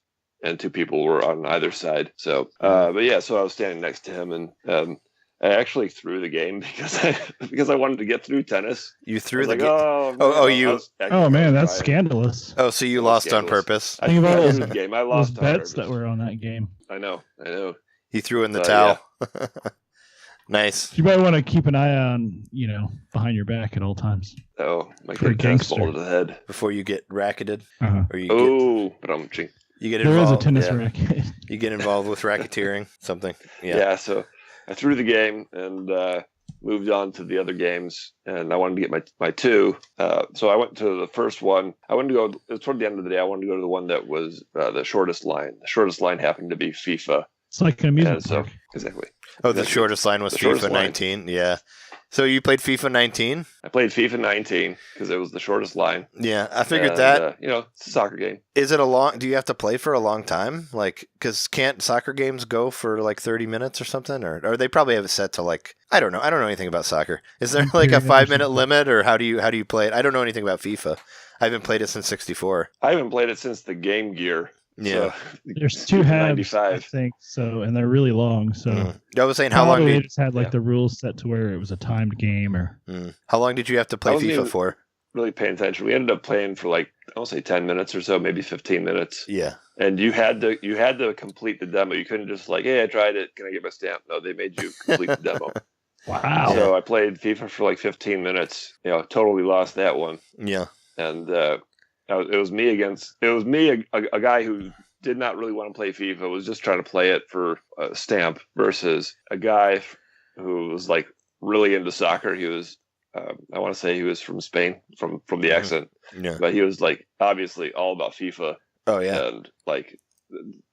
and 2 people were on either side. So, so I was standing next to him, and I actually threw the game because I wanted to get through tennis. You threw the game? Oh man, that's scandalous. Oh, so you lost on purpose? I think about those game. I lost those bets that were on that game. I know. He threw in the towel. Yeah. Nice. You might want to keep an eye on, behind your back at all times. Oh, my good tennis ball to the head before you get racketed. Or you but I'm ching. You get involved. There is a tennis racket. You get involved with racketeering, something. Yeah. Yeah. So I threw the game and moved on to the other games, and I wanted to get my 2. So I went to the first one. I wanted to go. It was toward the end of the day. I wanted to go to the one that was the shortest line. The shortest line happened to be FIFA. It's like an amusement park. Exactly. Oh, the shortest line was FIFA 19. Yeah. So you played FIFA 19? I played FIFA 19 because it was the shortest line. Yeah, I figured that. It's a soccer game. Is it do you have to play for a long time? Like, because can't soccer games go for like 30 minutes or something? Or they probably have it set to like, I don't know. I don't know anything about soccer. Is there like a 5-minute limit, or how do you play it? I don't know anything about FIFA. I haven't played it since 64. I haven't played it since the Game Gear. Yeah, so, there's 2 halves, I think. So, and they're really long. So, I was saying, how long they just had like the rules set to where it was a timed game, or how long did you have to play FIFA for? Really paying attention. We ended up playing for like I'll say 10 minutes or so, maybe 15 minutes. Yeah, and you had to complete the demo. You couldn't just like, hey, I tried it. Can I get my stamp? No, they made you complete the demo. Wow. So I played FIFA for like 15 minutes. Totally lost that one. Yeah. And it was me against. It was me, a guy who did not really want to play FIFA. Was just trying to play it for a stamp versus a guy who was like really into soccer. He was. I want to say he was from Spain, from the accent. Yeah. But he was like obviously all about FIFA. Oh yeah. And like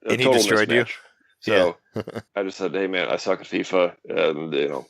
And he destroyed mismatch. you. So I just said, "Hey man, I suck at FIFA, and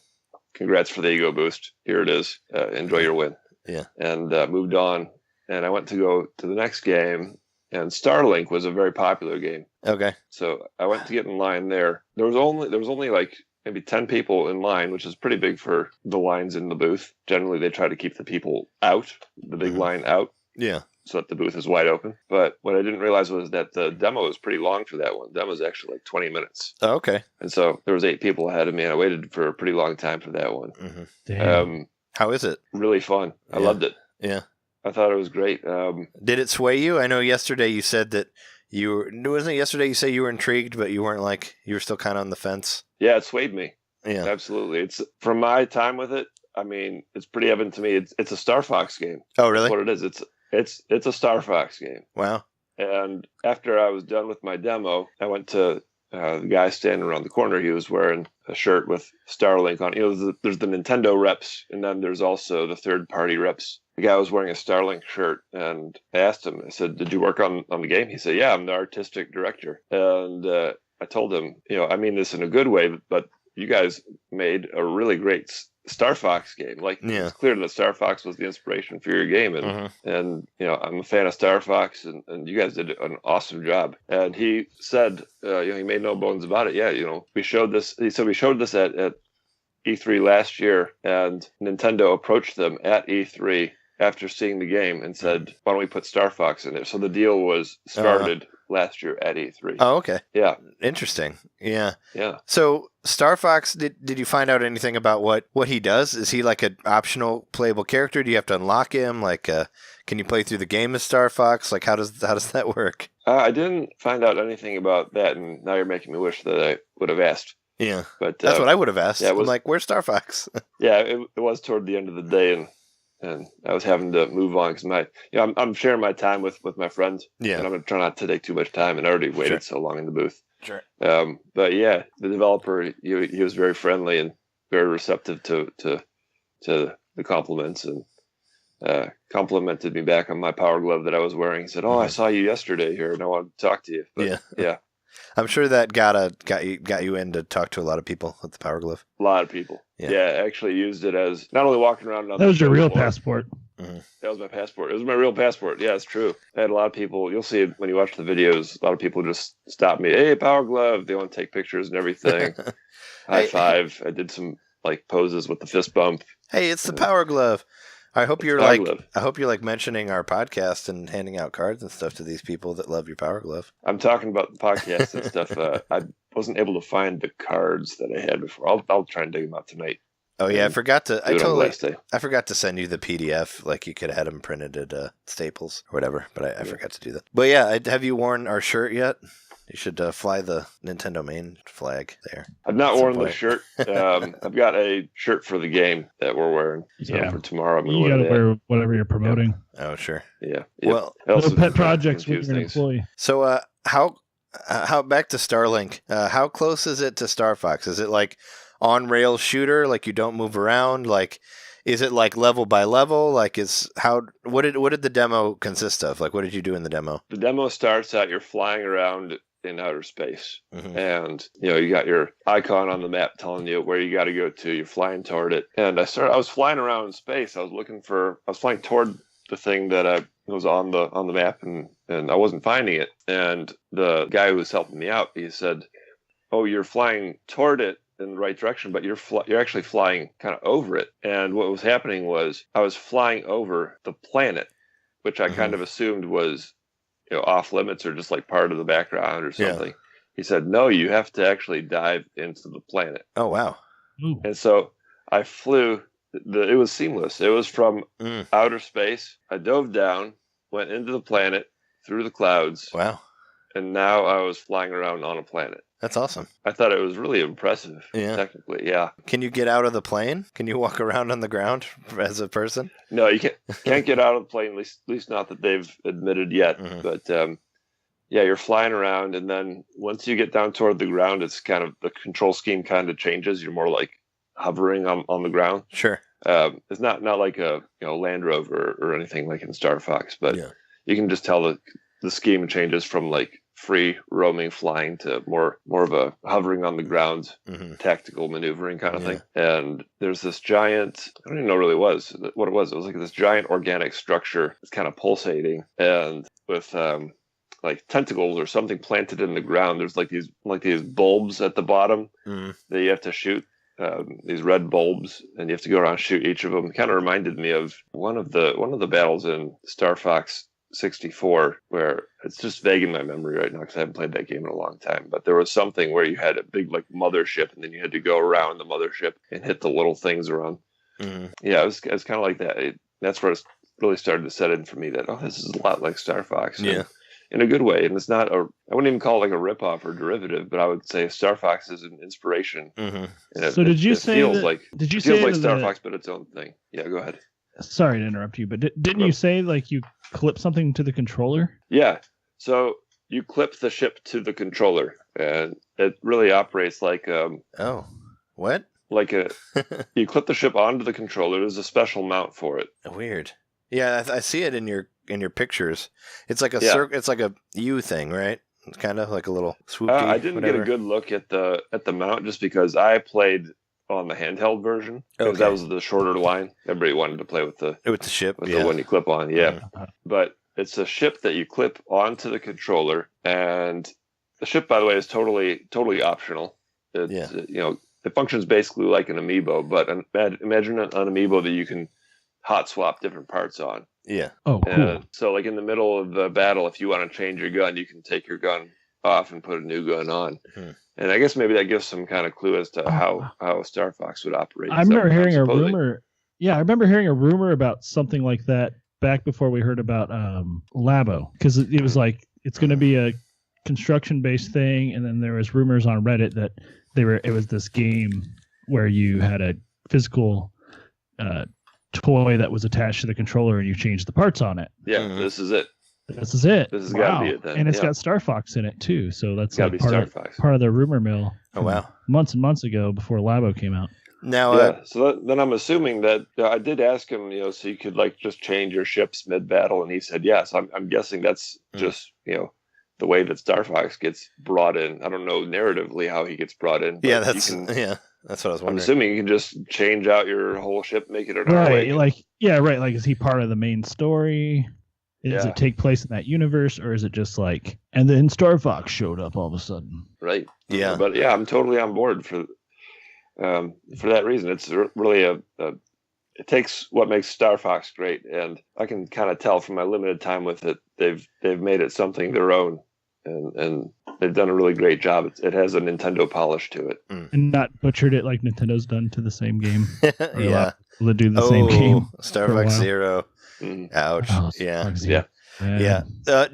congrats for the ego boost. Here it is. Enjoy your win." Yeah. And moved on. And I went to go to the next game, and Starlink was a very popular game. Okay. So I went to get in line there. There was only like maybe 10 people in line, which is pretty big for the lines in the booth. Generally, they try to keep the people out, the big line out. Yeah. So that the booth is wide open. But what I didn't realize was that the demo was pretty long for that one. The demo was actually like 20 minutes. Oh, okay. And so there was 8 people ahead of me, and I waited for a pretty long time for that one. Mm-hmm. Damn. How is it? Really fun. I Yeah. loved it. Yeah. I thought it was great. Did it sway you? I know yesterday you said that wasn't it yesterday you said you were intrigued, but you weren't you were still kind of on the fence? Yeah, it swayed me. Yeah. Absolutely. It's from my time with it. I mean, it's pretty evident to me. It's a Star Fox game. Oh, really? That's what it is. It's a Star Fox game. Wow. And after I was done with my demo, I went to the guy standing around the corner. He was wearing a shirt with Starlink on. There's the Nintendo reps, and then there's also the third-party reps. The guy was wearing a Starlink shirt, and I asked him, I said, "Did you work on the game?" He said, "Yeah, I'm the artistic director." And I told him, I mean this in a good way, but you guys made a really great Star Fox game. It's clear that Star Fox was the inspiration for your game, and I'm a fan of Star Fox, and you guys did an awesome job. And he said, he made no bones about it. Yeah, we showed this. He said we showed this at E3 last year, and Nintendo approached them at E3 after seeing the game and said, "Why don't we put Star Fox in there?" So the deal was started last year at E3. Oh, okay. Yeah. Interesting. Yeah. Yeah. So Star Fox, did you find out anything about what he does? Is he like an optional playable character? Do you have to unlock him? Can you play through the game as Star Fox? How does that work? I didn't find out anything about that, and now you're making me wish that I would have asked. Yeah. But that's what I would have asked. Yeah, I'm like, where's Star Fox? Yeah, it was toward the end of the day, and I was having to move on because I'm sharing my time with my friends. Yeah. And I'm going to try not to take too much time, and I already waited so long in the booth. Sure. But yeah, the developer, he was very friendly and very receptive to the compliments, and complimented me back on my Power Glove that I was wearing. He said, "Oh, I saw you yesterday here, and I wanted to talk to you." But, yeah. I'm sure that got you in to talk to a lot of people with the Power Glove. A lot of people. Yeah, I actually used it as not only walking around. That was your real passport. Mm-hmm. That was my passport. It was my real passport. Yeah, it's true. I had a lot of people. You'll see it when you watch the videos. A lot of people just stop me. "Hey, Power Glove!" They want to take pictures and everything. High five. I did some poses with the fist bump. Hey, it's the Power Glove. I hope you're mentioning our podcast and handing out cards and stuff to these people that love your Power Glove. I'm talking about the podcast and stuff. I wasn't able to find the cards that I had before. I'll try and dig them out tonight. Oh yeah, I forgot to. I forgot to send you the PDF. You could have had them printed at Staples or whatever, but I forgot to do that. But yeah, have you worn our shirt yet? You should fly the NintenDomain flag there. I've not worn the shirt. I've got a shirt for the game that we're wearing. So for tomorrow, I'm you got to wear whatever you're promoting. Yeah. Oh, sure. Yeah. Well, no pet projects with your employee. So, how back to Starlink? How close is it to Star Fox? Is it on rail shooter? You don't move around? Is it level by level? What did the demo consist of? What did you do in the demo? The demo starts out, you're flying around in outer space, and you got your icon on the map telling you where you got to go to. You're flying toward it, and I was flying around in space. I was flying toward the thing that was on the map, and I wasn't finding it. And the guy who was helping me out, he said, "Oh, you're flying toward it in the right direction, but you're actually flying kind of over it." And what was happening was I was flying over the planet, which I kind of assumed was off limits or just part of the background or something. Yeah. He said, "No, you have to actually dive into the planet." Oh, wow. Ooh. And so I flew. It was seamless. It was from outer space. I dove down, went into the planet, through the clouds. Wow. and now I was flying around on a planet. That's awesome. I thought it was really impressive, technically, yeah. Can you get out of the plane? Can you walk around on the ground as a person? No, you can't get out of the plane, at least not that they've admitted yet. Mm-hmm. But you're flying around, and then once you get down toward the ground, it's kind of, the control scheme kind of changes. You're more like hovering on the ground. Sure. It's not like a Land Rover or anything like in Star Fox, but you can just tell the scheme changes from like free roaming flying to more of a hovering on the ground, tactical maneuvering kind of thing. And there's this giant, I don't even know really what it was. It was like this giant organic structure that's kind of pulsating, and with like tentacles or something planted in the ground. There's like these bulbs at the bottom that you have to shoot. These red bulbs, and you have to go around and shoot each of them. It kind of reminded me of one of the battles in Star Fox 64, where it's just vague in my memory right now because I haven't played that game in a long time. But there was something where you had a big like mothership, and then you had to go around the mothership and hit the little things around. Yeah, it was kind of like that. That's where it really started to set in for me that this is a lot like Star Fox. Yeah. In a good way, and it's not I wouldn't even call it like a ripoff or derivative, but I would say Star Fox is an inspiration. So did you say feels that, like did you it feels say like Star Fox, but its own thing? Yeah, go ahead. Sorry to interrupt you, but didn't you say like you clip something to the controller? Yeah, so you clip the ship to the controller, and it really operates like what? Like you clip the ship onto the controller. There's a special mount for it. Weird. Yeah, I see it in your pictures. It's like a it's like a U thing, right? It's kind of like a little swoopy. I didn't get a good look at the mount just because I played on the handheld version because that was the shorter line. Everybody wanted to play with the ship, the one you clip on. Yeah, but it's a ship that you clip onto the controller, and the ship, by the way, is totally optional. It functions basically like an amiibo, but imagine an amiibo that you can hot swap different parts on. Yeah. Oh, cool. So like in the middle of the battle, if you want to change your gun, you can take your gun off and put a new gun on. And I guess maybe that gives some kind of clue as to how Star Fox would operate. I remember hearing a rumor. Yeah, I remember hearing a rumor about something like that back before we heard about Labo, because it was like it's going to be a construction-based thing, and then there was rumors on Reddit that it was this game where you had a physical toy that was attached to the controller and you changed the parts on it. Yeah, this is it. This is it. This has got to be it then. And it's got Star Fox in it too, so that's got to like be part of the rumor mill. Oh wow! Months and months ago, before Labo came out. Now, so then I'm assuming that I did ask him, so you could like just change your ships mid battle, and he said yes. I'm guessing that's just the way that Star Fox gets brought in. I don't know narratively how he gets brought in. Yeah, that's what I was wondering. I'm assuming you can just change out your whole ship, make it right. Like is he part of the main story? Does it take place in that universe, or is it just like, and then Star Fox showed up all of a sudden? Right. Yeah. But I'm totally on board for that reason. It's really it takes what makes Star Fox great, and I can kind of tell from my limited time with it, they've made it something their own, and they've done a really great job. It has a Nintendo polish to it, and not butchered it like Nintendo's done to the same game. Yeah, to do the same game. Star Fox Zero. Ouch. Yeah.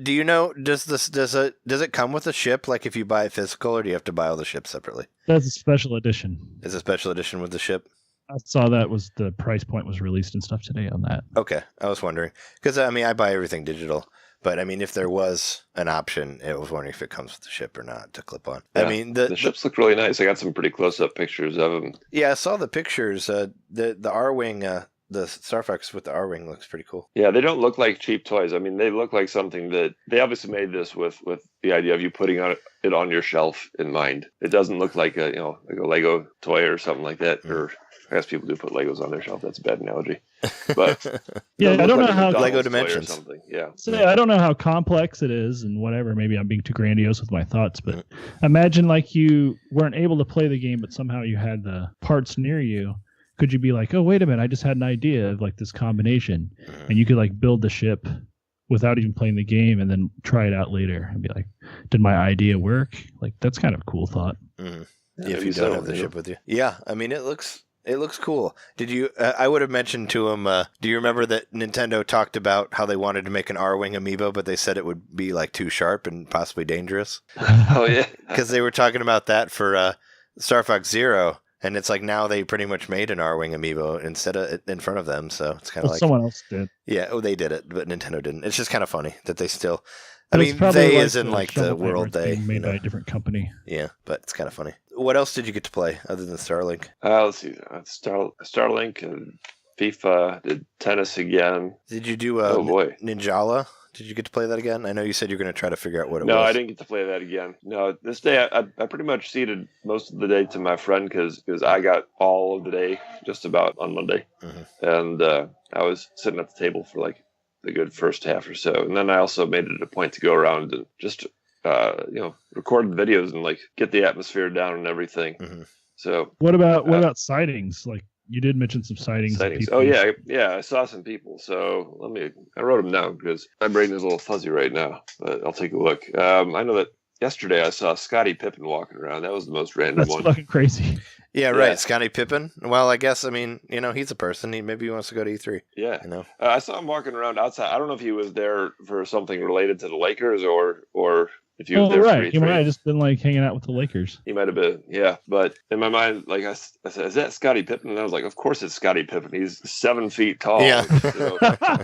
Do you know? Does it come with a ship? Like if you buy it physical, or do you have to buy all the ships separately? That's a special edition. Is a special edition with the ship? I saw that was the price point was released and stuff today on that. Okay, I was wondering because I buy everything digital, but if there was an option, I was wondering if it comes with the ship or not to clip on. Yeah, the ships look really nice. I got some pretty close up pictures of them. Yeah, I saw the pictures. The R-wing. The Star Fox with the R-wing looks pretty cool. Yeah, they don't look like cheap toys. They look like something that they obviously made this with the idea of you putting it on your shelf in mind. It doesn't look like a Lego toy or something like that. Or I guess people do put Legos on their shelf. That's a bad analogy. But I don't know how Lego Dimensions. Or something. Yeah. So I don't know how complex it is and whatever. Maybe I'm being too grandiose with my thoughts, but imagine like you weren't able to play the game, but somehow you had the parts near you. Could you be like, oh, wait a minute, I just had an idea of like this combination, and you could like build the ship without even playing the game and then try it out later and be like, did my idea work? Like, that's kind of a cool thought. If you don't have the ship with you. Yeah, it It looks cool. Did you? I would have mentioned to him. Do you remember that Nintendo talked about how they wanted to make an R-Wing amiibo, but they said it would be like too sharp and possibly dangerous? Oh yeah, Because they were talking about that for Star Fox Zero, and it's like now they pretty much made an R-Wing amiibo instead of in front of them. So it's kind of like someone else did. Yeah, they did it, but Nintendo didn't. It's just kind of funny that they still. But I it's mean, probably they like is in like the Shovel Knight world where it's they being made by a different company. Yeah, but it's kind of funny. What else did you get to play other than Starlink? let's see. Starlink and FIFA. Did tennis again. Did you do Oh boy. Ninjala? Did you get to play that again? I know you said you're going to try to figure out what it was. No, I didn't get to play that again. No, this day I pretty much ceded most of the day to my friend because I got all of the day just about on Monday, and I was sitting at the table for like the good first half or so, and then I also made it a point to go around and just record videos and like get the atmosphere down and everything. So what about sightings? Like you did mention some sightings. Oh yeah, I saw some people. So I wrote them down because my brain is a little fuzzy right now, but I'll take a look. I know that yesterday I saw Scottie Pippen walking around. That was the most random one. That's fucking crazy. Yeah, right. Scottie Pippen. Well, I guess, I mean, he's a person. Maybe he wants to go to E3. Yeah. I saw him walking around outside. I don't know if he was there for something related to the Lakers or if he was there for E3. He might have just been like hanging out with the Lakers. He might have been, yeah. But in my mind, like I said, is that Scottie Pippen? And I was like, of course it's Scottie Pippen. He's 7 feet tall. Yeah.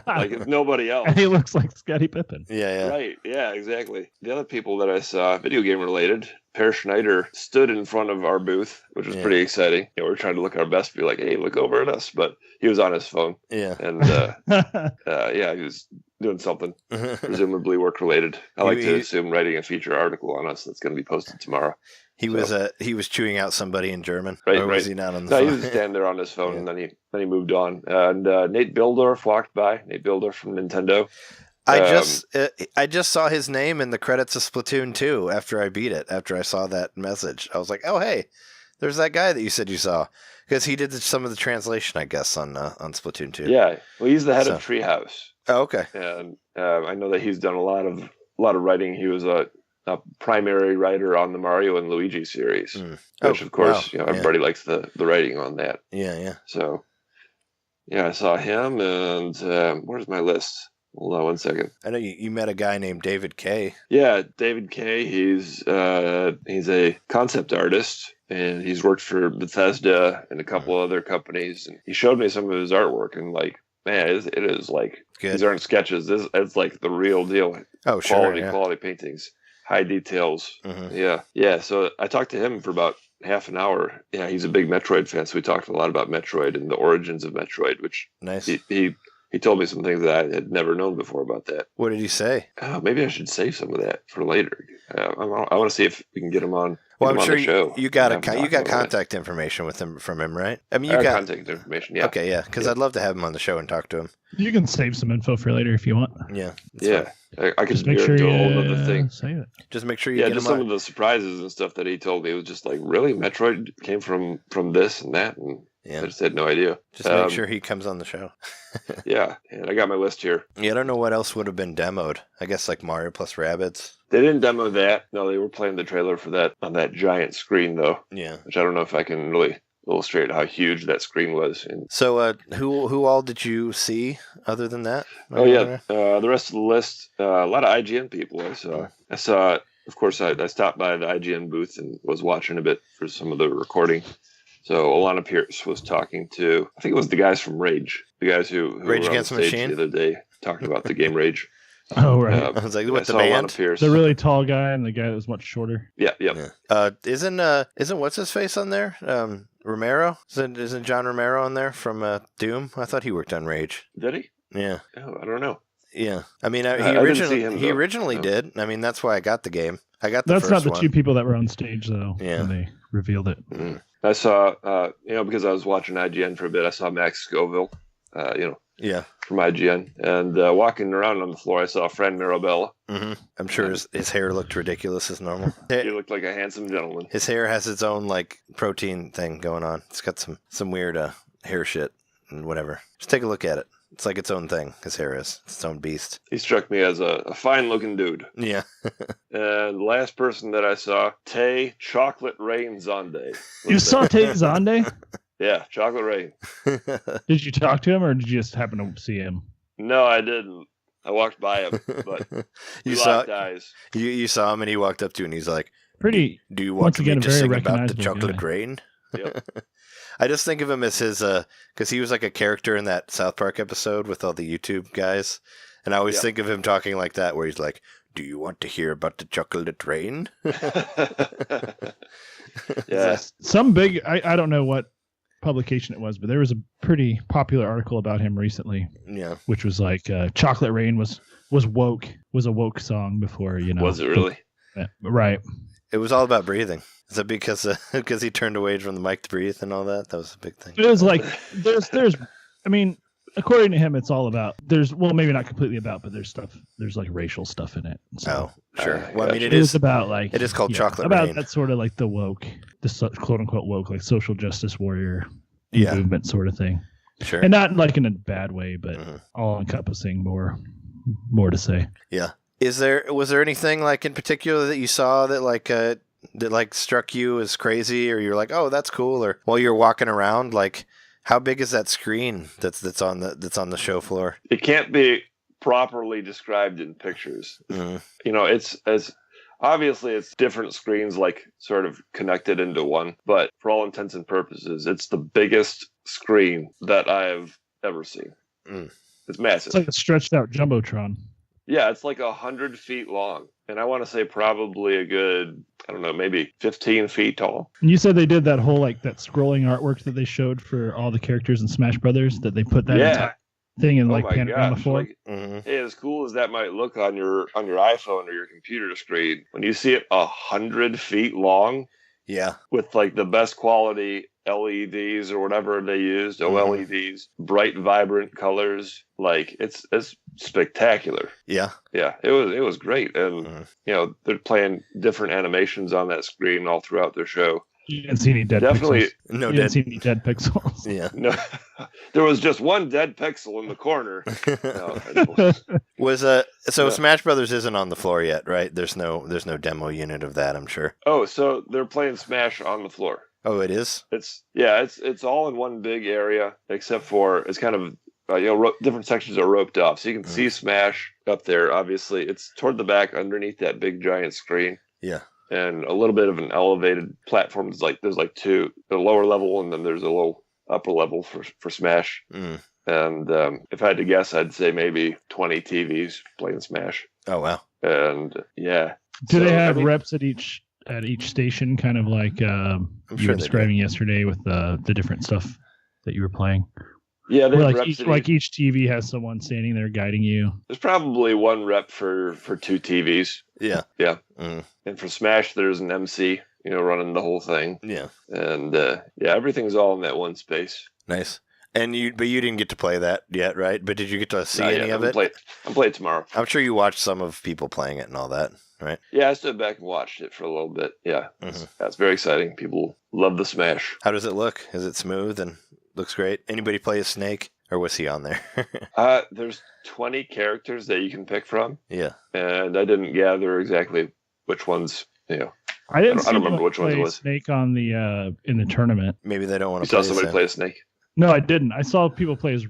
Like it's nobody else. And he looks like Scottie Pippen. Yeah. Right. Yeah, exactly. The other people that I saw, video game related, Per Schneider stood in front of our booth, which was pretty exciting. We were trying to look our best, be like, hey, look over at us. But he was on his phone. Yeah. And he was doing something, presumably work related. I like to assume writing a feature article on us that's going to be posted tomorrow. He was chewing out somebody in German. Right, or was he not on the phone? phone? He was standing there on his phone, and then he moved on. And Nate Bildorf walked by. Nate Bildorf from Nintendo. I just saw his name in the credits of Splatoon 2 after I beat it. After I saw that message, I was like, "Oh, hey, there's that guy that you said you saw," because he did some of the translation, I guess, on Splatoon 2. Yeah, well, he's the head of Treehouse. Oh, okay. And I know that he's done a lot of writing. He was a primary writer on the Mario and Luigi series, which of course everybody likes the writing on that. Yeah. So I saw him, and where's my list? Hold on 1 second. I know you met a guy named David K. Yeah, David K. He's a concept artist, and he's worked for Bethesda and a couple other companies. And he showed me some of his artwork, and like, man, it is like good. These aren't sketches. It's like the real deal. Oh, sure. Quality paintings, high details. Yeah. So I talked to him for about half an hour. Yeah, he's a big Metroid fan, so we talked a lot about Metroid and the origins of Metroid, which nice. He told me some things that I had never known before about that. What did he say? Maybe I should save some of that for later. I want to see if we can get him on. Well, I'm sure show. you got contact information from him, right? I mean, you got contact information. Yeah. Okay, yeah, because I'd love to have him on the show and talk to him. You can save some info for later if you want. Yeah. Yeah. I could make sure do a whole other thing. Save it. Just make sure you get just him some on. of the surprises and stuff that he told me. It was just like, really, Metroid came from this and that, and I just had no idea. Just make sure he comes on the show. Yeah, and I got my list here. Yeah, I don't know what else would have been demoed. I guess like Mario plus Rabbids. They didn't demo that. No, they were playing the trailer for that on that giant screen, though. Yeah. Which I don't know if I can really illustrate how huge that screen was. And so, who all did you see other than that? The rest of the list, a lot of IGN people I saw. Of course, I stopped by the IGN booth and was watching a bit for some of the recording. So Alana Pierce was talking to, I think it was the guys from Rage, the guys who Rage were Against on the stage Machine? the other day talking about the game Rage. Oh, right. I was like, what, the band? Alana Pierce. The really tall guy and the guy that was much shorter. Yeah. Isn't what's his face on there? Romero? Isn't John Romero on there from Doom? I thought he worked on Rage. Did he? Yeah. Oh, I don't know. Yeah. I mean, he originally did. I mean, that's why I got the game. I got the That's first not the one. two people that were on stage, though, Yeah. when they revealed it. Mm. I saw, because I was watching IGN for a bit, I saw Max Scoville, Yeah. from IGN. And walking around on the floor, I saw Fran Mirabella. Mm-hmm. I'm sure his hair looked ridiculous as normal. He looked like a handsome gentleman. His hair has its own, like, protein thing going on. It's got some weird hair shit and whatever. Just take a look at it. It's like its own thing. His hair is. It's its own beast. He struck me as a fine-looking dude. Yeah. And the last person that I saw, Tay Chocolate Rain Zonde. You saw Tay Zonde? Yeah, Chocolate Rain. Did you talk to him, or did you just happen to see him? No, I didn't. I walked by him, but you locked eyes. You saw him, and he walked up to you, and he's like, Pretty. Do you want me to sing about the chocolate guy. rain? Yep. I just think of him as his, because he was like a character in that South Park episode with all the YouTube guys. And I always think of him talking like that, where he's like, do you want to hear about the chocolate rain? Yeah. Some big, I don't know what publication it was, but there was a pretty popular article about him recently. Yeah. Which was like, Chocolate Rain was woke, was a woke song before, you know. Was it really? Yeah, right. It was all about breathing. Is that because he turned away from the mic to breathe and all that? That was a big thing. It was like, there's, I mean, according to him, it's all about, maybe not completely about, but there's like racial stuff in it. So, sure. Well, I mean, it is about like, it is called Chocolate about Rain. That sort of like the woke, quote unquote woke, like social justice warrior movement sort of thing. Sure. And not like in a bad way, but all encompassing, more to say. Yeah. Was there anything like in particular that you saw that like struck you as crazy, or you're like, oh, that's cool, or while you're walking around, like how big is that screen that's on the show floor? It can't be properly described in pictures. Mm-hmm. You know, it's obviously it's different screens like sort of connected into one, but for all intents and purposes, it's the biggest screen that I've ever seen. It's massive. It's like a stretched out Jumbotron. Yeah, it's like 100 feet long. And I want to say probably a good, I don't know, maybe 15 feet tall. And you said they did that whole, like, that scrolling artwork that they showed for all the characters in Smash Brothers, that they put that entire thing in, like, panorama form. Like, hey, as cool as that might look on your iPhone or your computer screen, when you see it 100 feet long, with, like, the best quality LEDs or whatever they used, OLEDs, bright, vibrant colors, like it's spectacular. Yeah, it was great, and you know they're playing different animations on that screen all throughout their show. You didn't see any dead Definitely, pixels. You didn't see any dead pixels. Yeah, no, there was just one dead pixel in the corner. So Smash Brothers isn't on the floor yet, right? There's no demo unit of that, I'm sure. Oh, so they're playing Smash on the floor. Oh, it is? It's all in one big area, except for it's kind of different sections are roped off, so you can see Smash up there. Obviously, it's toward the back, underneath that big giant screen. Yeah, and a little bit of an elevated platform. There's like two, the lower level, and then there's a little upper level for Smash. And if I had to guess, I'd say maybe 20 TVs playing Smash. Oh wow! And do they have reps at each station, kind of like you were describing yesterday with the different stuff that you were playing? Yeah, each TV has someone standing there guiding you. There's probably one rep for two TVs. Yeah. And for Smash, there's an MC, running the whole thing. Yeah. And everything's all in that one space. Nice. And you didn't get to play that yet, right? But did you get to see any of it? I'm playing tomorrow. I'm sure you watched some of people playing it and all that, right? Yeah, I stood back and watched it for a little bit. Yeah, that's very exciting. People love the Smash. How does it look? Is it smooth and looks great? Anybody play as Snake, or was he on there? There's 20 characters that you can pick from. Yeah, and I didn't gather exactly which ones. I don't remember which ones it was. Snake on the in the tournament. Maybe they don't want to. You saw somebody play a Snake. No, I didn't. I saw people play as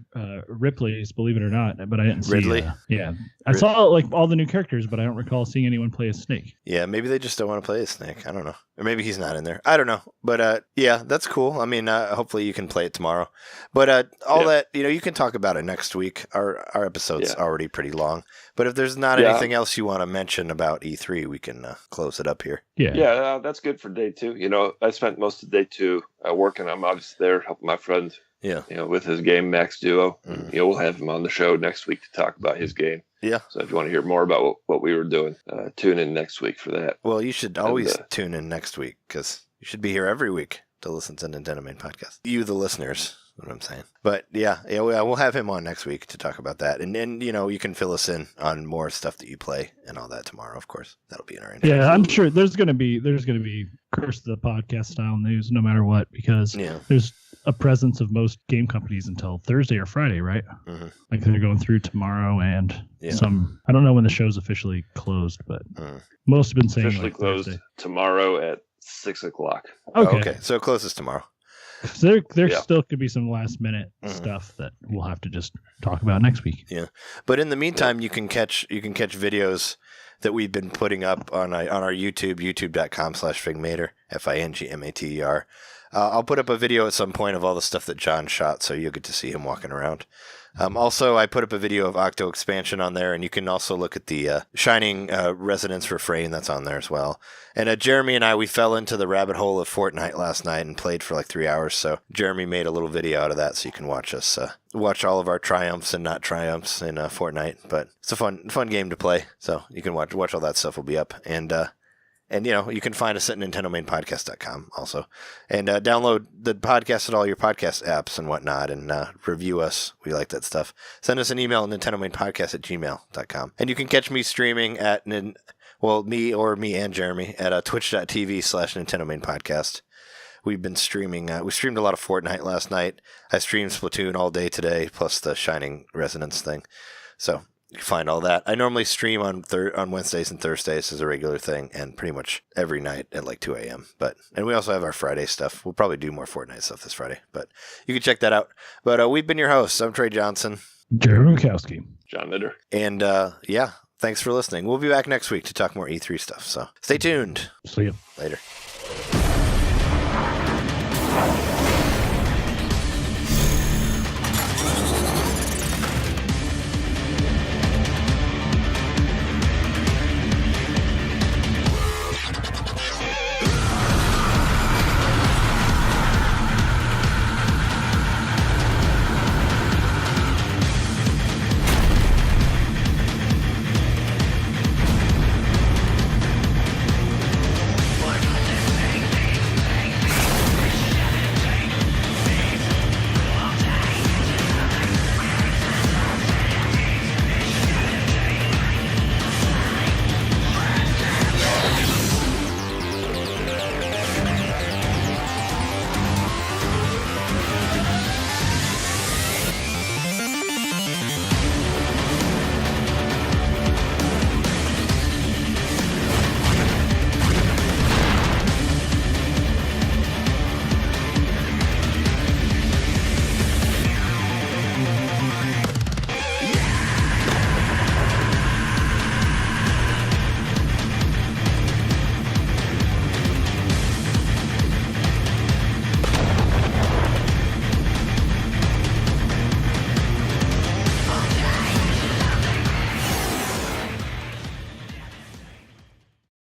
Ripley's, believe it or not, but I didn't see Ridley. I saw like all the new characters, but I don't recall seeing anyone play as Snake. Yeah, maybe they just don't want to play as Snake. I don't know, or maybe he's not in there. I don't know, but that's cool. I mean, hopefully you can play it tomorrow. But that you can talk about it next week. Our episode's already pretty long. But if there's not anything else you want to mention about E3, we can close it up here. Yeah, that's good for day 2. I spent most of day 2 working. I'm obviously there helping my friend. Yeah. With his game Max Duo. We'll have him on the show next week to talk about his game. Yeah. So if you want to hear more about what we were doing, tune in next week for that. Well, you should always tune in next week, because you should be here every week to listen to NintenDomain podcast. You, the listeners, what I'm saying. But we'll have him on next week to talk about that. And then, you can fill us in on more stuff that you play and all that tomorrow, of course. That'll be in our intro. Yeah, I'm sure there's gonna be Curse of the Podcast style news no matter what, because there's a presence of most game companies until Thursday or Friday, right? Like they're going through tomorrow and some. I don't know when the show's officially closed, but most have been saying officially closed Thursday. Tomorrow at 6:00. Okay, so it closes tomorrow. So there still could be some last minute stuff that we'll have to just talk about next week. Yeah, but in the meantime, you can catch videos that we've been putting up on our YouTube, youtube.com/Figmater, FINGMATER. I'll put up a video at some point of all the stuff that John shot, so you'll get to see him walking around. Also, I put up a video of Octo expansion on there, and you can also look at the Shining Resonance Refrain that's on there as well. And Jeremy and I, we fell into the rabbit hole of Fortnite last night and played for like 3 hours, so Jeremy made a little video out of that, so you can watch us watch all of our triumphs and not triumphs in Fortnite. But it's a fun game to play, so you can watch all that stuff will be up. And, you can find us at NintenDomainPodcast.com also. And download the podcast at all your podcast apps and whatnot, and review us. We like that stuff. Send us an email at NintenDomainPodcast@gmail.com. And you can catch me streaming at, me and Jeremy, at twitch.tv/NintenDomainPodcast. We've been streaming. We streamed a lot of Fortnite last night. I streamed Splatoon all day today, plus the Shining Resonance thing. So you can find all that. I normally stream on Wednesdays and Thursdays as a regular thing, and pretty much every night at like 2 a.m. And we also have our Friday stuff. We'll probably do more Fortnite stuff this Friday, but you can check that out. But we've been your hosts. I'm Trey Johnson. Jeremy Mikowski. John Mitter. And thanks for listening. We'll be back next week to talk more E3 stuff. So stay tuned. See you later.